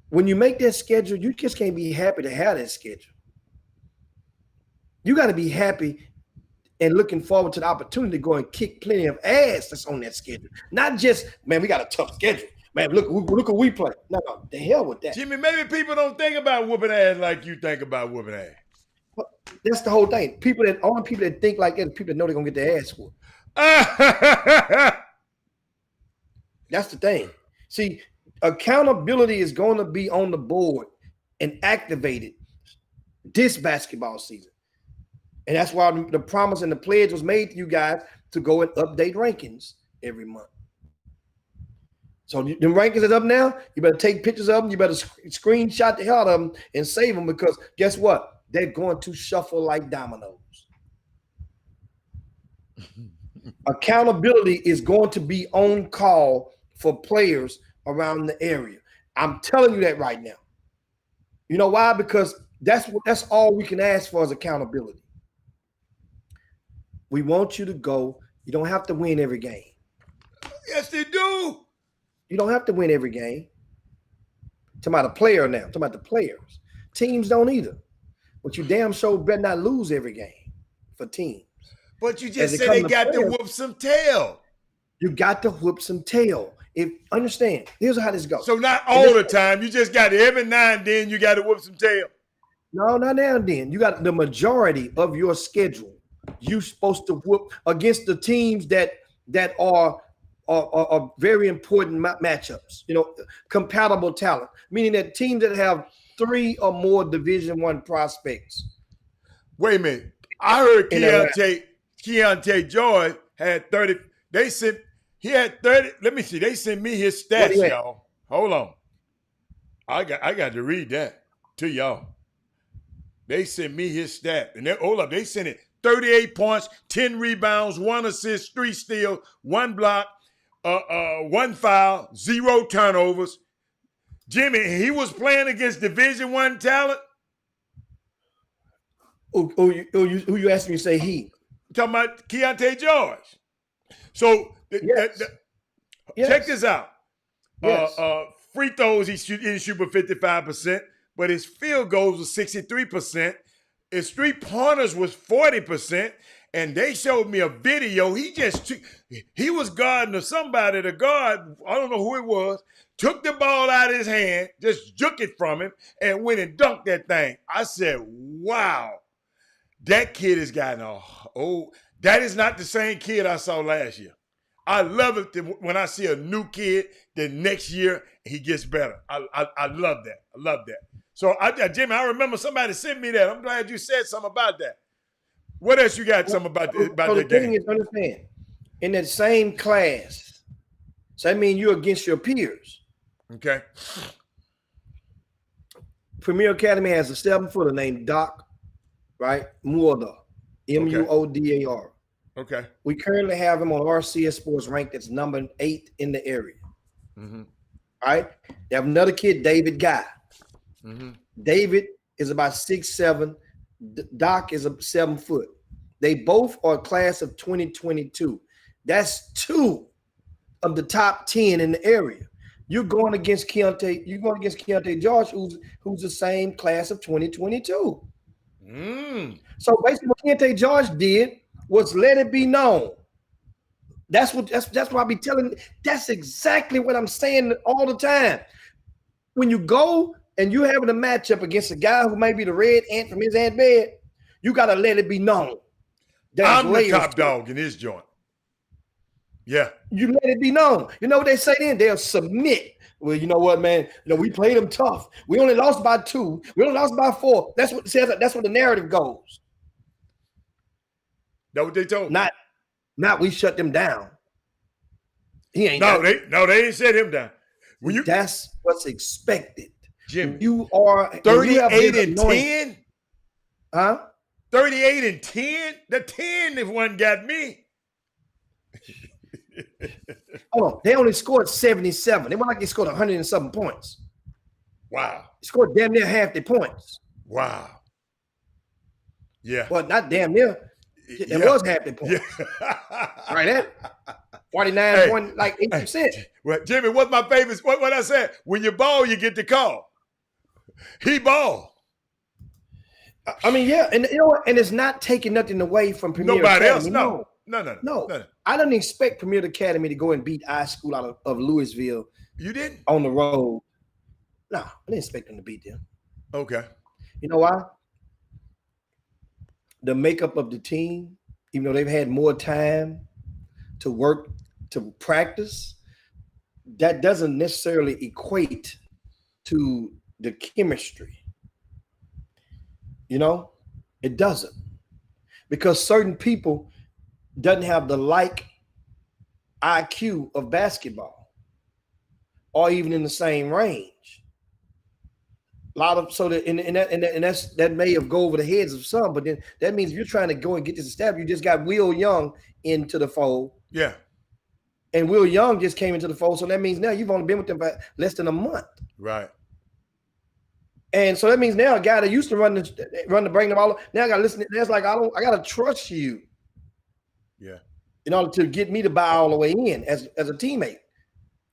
When you make that schedule, you just can't be happy to have that schedule. You got to be happy and looking forward to the opportunity to go and kick plenty of ass that's on that schedule. Not just, man, we got a tough schedule. Man, look what we play. No, the hell with that. Jimmy, maybe people don't think about whooping ass like you think about whooping ass. Well, that's the whole thing. Only people that think like that, people that know they're going to get their ass whooped. That's the thing. See, accountability is going to be on the board and activated this basketball season. And that's why the promise and the pledge was made to you guys to go and update rankings every month. So the rankings is up now. You better take pictures of them. You better screenshot the hell out of them and save them, because guess what? They're going to shuffle like dominoes. Accountability is going to be on call for players around the area. I'm telling you that right now. You know why? Because that's all we can ask for is accountability. We want you to go. You don't have to win every game. Yes, they do. You don't have to win every game. I'm talking about a player now. I'm talking about the players. Teams don't either. But you damn sure better not lose every game for teams. But you just said they got to whoop some tail. You got to whoop some tail. Understand, here's how this goes. So not all the time. You just got every now and then you got to whoop some tail. No, not now and then. You got the majority of your schedule. You're supposed to whoop against the teams that are very important matchups. Compatible talent, meaning that teams that have 3 or more Division I prospects. Wait a minute. I heard Keontae George had 30. He had 30. Let me see. They sent me his stats, y'all. Hold on. I got to read that to y'all. They sent me his stat. And they sent it 38 points, 10 rebounds, 1 assist, 3 steals, 1 block, 1 foul, 0 turnovers. Jimmy, he was playing against Division I talent. Who you asking me to say he? I'm talking about Keontae George. So Yes. check this out. Yes. Free throws, he didn't shoot but 55%, but his field goals was 63%. His three-pointers was 40%. And they showed me a video. He was guarding somebody. The guard, I don't know who it was, took the ball out of his hand, just took it from him, and went and dunked that thing. I said, wow, that kid has gotten that is not the same kid I saw last year. I love it when I see a new kid, then next year he gets better. I love that. I love that. So, Jimmy, I remember somebody sent me that. I'm glad you said something about that. What else you got something about so the the thing game? is, understand, in that same class, so that means you're against your peers. Okay. Premier Academy has a 7-footer named Doc, right? Muodar, Muodar. Okay. We currently have him on RCS Sports rank that's number 8 in the area. Mm-hmm. All right. They have another kid, David Guy. Mm-hmm. David is about 6'7". Doc is a 7 foot. They both are class of 2022. That's 2 of the top 10 in the area. You're going against Keontae George, who's the same class of 2022. So basically, what Keontae George did was let it be known. That's what I be telling. That's exactly what I'm saying all the time. When you go and you're having a matchup against a guy who may be the red ant from his ant bed, you got to let it be known. I'm the top dog in his joint. Yeah. You let it be known. You know what they say then? They'll submit. Well, you know what, man? We played them tough. We only lost by 2. We only lost by 4. That's what the narrative goes. That what they told? Not we shut them down. He ain't. They ain't shut him down. That's what's expected. Jim, you are 38 and 10. Huh? 38 and 10. The 10 if one got me. Hold on. They only scored 77. They were like they scored 100 and something points. Wow. They scored damn near half their points. Wow. Yeah. Well, not damn near. It was half their points. Yeah. Right there. 49.8%. Well, Jimmy, what's my favorite? What I said? When you ball, you get the call. He ball. I mean, yeah, and you know what? And it's not taking nothing away from Premier Nobody Academy. else, no. I didn't expect Premier Academy to go and beat iSchool out of Louisville. You didn't? On the road. No, I didn't expect them to beat them. Okay. You know why? The makeup of the team, even though they've had more time to work, to practice, that doesn't necessarily equate to the chemistry. You know, it doesn't, because certain people doesn't have the like IQ of basketball, or even in the same range. A lot of that may have go over the heads of some, but then that means if you're trying to go and get this established, you just got Will Young into the fold. Yeah. And Will Young just came into the fold, so that means now you've only been with them for less than a month. Right. And so that means now a guy that used to run the bring the ball, now I got to listen. That's like I got to trust you. Yeah. In order to get me to buy all the way in as a teammate.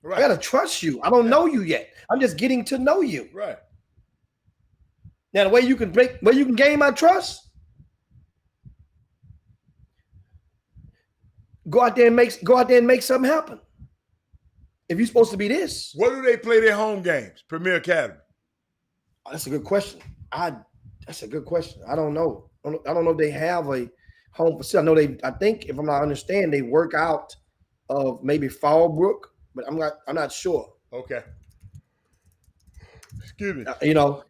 Right. I got to trust you. I don't know you yet. I'm just getting to know you. Right. Now the way you can gain my trust, go out there and make something happen. If you're supposed to be this. What do they play their home games? Premier Academy. That's a good question. That's a good question. I don't know. I don't know if they have a home facility. I think if I'm not understanding, they work out of maybe Fallbrook, but I'm not sure. Okay. Excuse me. You know,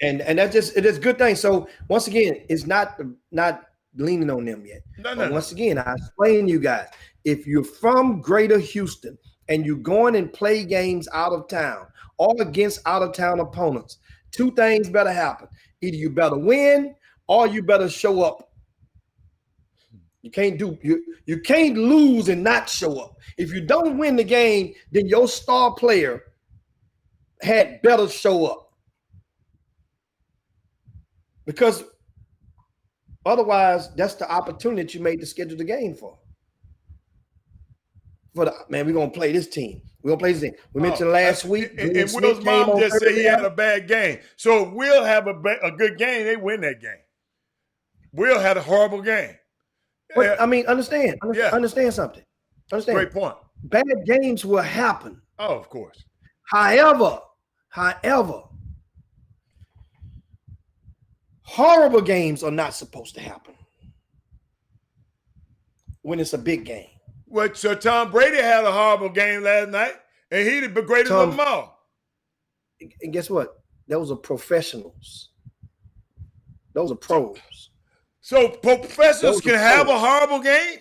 and it is a good thing. So once again, it's not leaning on them yet. No. Once again, I explain to you guys, if you're from Greater Houston and you're going and play games out of town or against out of town opponents, 2 things better happen. Either you better win or you better show up. You can't lose and not show up. If you don't win the game, then your star player had better show up. Because otherwise, that's the opportunity that you made to schedule the game for. for the man. We're gonna play this team. We're gonna play this team. We mentioned last week. And Will's mom just said he had a bad game. So if Will have a good game, they win that game. Will had a horrible game. But, I mean, understand something. Understand. Great point. Bad games will happen. Oh, of course. However, horrible games are not supposed to happen when it's a big game. Well, so Tom Brady had a horrible game last night, and he the greatest of them all. And guess what? Those are professionals. Those are pros. So professionals can have a horrible game?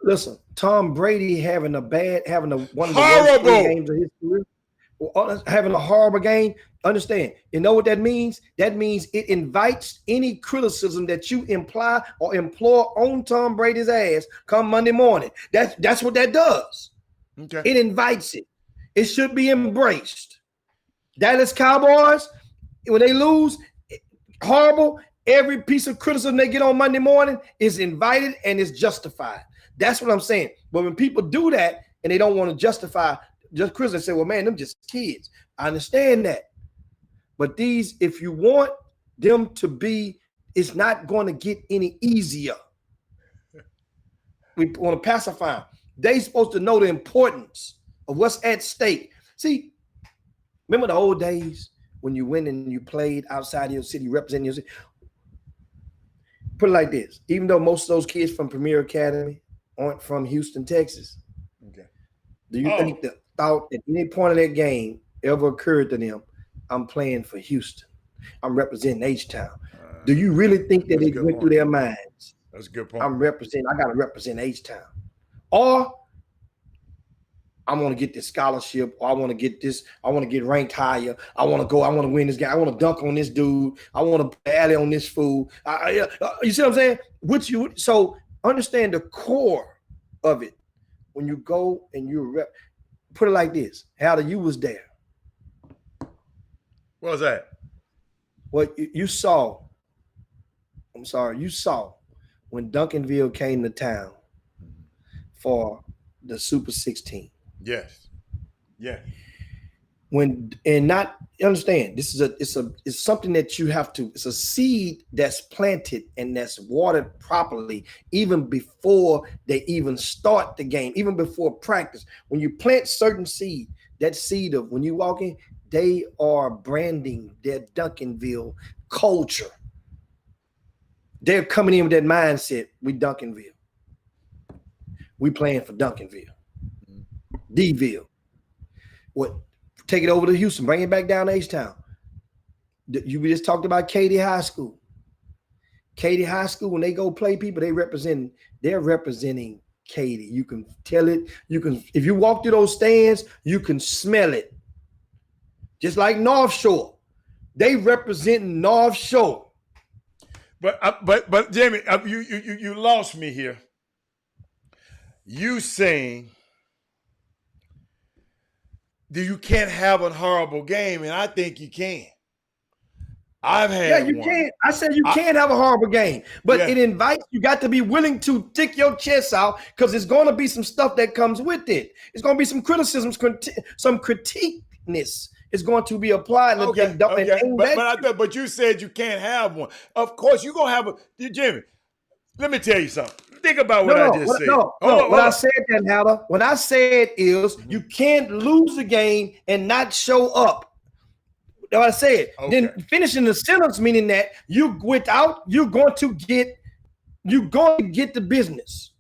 Listen, Tom Brady having one of the worst games of his career, having a horrible game. Understand? You know what that means? That means it invites any criticism that you imply or implore on Tom Brady's ass come Monday morning. That's what that does. Okay. It invites it. It should be embraced. Dallas Cowboys, when they lose, horrible. Every piece of criticism they get on Monday morning is invited and is justified. That's what I'm saying. But when people do that and they don't want to justify just criticism, they say, well, man, them just kids. I understand that. But these, if you want them to be, it's not going to get any easier. We want to pacify them. They're supposed to know the importance of what's at stake. See, remember the old days when you went and you played outside your city, representing your city? Put it like this. Even though most of those kids from Premier Academy aren't from Houston, Texas, okay, do you think the thought at any point of that game ever occurred to them, I'm playing for Houston, I'm representing H-Town? Do you really think that it went through their minds? That's a good point. I got to represent H-Town. Or I want to get this scholarship, or I want to get this, I want to get ranked higher. I want to win this game. I want to dunk on this dude. I want to alley on this fool. You see what I'm saying? So understand the core of it. When you go and you put it like this, Howard, you was there. What was that? What you saw when Duncanville came to town for the Super 16. Yes. Yeah. Understand, this is it's something that you have to, it's a seed that's planted and that's watered properly even before they even start the game, even before practice. When you plant certain seed, that seed of when you walk in, they are branding their Duncanville culture. They're coming in with that mindset. We Duncanville. We playing for Duncanville. D-Ville. What? Take it over to Houston. Bring it back down to H-Town. We just talked about Katy High School. Katy High School, when they go play people, they're representing Katy. You can tell it. If you walk through those stands, you can smell it. Just like North Shore. They represent North Shore. But Jamie, you lost me here. You saying that you can't have a horrible game, and I think you can. I've had you can. I said you can have a horrible game, but it invites, you got to be willing to stick your chest out because there's going to be some stuff that comes with it. It's going to be some criticisms, some critiqueness is going to be applied. But you said you can't have one. Of course, you're going to have Jimmy, let me tell you something. Think about what I just said. What I said, then, Howard, what I said is you can't lose a game and not show up. That's what I said. Okay. Then finishing the sentence, meaning that you're going to get the business.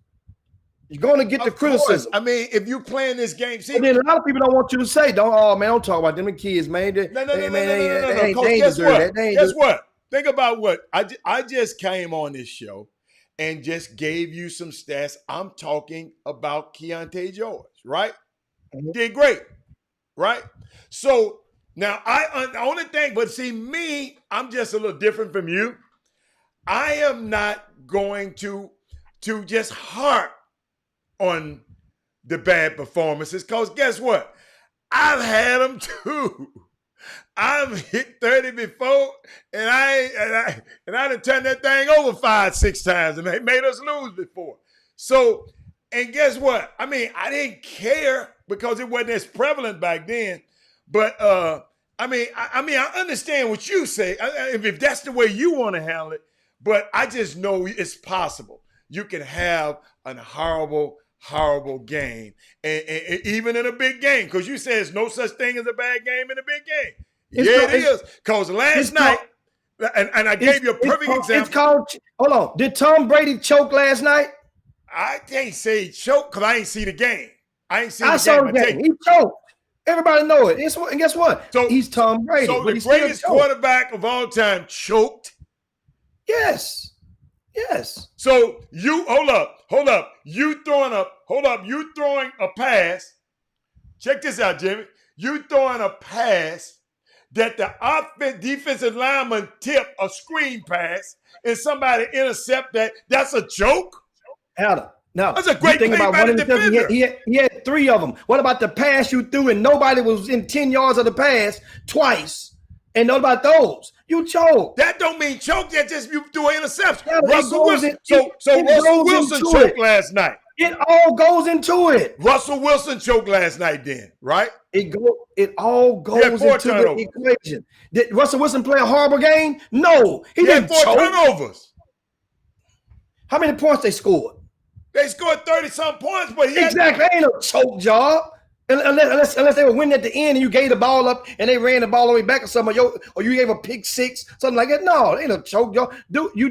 You're going to get the criticism. I mean, if you're playing this game, see, then a lot of people don't want you to say, don't talk about them kids, man. No. Guess what? Think about what I just came on this show and just gave you some stats. I'm talking about Keontae George, right? Mm-hmm. Did great, right? So now the only thing, but see me, I'm just a little different from you. I am not going to just harp on the bad performances, because guess what? I've had them too. I've hit 30 before, and I done turned that thing over 5-6 times, and they made us lose before. So And guess what? I mean, I didn't care because it wasn't as prevalent back then. But I understand what you say. If that's the way you want to handle it, but I just know it's possible. You can have a horrible game, and even in a big game, because you say there's no such thing as a bad game in a big game. It is. Because last night, and I gave you a perfect example. It's called. Hold on. Did Tom Brady choke last night? I can't say he choked because I ain't see the game. I saw the game. He choked. Everybody know it. And guess what? So he's Tom Brady. So the greatest quarterback of all time choked. Yes. So you hold up. You throwing a pass. Check this out, Jimmy. You throwing a pass that the defensive lineman tip a screen pass and somebody intercept that. That's a joke. Adam. No, that's a great thing about one defender. He had 3 of them. What about the pass you threw and nobody was in 10 yards of the pass twice? And what about those? You choked. That don't mean choke. That just you threw an interception. Yeah, Russell Wilson. Russell Wilson choked last night. It all goes into it. Russell Wilson choked last night. Then right? It all goes into the equation. Did Russell Wilson play a horrible game? No, he didn't had 4 choke. turnovers. How many points they scored? They scored 30-some points, but exactly ain't no choke job. Unless they were winning at the end and you gave the ball up and they ran the ball all the way back or something, or you gave a pick 6, something like that. No, it ain't no choke job. Dude, you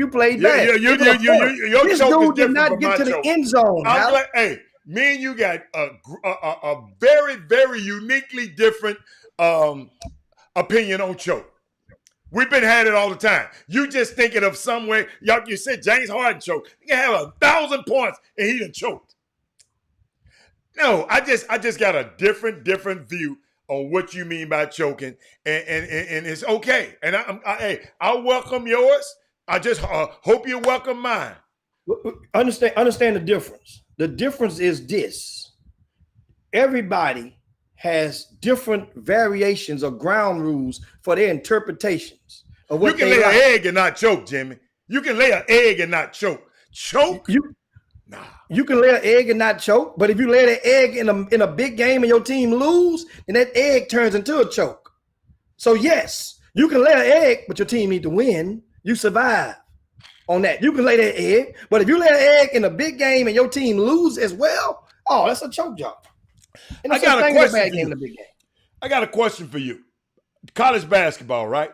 played bad. Your this choke dude did not get to the end zone. Hey, me and you got a very, very uniquely different opinion on choke. We've been had it all the time. You just thinking of some way. You said James Harden choked. He can have 1,000 points and he done choked. No, I just got a different view on what you mean by choking, and it's okay. And I welcome yours. I just hope you welcome mine. Understand the difference. The difference is this: everybody has different variations of ground rules for their interpretations of what you can lay an egg and not choke, Jimmy. You can lay an egg and not choke. Choke? Nah. You can lay an egg and not choke, but if you lay the egg in a big game and your team lose, then that egg turns into a choke. So yes, you can lay an egg, but your team need to win. You survive on that. You can lay that egg, but if you lay an egg in a big game and your team lose as well, oh, that's a choke job. I got a question for you. I got a question for you. College basketball, right?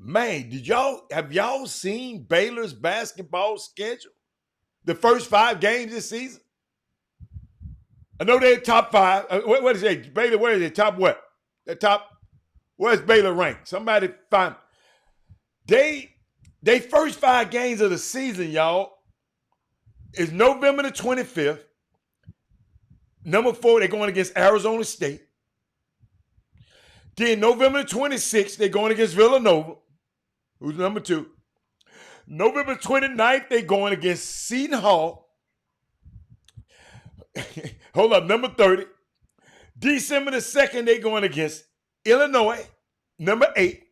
Man, have y'all seen Baylor's basketball schedule? The first 5 games this season? I know they're top 5. What is it? Baylor, where is it? Top what? Where's Baylor ranked? Somebody find. They first 5 games of the season, y'all, is November the 25th. Number 4, they're going against Arizona State. Then November the 26th, they're going against Villanova, who's number 2. November 29th, they're going against Seton Hall. Hold up, number 30. December the 2nd, they're going against Illinois, number 8.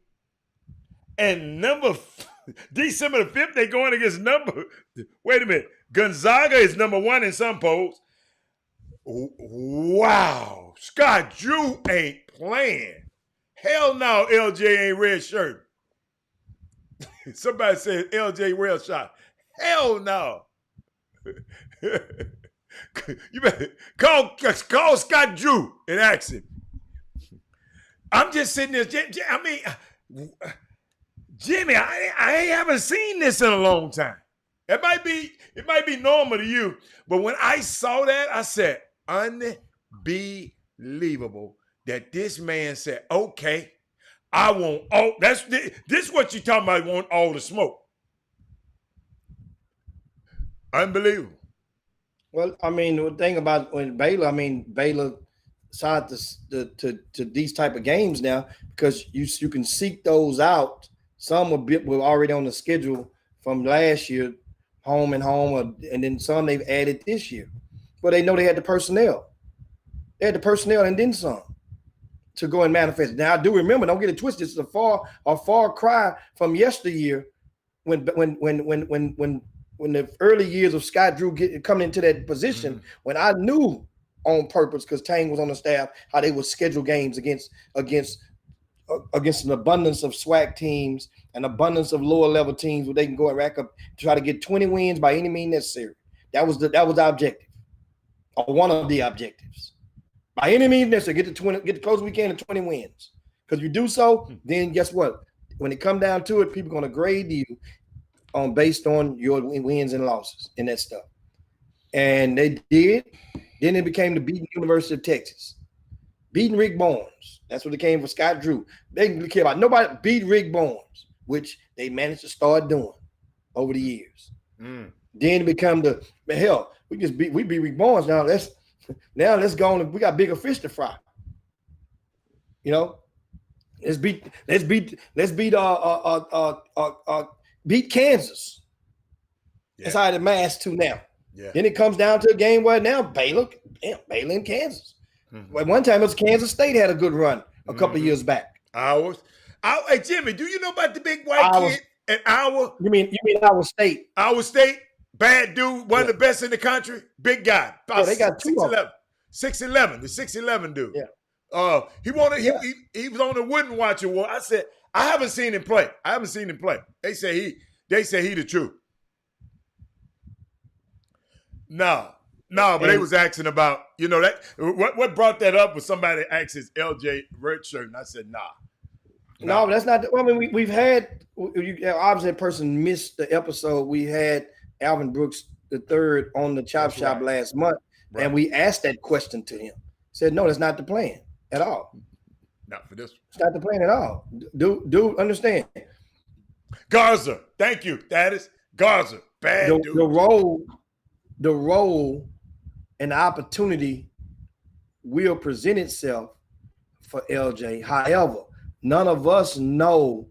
And December the 5th, they're going against Gonzaga is number 1 in some polls. Wow. Scott Drew ain't playing. Hell no, LJ ain't red shirt. Somebody said LJ red shot. Hell no. You better call Scott Drew and ask him. I'm just sitting there. Jimmy, I haven't seen this in a long time. It might be normal to you, but when I saw that, I said, unbelievable that this man said, okay, I want all. This is what you talking about, want all the smoke. Unbelievable. Well, I mean, the thing about Baylor side to these type of games now, because you can seek those out. Some were already on the schedule from last year, home and home, and then some they've added this year. But they know they had the personnel. They had the personnel and then some to go and manifest. Now I do remember, don't get it twisted, it's a far cry from yesteryear when when the early years of Scott Drew coming into that position, when I knew on purpose, because Tang was on the staff, how they would schedule games against an abundance of SWAC teams, an abundance of lower level teams where they can go and rack up, try to get 20 wins by any means necessary. That was the objective, or one of the objectives. By any means necessary, get the close weekend of 20 wins. Because you do so, then guess what? When it come down to it, people are going to grade you based on your wins and losses and that stuff. And they did. Then it became the beating University of Texas. Beating Rick Barnes. That's what it came for Scott Drew. They didn't care about nobody beat Rick Barnes, which they managed to start doing over the years. Then it become we beat Rick Barnes. Now let's go on. We got bigger fish to fry. You know, let's beat Kansas. Yeah. That's how it amassed to now. Yeah. Then it comes down to a game where now Baylor and Kansas. At one time it was Kansas State had a good run a couple of years back. Hey Jimmy, do you know about the big white kid at Iowa? You mean Iowa State? Iowa State, bad dude, one of the best in the country, big guy. They got 6'11", 6'11", the 6'11" dude. Yeah. He was on the Wooden Watch Award. I said, I haven't seen him play. They say he the truth. No, but they was asking about, that what brought that up was somebody asked his LJ red shirt, and I said, nah. No, that's not. I mean, we've had obviously that person missed the episode. We had Alvin Brooks III on the Chop Shop last month, and we asked that question to him. Said, no, that's not the plan at all. Not for this one. It's not the plan at all. Dude, understand. Garza, thank you. That is Garza. Bad dude. The role and the opportunity will present itself for LJ. However, none of us know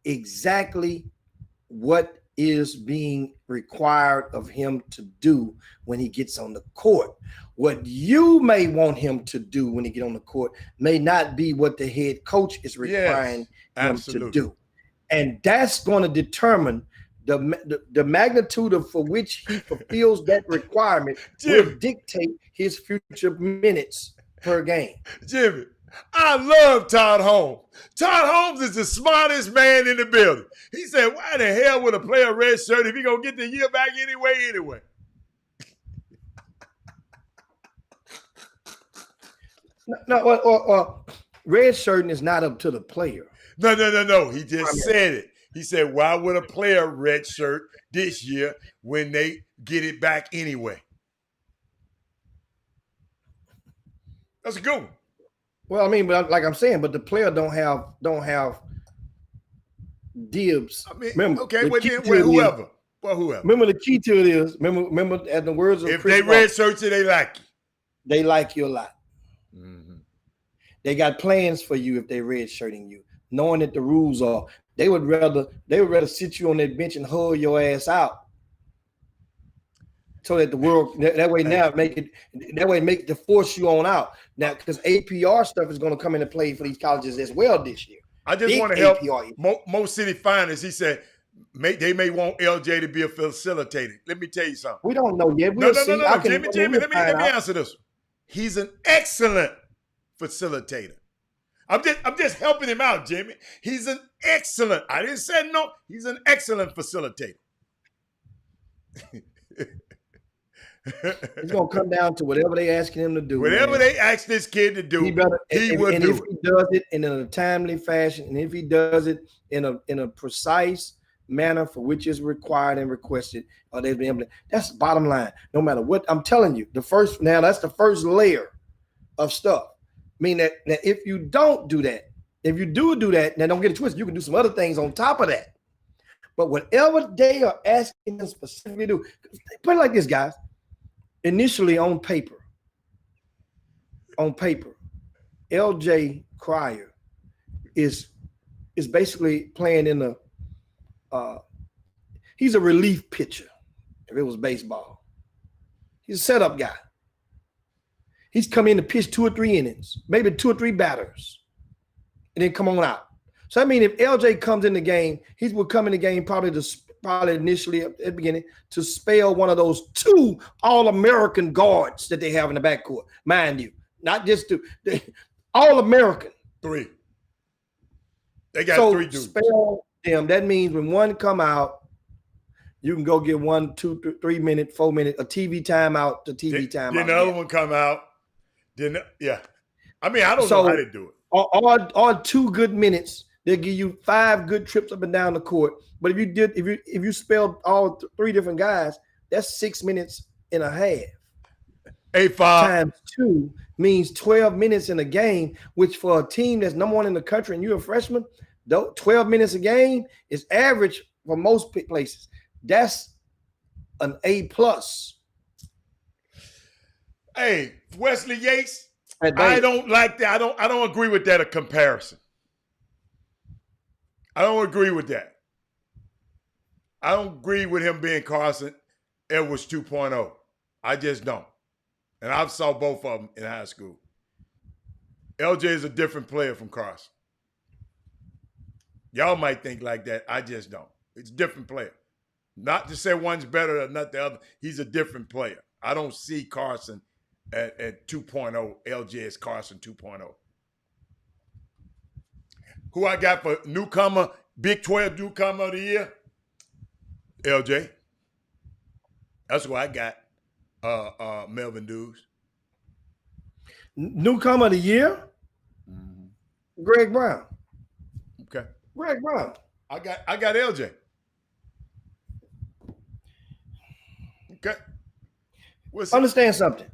exactly what is being required of him to do when he gets on the court. What you may want him to do when he get on the court may not be what the head coach is requiring him to do. And that's going to determine the magnitude of for which he fulfills that requirement will dictate his future minutes per game. Jimmy, I love Todd Holmes. Todd Holmes is the smartest man in the building. He said, why the hell would a player red shirt if he going to get the year back anyway? No, red shirting is not up to the player. No. He just said it. He said, why would a player red shirt this year when they get it back anyway? That's a good one. Well, I mean, but like I'm saying, but the player don't have dibs. I mean, remember, whoever. Remember the key to it is, remember at the words of if Chris they red shirts you, they like you. They like you a lot. Mm-hmm. They got plans for you if they red shirting you, knowing that the rules are. They would rather sit you on that bench and hug your ass out, so that the world that way now make to force you on out now, because APR stuff is going to come into play for these colleges as well this year. I just want to help Mo City Finance. He said they may want LJ to be a facilitator. Let me tell you something. We don't know yet. We'll see. No. Jimmy, let me answer this one. He's an excellent facilitator. I'm just helping him out, Jimmy. He's an excellent. I didn't say no. He's an excellent facilitator. It's gonna come down to whatever they asking him to do. Whatever they ask this kid to do, he will do it. If he does it in a timely fashion, and if he does it in a precise manner for which is required and requested, or they've been able to. That's the bottom line. No matter what, I'm telling you, that's the first layer of stuff. I mean that if you don't do that, if you do that, now don't get it twisted. You can do some other things on top of that. But whatever they are asking them specifically to do, put it like this, guys. Initially on paper, LJ Cryer is basically playing in he's a relief pitcher. If it was baseball, he's a setup guy. He's come in to pitch 2 or 3 innings, maybe 2 or 3 batters, and then come on out. So I mean, if LJ comes in the game, he will come in the game probably probably initially at the beginning, to spell one of those 2 All-American guards that they have in the backcourt. Mind you, not just 2, All-American. 3. They got 3 dudes. Spell them. That means when one come out, you can go get 1, 2, 3 minute, 4 minute, a TV timeout to TV timeout. Then the other one come out. Then I mean, I don't know how they do it. All 2 good minutes, they'll give you 5 good trips up and down the court. But if you spelled all 3 different guys, that's 6 minutes and a half. 8-5 times 2 means 12 minutes in a game, which for a team that's number 1 in the country and you're a freshman, 12 minutes a game is average for most places. That's an A+. Hey, Wesley Yates, I don't like that. I don't agree with that, a comparison. I don't agree with that. I don't agree with him being Carson Edwards 2.0. I just don't. And I saw both of them in high school. LJ is a different player from Carson. Y'all might think like that. I just don't. It's a different player. Not to say one's better than not the other. He's a different player. I don't see Carson at 2.0. LJ is Carson 2.0. Who I got for newcomer, Big 12 newcomer of the year? LJ. That's who I got. Melvin Dews. Newcomer of the year? Greg Brown. Okay. Greg Brown. I got LJ. Okay. Understand something.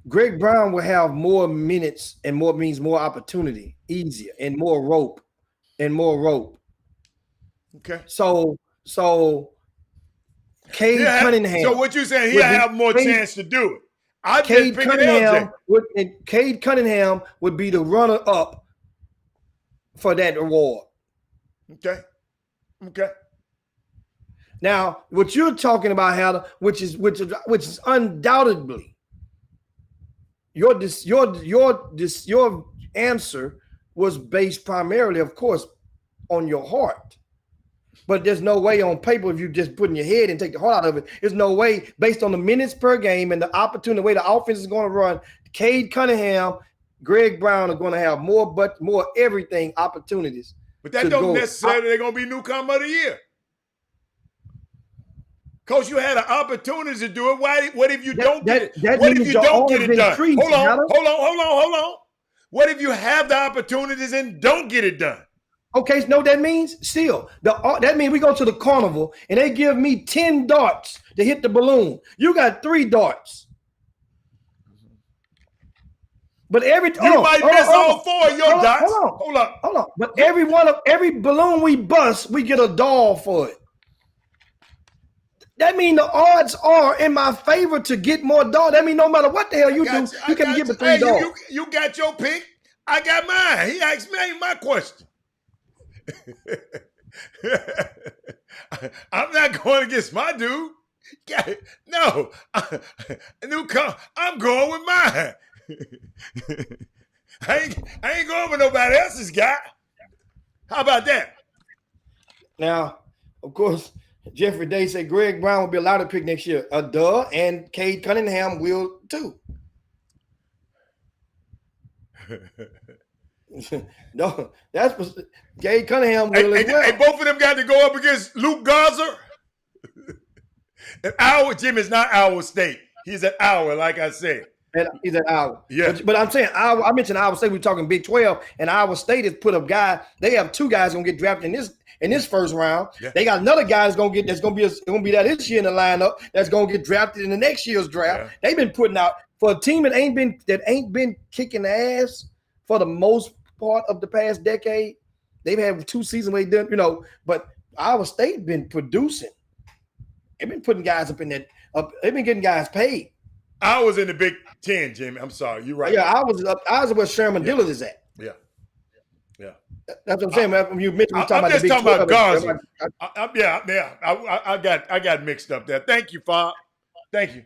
Greg Brown will have more minutes and more means more opportunity, easier, and more rope. Okay. So Cade Cunningham. So what you saying? He'll have more chance to do it. Cade Cunningham would be the runner-up for that award. Okay. Now, what you're talking about, Heather, which is undoubtedly your answer was based primarily, of course, on your heart. But there's no way on paper, if you just put in your head and take the heart out of it, there's no way based on the minutes per game and the opportunity, the way the offense is going to run. Cade Cunningham, Greg Brown are going to have more everything opportunities. But that don't necessarily they're going to be newcomer of the year. Coach, you had an opportunity to do it. What if you don't get it? What if you don't get it done? Hold on. What if you have the opportunities and don't get it done? Okay, no, that means still that means we go to the carnival and they give me 10 darts to hit the balloon. You got 3 darts. But you might miss all 4 of your darts. Hold on. But every balloon we bust, we get a doll for it. That means the odds are in my favor to get more dolls. That means no matter what the hell you do, you can get the 3 dolls. You got your pick. I got mine. He asked me my question. I'm not going against my dude. No, I'm going with mine. I ain't going with nobody else's guy. How about that? Now, of course, Jeffrey Day said Greg Brown will be allowed to pick next year. And Cade Cunningham will too. No, that's Cade Cunningham will as well. Hey, both of them got to go up against Luke Garza. And Jim is not Iowa State. He's at Iowa, like I said. And he's at Iowa. Yeah. But I'm saying I mentioned Iowa State. We're talking Big 12, and Iowa State has put a guy. They have 2 guys gonna get drafted in this first round. Yeah. They got another guy that's gonna be that this year in the lineup that's gonna get drafted in the next year's draft. Yeah. They've been putting out for a team that ain't been kicking ass for the most part of the past decade. They've had 2 seasons where they done, but Iowa State been producing. They've been putting guys up in that. They've been getting guys paid. I was in the Big 10, Jimmy. I'm sorry. You're right. Yeah, I was where Sherman Dillard is at. Yeah. That's what I'm saying. Man. You mentioned I'm just talking about Garza. I got mixed up there. Thank you, Bob. Thank you.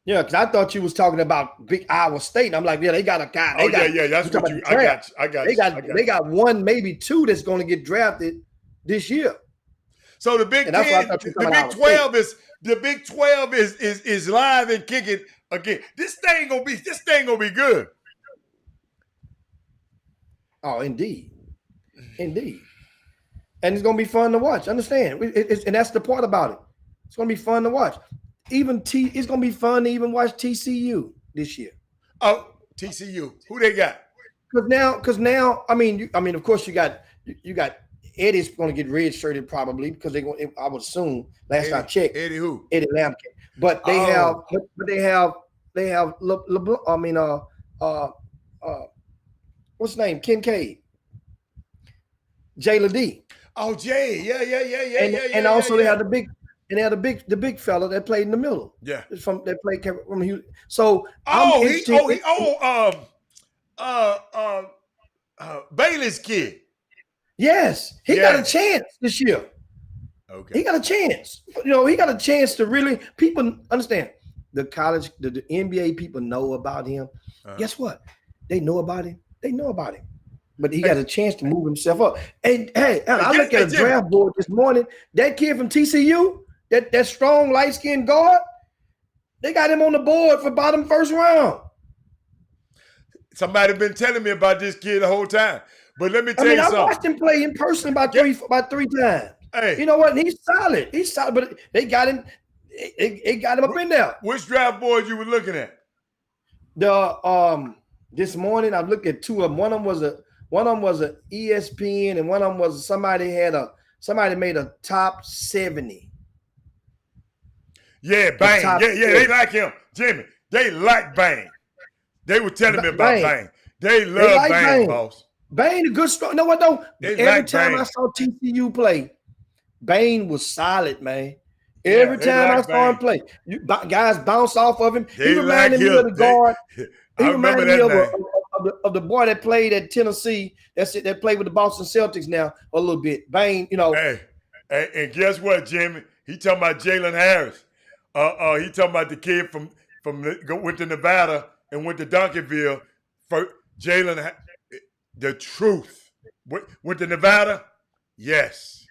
Yeah, because I thought you was talking about Big Iowa State. I'm like, yeah, they got a guy. That's what you. I got. They got 1, maybe 2 that's going to get drafted this year. So the Big And that's why I 10, thought you the coming Big out with 12 is live and kicking again. This thing gonna be good. Oh, indeed. Indeed. And it's going to be fun to watch. Understand? And that's the part about it. It's going to be fun to watch. It's going to be fun to even watch TCU this year. Oh, TCU. Who they got? Because now, I mean, of course, you got Eddie's going to get redshirted probably because they're going. I would assume. Last I checked, Eddie who? Eddie Lampkin. But they have. What's his name? Kincaid. Jayla D. Oh, Jay. Yeah. And also they have the big fella that played in the middle. Yeah. That played from Houston. So Bailey's kid. Yes, he got a chance this year. Okay. He got a chance. He got a chance to really. People understand the college, the NBA people know about him. Guess what? They know about him. But he got a chance to move himself up. And hey, I look at a draft board this morning. That kid from TCU, that strong light-skinned guard, they got him on the board for bottom first round. Somebody been telling me about this kid the whole time. But let me tell you something. I watched him play in person about three times. Hey. You know what? And he's solid. But they got him. They got him up in there. Which draft board you were looking at? This morning I looked at two of them. One of them was a ESPN, and one of them was somebody made a top 70. Yeah, Bang. Yeah, they like him, Jimmy. They like Bang. They were telling me about Bang. They love Bang, boss. Bang, a good strong. You know what though? Every time I saw TCU play, Bang was solid, man. Every time I saw him play, guys bounce off of him. He reminded me of the guard. He reminded me of the boy that played at Tennessee. That played with the Boston Celtics now a little bit. Bang, Hey, and guess what, Jimmy? He talking about Jalen Harris. He talking about the kid went to Nevada and went to Duncanville. For Jalen, the truth. Went to Nevada? Yes.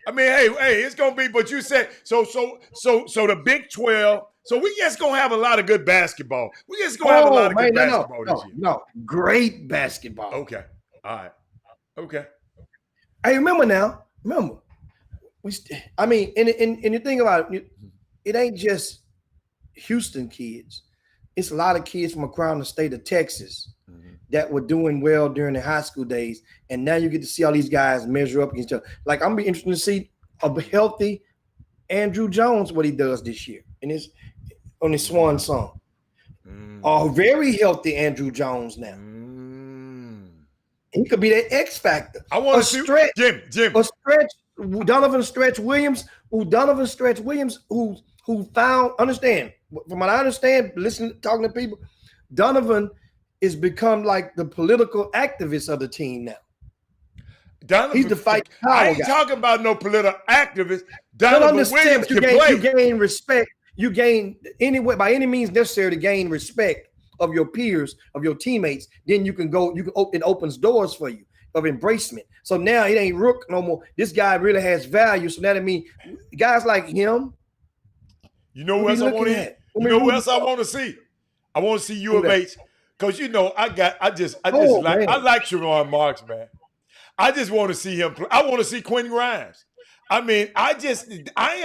I mean, hey, it's gonna be. But you said so the Big 12. So we just gonna have a lot of good basketball. We just gonna have a lot of good basketball this year. No, great basketball. Okay, all right, okay. Hey, remember. And you think about it, it ain't just Houston kids. It's a lot of kids from around the state of Texas that were doing well during their high school days, and now you get to see all these guys measure up against each other. Like I'm be interested to see a healthy Andrew Jones, what he does this year on his swan song. A very healthy Andrew Jones now. He could be that X factor. I want to see Jim. A stretch. Donovan Stretch Williams, who found, understand, from what I understand, talking to people, Donovan is become like the political activist of the team now. Donovan, he's the fight power I ain't guy. talking about no political activist. Donovan Williams can play. You gain respect. You gain by any means necessary to gain respect of your peers, of your teammates. Then you can it opens doors for you of embracement. So now it ain't Rook no more. This guy really has value. So that means guys like him. You know what else I want to hear? You know what else I want to see? I want to see U of H. Because I like Sharon Marks, man. I just want to see him play. I want to see Quentin Grimes. I mean, I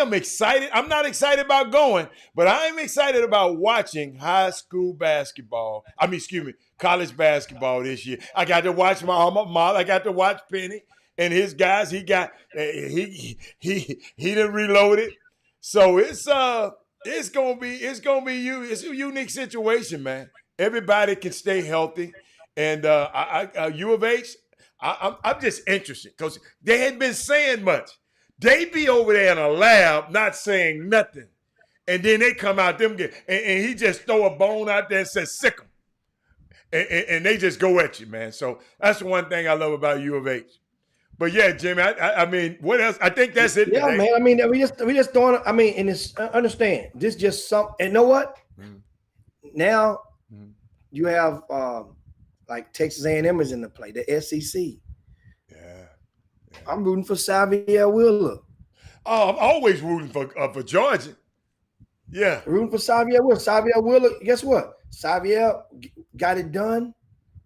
am excited. I'm not excited about going, but I am excited about watching college basketball this year. I got to watch my alma mater. I got to watch Penny and his guys. He done reloaded. So it's a unique situation, man. Everybody can stay healthy, and U of H. I'm just interested because they hadn't been saying much. They be over there in a lab not saying nothing. And then they come out and he just throw a bone out there and says, sick them. And they just go at you, man. So that's the one thing I love about U of H. But yeah, Jimmy, I mean, what else? I think that's it. Yeah, today. Man. I mean, we just throwing, I mean, and it's, understand, this just something, and you know what? Now you have like Texas A&M is in the play, the SEC. I'm rooting for Xavier Wheeler. Oh, I'm always rooting for Georgia. Yeah. Rooting for Xavier Wheeler. Xavier Wheeler, guess what? Xavier got it done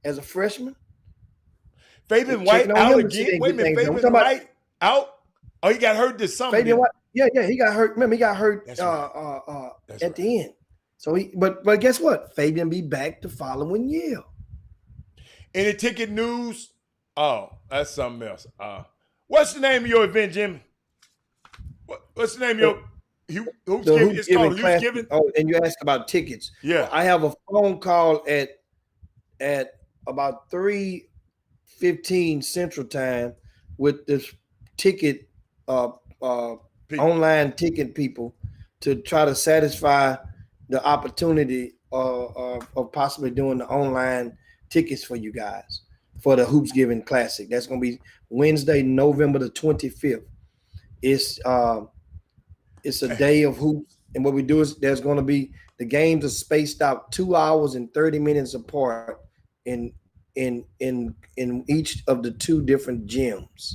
as a freshman. Fabian Checking White on out him to see again. they Wait a get minute, things done. Fabian White out? Oh, he got hurt this summer. Fabian White, yeah, he got hurt. Remember, he got hurt That's right. at the end. So but guess what? Fabian be back the following year. Any ticket news? Oh, that's something else. What's the name of your event, Jimmy? What's the name of your Hoops Giving? It's called Hoops Giving. Oh, and you asked about tickets. Yeah. Well, I have a phone call at about 3:15 Central Time with this ticket online ticket people to try to satisfy the opportunity of possibly doing the online tickets for you guys for the Hoops Giving Classic. That's going to be Wednesday, November the 25th. It's a day of hoops, and what we do is there's going to be the games are spaced out 2 hours and 30 minutes apart in each of the two different gyms,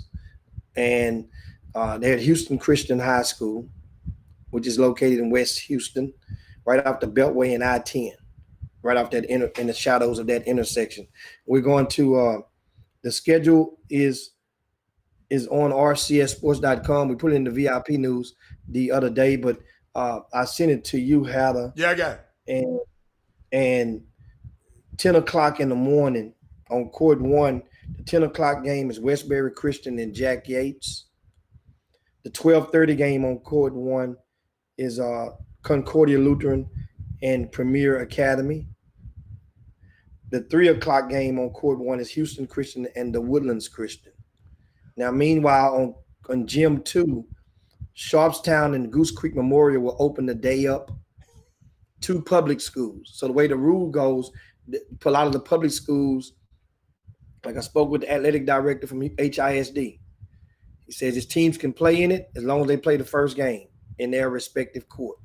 and they're at Houston Christian High School, which is located in West Houston, right off the Beltway and I-10, right off that in the shadows of that intersection. We're going to the schedule is on rcssports.com. We put it in the VIP news the other day, but I sent it to you, Hatter. Yeah, I got it. And 10 o'clock in the morning on court 1, the 10 o'clock game is Westbury Christian and Jack Yates. The 12:30 game on court 1 is Concordia Lutheran and Premier Academy. The 3 o'clock game on court 1 is Houston Christian and the Woodlands Christian. Now, meanwhile, on Gym 2, Sharpstown and Goose Creek Memorial will open the day up. 2 public schools. So the way the rule goes, a lot of the public schools, like I spoke with the athletic director from HISD. He says his teams can play in it as long as they play the first game in their respective court.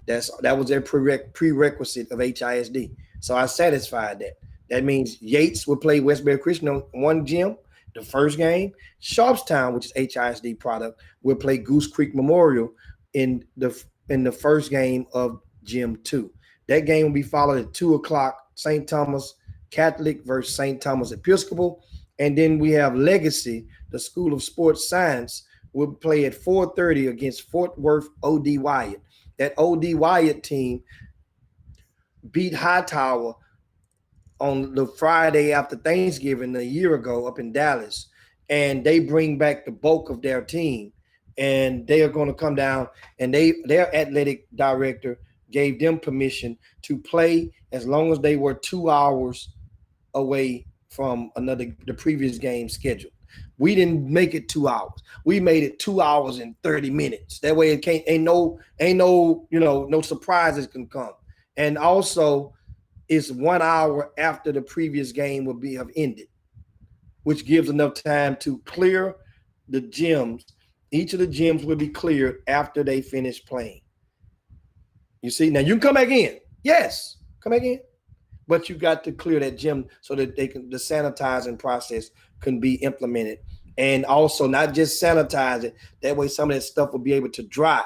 That was their prerequisite of HISD. So I satisfied that. That means Yates will play Westbury Christian on one gym, the first game. Sharpstown, which is HISD product, will play Goose Creek Memorial in the first game of Gym 2. That game will be followed at 2 o'clock, St. Thomas Catholic versus St. Thomas Episcopal. And then we have Legacy, the School of Sports Science, will play at 4:30 against Fort Worth O.D. Wyatt. That O.D. Wyatt team beat Hightower on the Friday after Thanksgiving a year ago up in Dallas, and they bring back the bulk of their team, and they are going to come down, and their athletic director gave them permission to play as long as they were 2 hours away from the previous game scheduled. We didn't make it 2 hours. We made it 2 hours and 30 minutes. That way it ain't no no surprises can come. And also it's 1 hour after the previous game will have ended, which gives enough time to clear the gyms. Each of the gyms will be cleared after they finish playing. You see, now you can come back in. Yes, come back in. But you got to clear that gym so that the sanitizing process can be implemented. And also not just sanitize it. That way some of that stuff will be able to dry.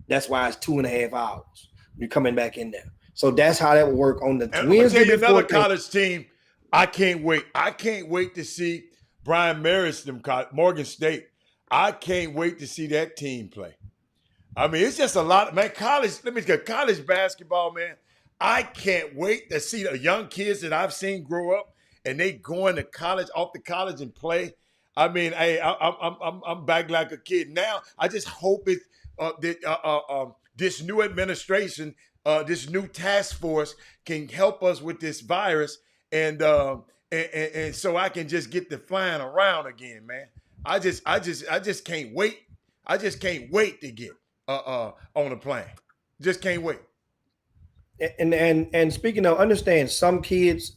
That's why it's 2.5 hours. You're coming back in there. So that's how that will work on the Wednesday. Tell you another college team. I can't wait. I can't wait to see Brian Maris, Morgan State. I can't wait to see that team play. I mean, it's just a lot, man. College basketball, man. I can't wait to see the young kids that I've seen grow up and they going to college, off to college and play. I mean, hey, I'm back like a kid now. I just hope this new administration, this new task force can help us with this virus, and so I can just get to flying around again, man. I just can't wait. I just can't wait to get on a plane. Just can't wait. And speaking of, understand some kids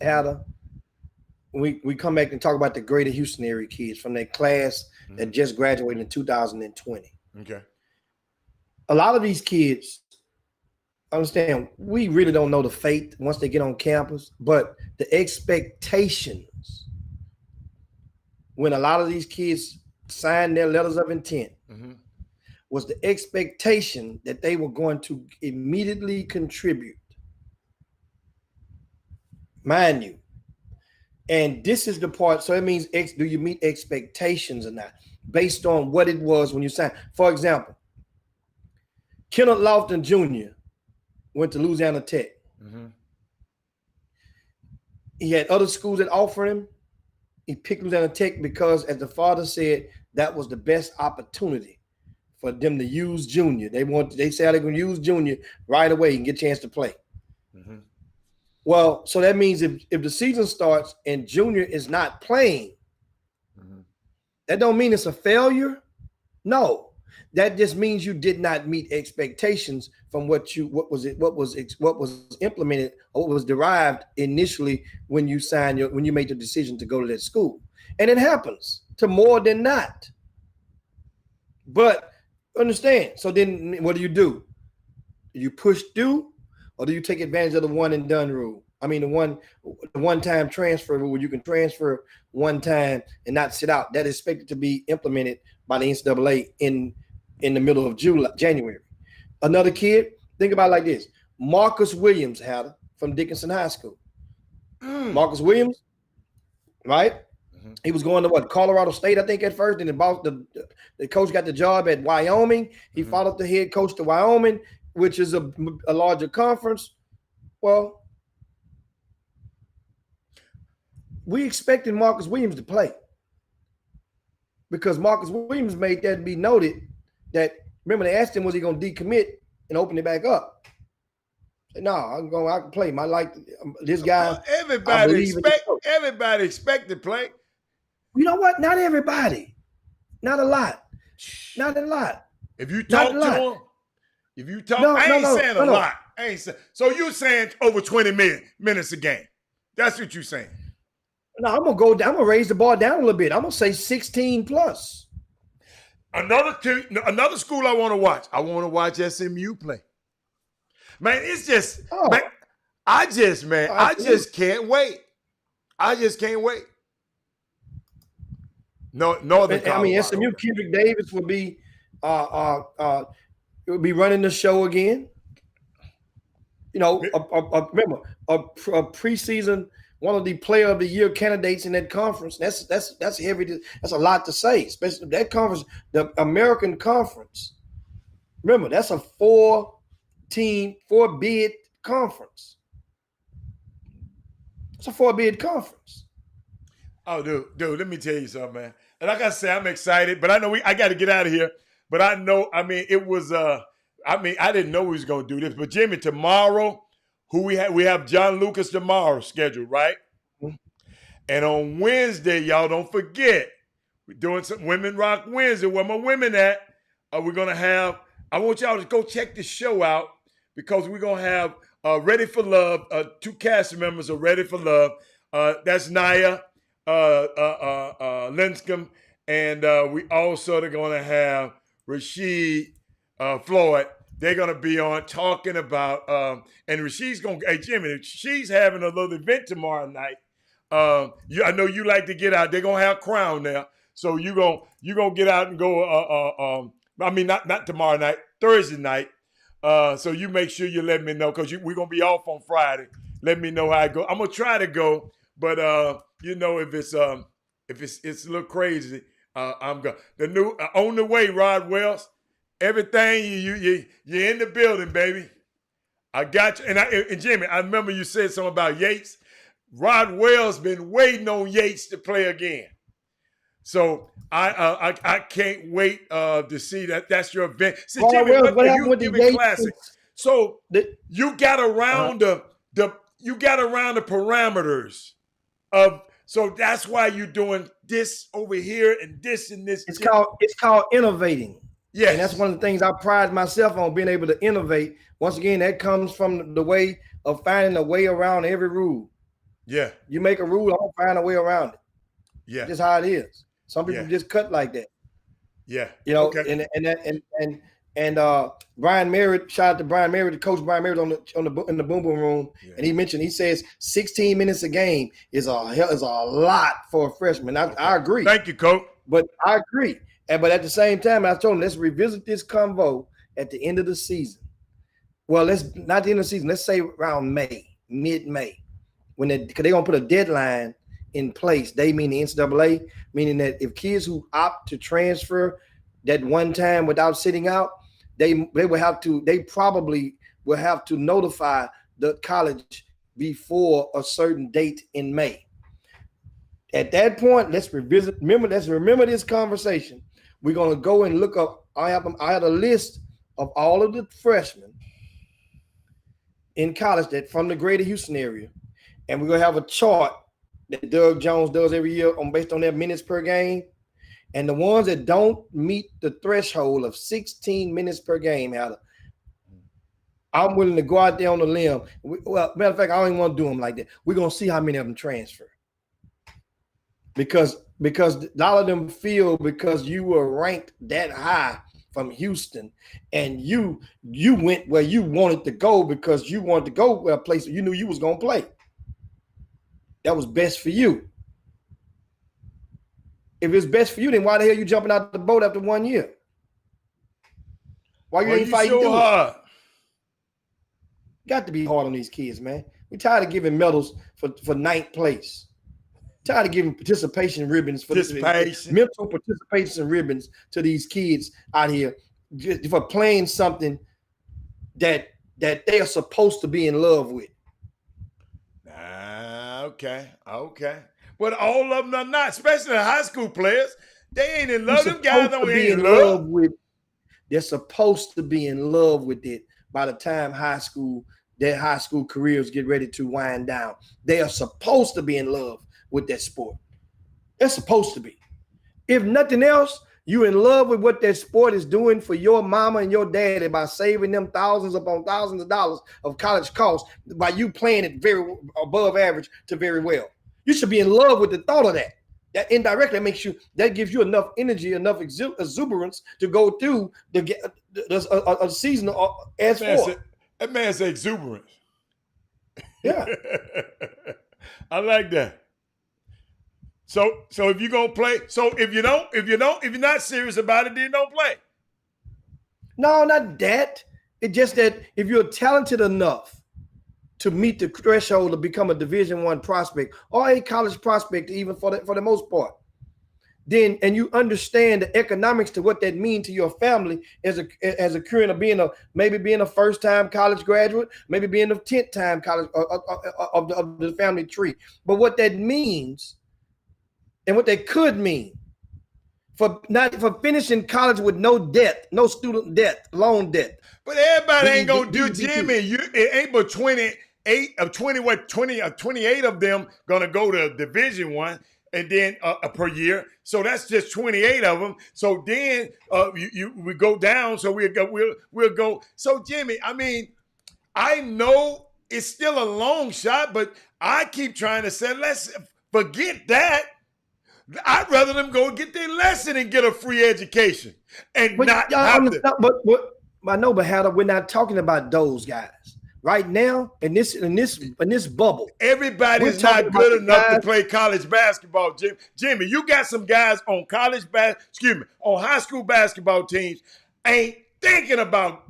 we come back and talk about the greater Houston area kids from that class that just graduated in 2020. Okay. A lot of these kids, understand, we really don't know the fate once they get on campus, but the expectations when a lot of these kids signed their letters of intent was the expectation that they were going to immediately contribute. Mind you. And this is the part. So it means, do you meet expectations or not based on what it was when you signed? For example, Kenneth Lofton Jr. went to Louisiana Tech. He had other schools that offered him. He picked Louisiana Tech because, as the father said, that was the best opportunity for them to use Junior. They said they're going to use Junior right away and get a chance to play. Well, so that means if the season starts and Junior is not playing, that don't mean it's a failure. No, that just means you did not meet expectations from what was implemented or what was derived initially when you when you made the decision to go to that school. And it happens to more than not. But understand, so then what do? Do you push through, or do you take advantage of the one and done rule? I mean, the one-time transfer rule where you can transfer one time and not sit out. That is expected to be implemented by the NCAA in the middle of January. Another kid, think about it like this. Marcus Williams had from Dickinson High School. Marcus Williams, right? He was going to Colorado State, I think, at first. And the coach got the job at Wyoming. He followed the head coach to Wyoming, which is a larger conference. Well, we expected Marcus Williams to play because Marcus Williams made that be noted that, remember, they asked him, was he going to decommit and open it back up? Said, no, I can play. I like this guy. Everybody expect to play. You know what? Not everybody. Not a lot. Not a lot. If you talk to him, I ain't saying a lot. So you're saying over 20 minutes a game. That's what you're saying. No, I'm gonna go down. I'm gonna raise the bar down a little bit. I'm gonna say 16 plus. Another school I want to watch. I want to watch SMU play. Man, it's just, I just can't wait. I just can't wait. No, Northern Colorado. I mean, SMU Kendrick Davis will be running the show again. You know, remember a preseason, one of the player of the year candidates in that conference. That's heavy. That's a lot to say, especially that conference, the American Conference. Remember, that's a 4-bid conference. It's a 4-bid conference. Oh, dude, let me tell you something, man. And like I said, I'm excited, but I know I got to get out of here. But I know, I mean, it was, I didn't know we was going to do this. But Jimmy, tomorrow, we have John Lucas tomorrow scheduled, right? Mm-hmm. And on Wednesday, y'all don't forget, we're doing some Women Rock Wednesday. Where my women at? We're going to have, I want y'all to go check the show out because we're going to have Ready for Love. 2 cast members are Ready for Love. That's Naya Linscomb, and we also are going to have Rasheed Floyd. They're going to be on talking about, and Rasheed's going to, hey, Jimmy, she's having a little event tomorrow night. I know you like to get out. They're going to have Crown there. So you're going to get out and go, not tomorrow night, Thursday night. So you make sure you let me know because we're going to be off on Friday. Let me know how I go. I'm going to try to go, but if it's a little crazy, I'm going. The new on the way, Rod Wells. Everything you're in the building, baby. I got you. And Jimmy, I remember you said something about Yates. Rod Wells been waiting on Yates to play again. So I can't wait to see that. That's your event. See, Jimmy, what happened with the Yates Classic? So you got around the parameters of. So that's why you're doing this over here and this and this. It's called innovating. Yeah, and that's one of the things I pride myself on, being able to innovate. Once again, that comes from the way of finding a way around every rule. Yeah, you make a rule, I'm gonna find a way around it. Yeah, just how it is. Some people just cut like that. Yeah, okay. and And Brian Merritt, shout out to Brian Merritt, Coach Brian Merritt in the Boom Boom Room, and he says 16 minutes a game is a lot for a freshman. I agree. Thank you, Coach. But I agree. But at the same time, I told him, let's revisit this convo at the end of the season. Well, let's not the end of the season. Let's say around mid-May, because they're gonna put a deadline in place. They mean the NCAA, meaning that if kids who opt to transfer that one time without sitting out, they probably will have to notify the college before a certain date in May. At that point, let's revisit. Remember this conversation. We're gonna go and look up. I had a list of all of the freshmen in college that from the greater Houston area, and we're gonna have a chart that Doug Jones does every year based on their minutes per game. And the ones that don't meet the threshold of 16 minutes per game, I'm willing to go out there on the limb. Well, matter of fact, I don't even want to do them like that. We're gonna see how many of them transfer. Because a lot of them feel because you were ranked that high from Houston and you went where you wanted to go because you wanted to go where a place you knew you was gonna play. That was best for you. If it's best for you, then why the hell you jumping out the boat after 1 year? Why you ain't fighting? So hard. Got to be hard on these kids, man. We're tired of giving medals for ninth place. Tired of giving participation ribbons for mental participation ribbons to these kids out here for playing something that they are supposed to be in love with. Okay. But all of them are not, especially the high school players. They ain't in love. Them guys don't ain't in love with. They're supposed to be in love with it by the time their high school careers get ready to wind down. They are supposed to be in love with that sport. They're supposed to be. If nothing else, you in love with what that sport is doing for your mama and your daddy by saving them thousands upon thousands of dollars of college costs by you playing it very above average to very well. You should be in love with the thought of that. That indirectly that gives you enough energy, enough exuberance to go through a season as for. That man said exuberance. Yeah. I like that. So if you're gonna play, if you're not serious about it, then don't play. No, not that. It's just that if you're talented enough to meet the threshold to become a Division I prospect or a college prospect, even for the most part, then and you understand the economics to what that means to your family as a current of maybe being a first-time college graduate, maybe being the 10th time college of the family tree. But what that means and what that could mean for finishing college with no debt, no student debt, loan debt. But everybody ain't gonna do Jimmy. It ain't but 28 of them gonna go to Division I, and then per year. So that's just 28 of them. So then we go down. So we'll go. So Jimmy, I mean, I know it's still a long shot, but I keep trying to say, let's forget that. I'd rather them go get their lesson and get a free education and but not have to. I know, but Hatter, we're not talking about those guys right now. In this bubble, everybody's not good enough to play college basketball. Jimmy, you got some guys on on high school basketball teams ain't thinking about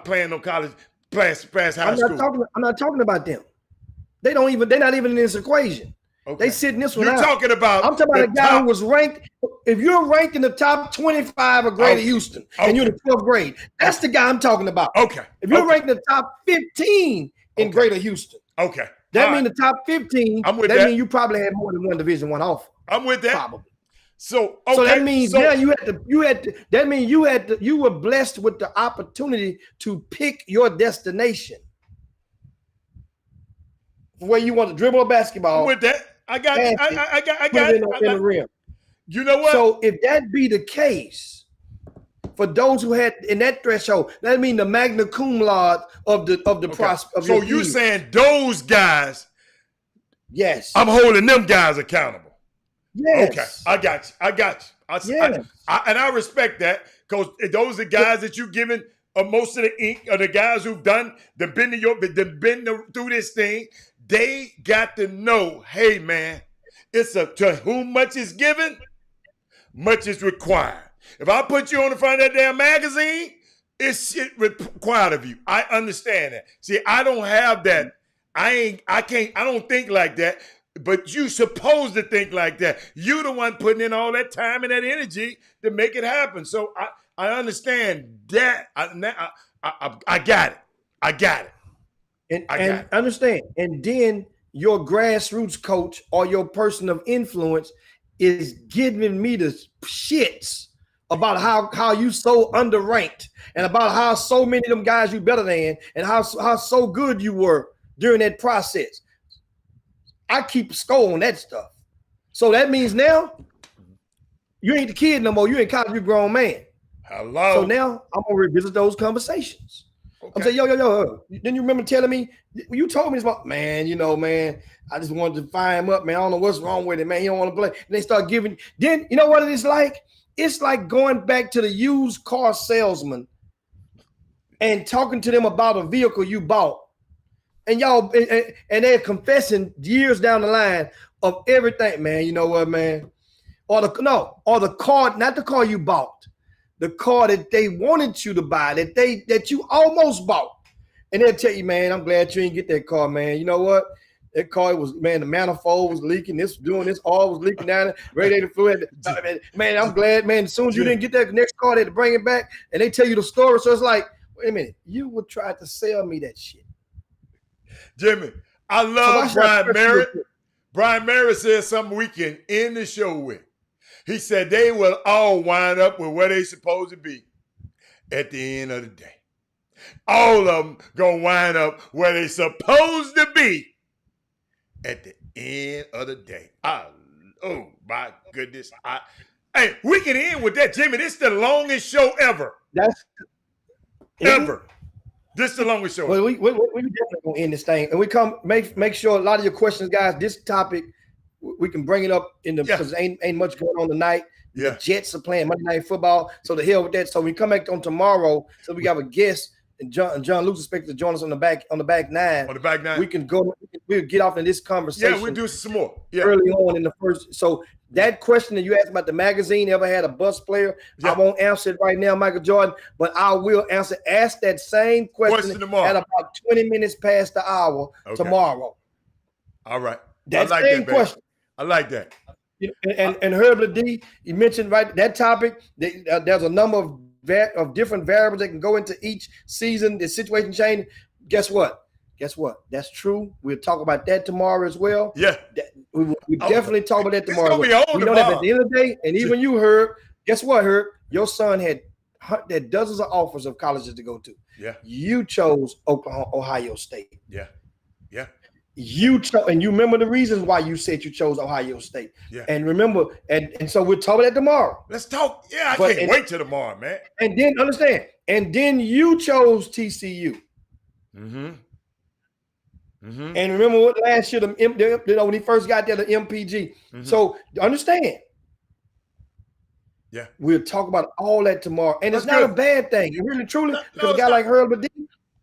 playing on college past high school. I'm not talking about them. They're not even in this equation. Okay. They sitting this one out. I'm talking about a guy who was ranked. If you're ranked in the top 25 of Greater Houston and you're in the 12th grade, that's the guy I'm talking about. Okay. If you're ranked in the top 15 in Greater Houston, that means the top 15. That means you probably had more than one Division I offer. I'm with that. Probably. So that means now you were blessed with the opportunity to pick your destination where you want to dribble a basketball. I'm with that. I got it. In the rim. You know what? So if that be the case, for those who had in that threshold, that means the magna cum laude of the prospect. So you saying those guys? Yes. I'm holding them guys accountable. Yes. Okay, I got you. I got you. Yeah. And I respect that because those are guys that you giving most of the ink, or the guys who've been through this thing. They got to know, hey man, to whom much is given, much is required. If I put you on the front of that damn magazine, it's shit required of you. I understand that. See, I don't have that. I don't think like that. But you supposed to think like that. You the one putting in all that time and that energy to make it happen. So I understand that. I got it. I got it. And understand. And then your grassroots coach or your person of influence is giving me the shits about how you so underranked and about how so many of them guys you better than and how so good you were during that process. I keep score on that stuff. So that means now you ain't the kid no more. You ain't college, you grown man. Hello. So now I'm gonna revisit those conversations. Okay. I'm saying, yo. Then you remember telling me, you told me this about, man, man, I just wanted to fire him up, man. I don't know what's wrong with it, man. He don't want to play. And they start giving. Then you know what it is like? It's like going back to the used car salesman and talking to them about a vehicle you bought. And y'all, and they're confessing years down the line of everything, man. You know what, man? Or the car, not the car you bought, the car that they wanted you to buy, that you almost bought. And they'll tell you, man, I'm glad you didn't get that car, man. You know what? That car was, man, the manifold was leaking, this oil was leaking down it, radiator fluid. Man, I'm glad, man. As soon as you didn't get that next car, they had to bring it back, and they tell you the story. So it's like, wait a minute, you would try to sell me that shit. Jimmy, I love Brian Merritt. Brian Merritt said something we can end the show with. He said they will all wind up with where they supposed to be at the end of the day. All of them gonna wind up where they supposed to be at the end of the day. Oh my goodness. Hey, we can end with that, Jimmy. This is the longest show ever. Ever. This is the longest show. Well, we definitely gonna end this thing, and we come make sure a lot of your questions, guys. This topic we can bring it up in the because ain't much going on tonight. Yeah, the Jets are playing Monday Night Football, so the hell with that. So we come back on tomorrow. So we have a guest, and John Luke's expected to join us on the back nine. On the back nine, we can go. We'll get off in this conversation. Yeah, we'll do some more. Yeah, early on in the first. So that question that you asked about the magazine ever had a bus player, I won't answer it right now, Michael Jordan, but I will answer. Ask that same question tomorrow at about 20 minutes past the hour tomorrow. All right, that same question. I like that. And Herb D, you mentioned right that topic. There's a number of different variables that can go into each season. The situation change. Guess what? That's true. We'll talk about that tomorrow as well. Yeah, we definitely talk about that tomorrow. We know that at the end of the day, and even you, Herb. Guess what, Herb? Your son had dozens of offers of colleges to go to. Yeah, you chose Ohio State. Yeah. You chose, and you remember the reasons why you said you chose Ohio State. Yeah. And remember, and so we'll talk about that tomorrow. Let's talk. Yeah, I can't wait till tomorrow, man. And then understand, and then you chose TCU. Mm-hmm. And remember what last year, when he first got there, the MPG. Mm-hmm. So understand. Yeah. We'll talk about all that tomorrow. And it's not a bad thing. You really, truly, because a guy like Herb D,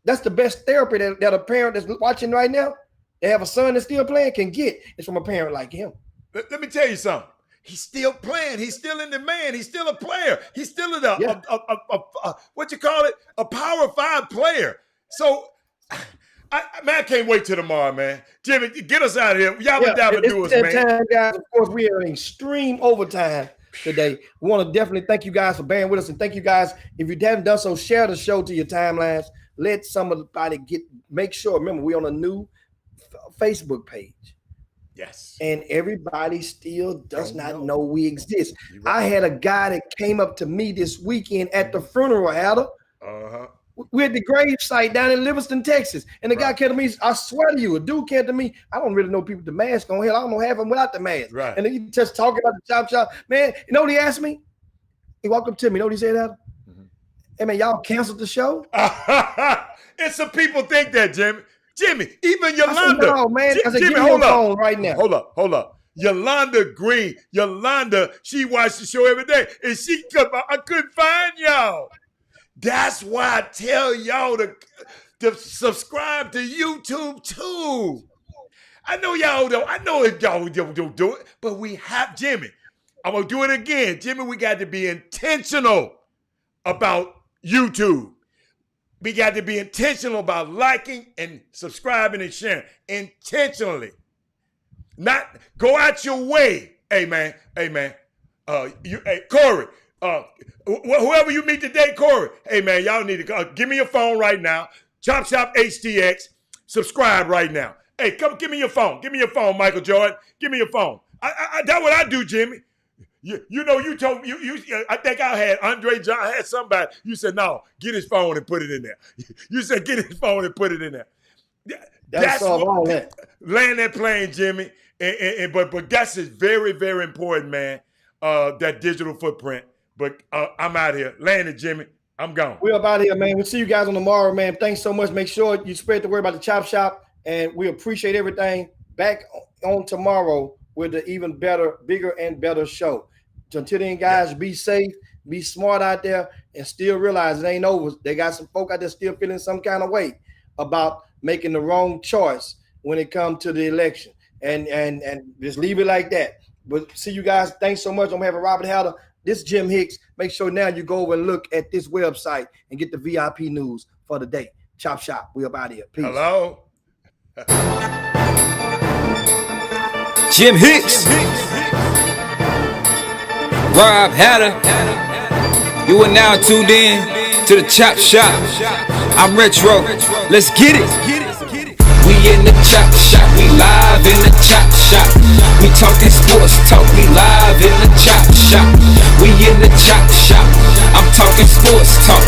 that's the best therapy that a parent that's watching right now, they have a son that's still playing, can get. It's from a parent like him. Let me tell you something. He's still playing. He's still in demand. He's still a player. He's still what you call it? A Power 5 player. So, I can't wait till tomorrow, man. Jimmy, get us out of here. Y'all dabba do us, man. Time, guys. Of course, we are in extreme overtime today. We want to definitely thank you guys for bearing with us, and thank you guys. If you haven't done so, share the show to your timelines. Let somebody make sure. Remember, we're on a new Facebook page. Yes. And everybody still does not know we exist. Right. I had a guy that came up to me this weekend at the funeral, Ada. We're at the grave site down in Livingston, Texas. And the guy came to me, I swear to you, a dude came to me. I don't really know people with the mask on. Hell, I don't know half of them without the mask. Right. And then he just talking about the chop. Man, you know what he asked me? He walked up to me. You know what he said, Ada? Hey, man, y'all canceled the show? And some people think that, Jimmy, even Yolanda. No, man. Jimmy, hold up. Right now. Hold up. Yolanda Green. Yolanda, she watched the show every day, and I couldn't find y'all. That's why I tell y'all to subscribe to YouTube too. I know y'all don't. I know if y'all don't do it, but we have Jimmy. I'm gonna do it again, Jimmy. We got to be intentional about YouTube. We got to be intentional about liking and subscribing and sharing intentionally. Not go out your way. Hey man. Corey, whoever you meet today, Corey. Hey man, y'all need to give me your phone right now. Chop Shop HTX. Subscribe right now. Hey, come give me your phone. Give me your phone, Michael Jordan. Give me your phone. That's what I do, Jimmy. You know, you told you. I think I had Andre John. I had somebody. You said no. Get his phone and put it in there. You said get his phone and put it in there. That's all that. Land that plane, Jimmy. But that's is very, very important, man. That digital footprint. But I'm out here. Land it, Jimmy. I'm gone. We're about here, man. We'll see you guys on tomorrow, man. Thanks so much. Make sure you spread the word about the Chop Shop, and we appreciate everything. Back on tomorrow with an even better, bigger, and better show. Until then, guys, be safe, be smart out there, and still realize it ain't over. They got some folk out there still feeling some kind of way about making the wrong choice when it comes to the election. And just leave it like that. But see you guys. Thanks so much. I'm having Robert Hatter. This is Jim Hicks. Make sure now you go over and look at this website and get the VIP news for the day. Chop Shop. We up out of here. Peace. Hello. Jim Hicks. Rob Hatter. You are now tuned in to the Chop Shop. I'm Retro. Let's get it. We in the Chop Shop. We live in the Chop Shop. We talking sports talk. We live in the Chop Shop. We in the Chop Shop. I'm talking sports talk.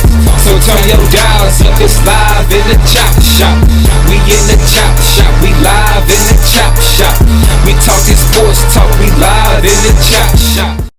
So turn your dials up. It's live in the Chop Shop. We in the Chop Shop. We live in the Chop Shop. We talking sports talk. We live in the Chop Shop.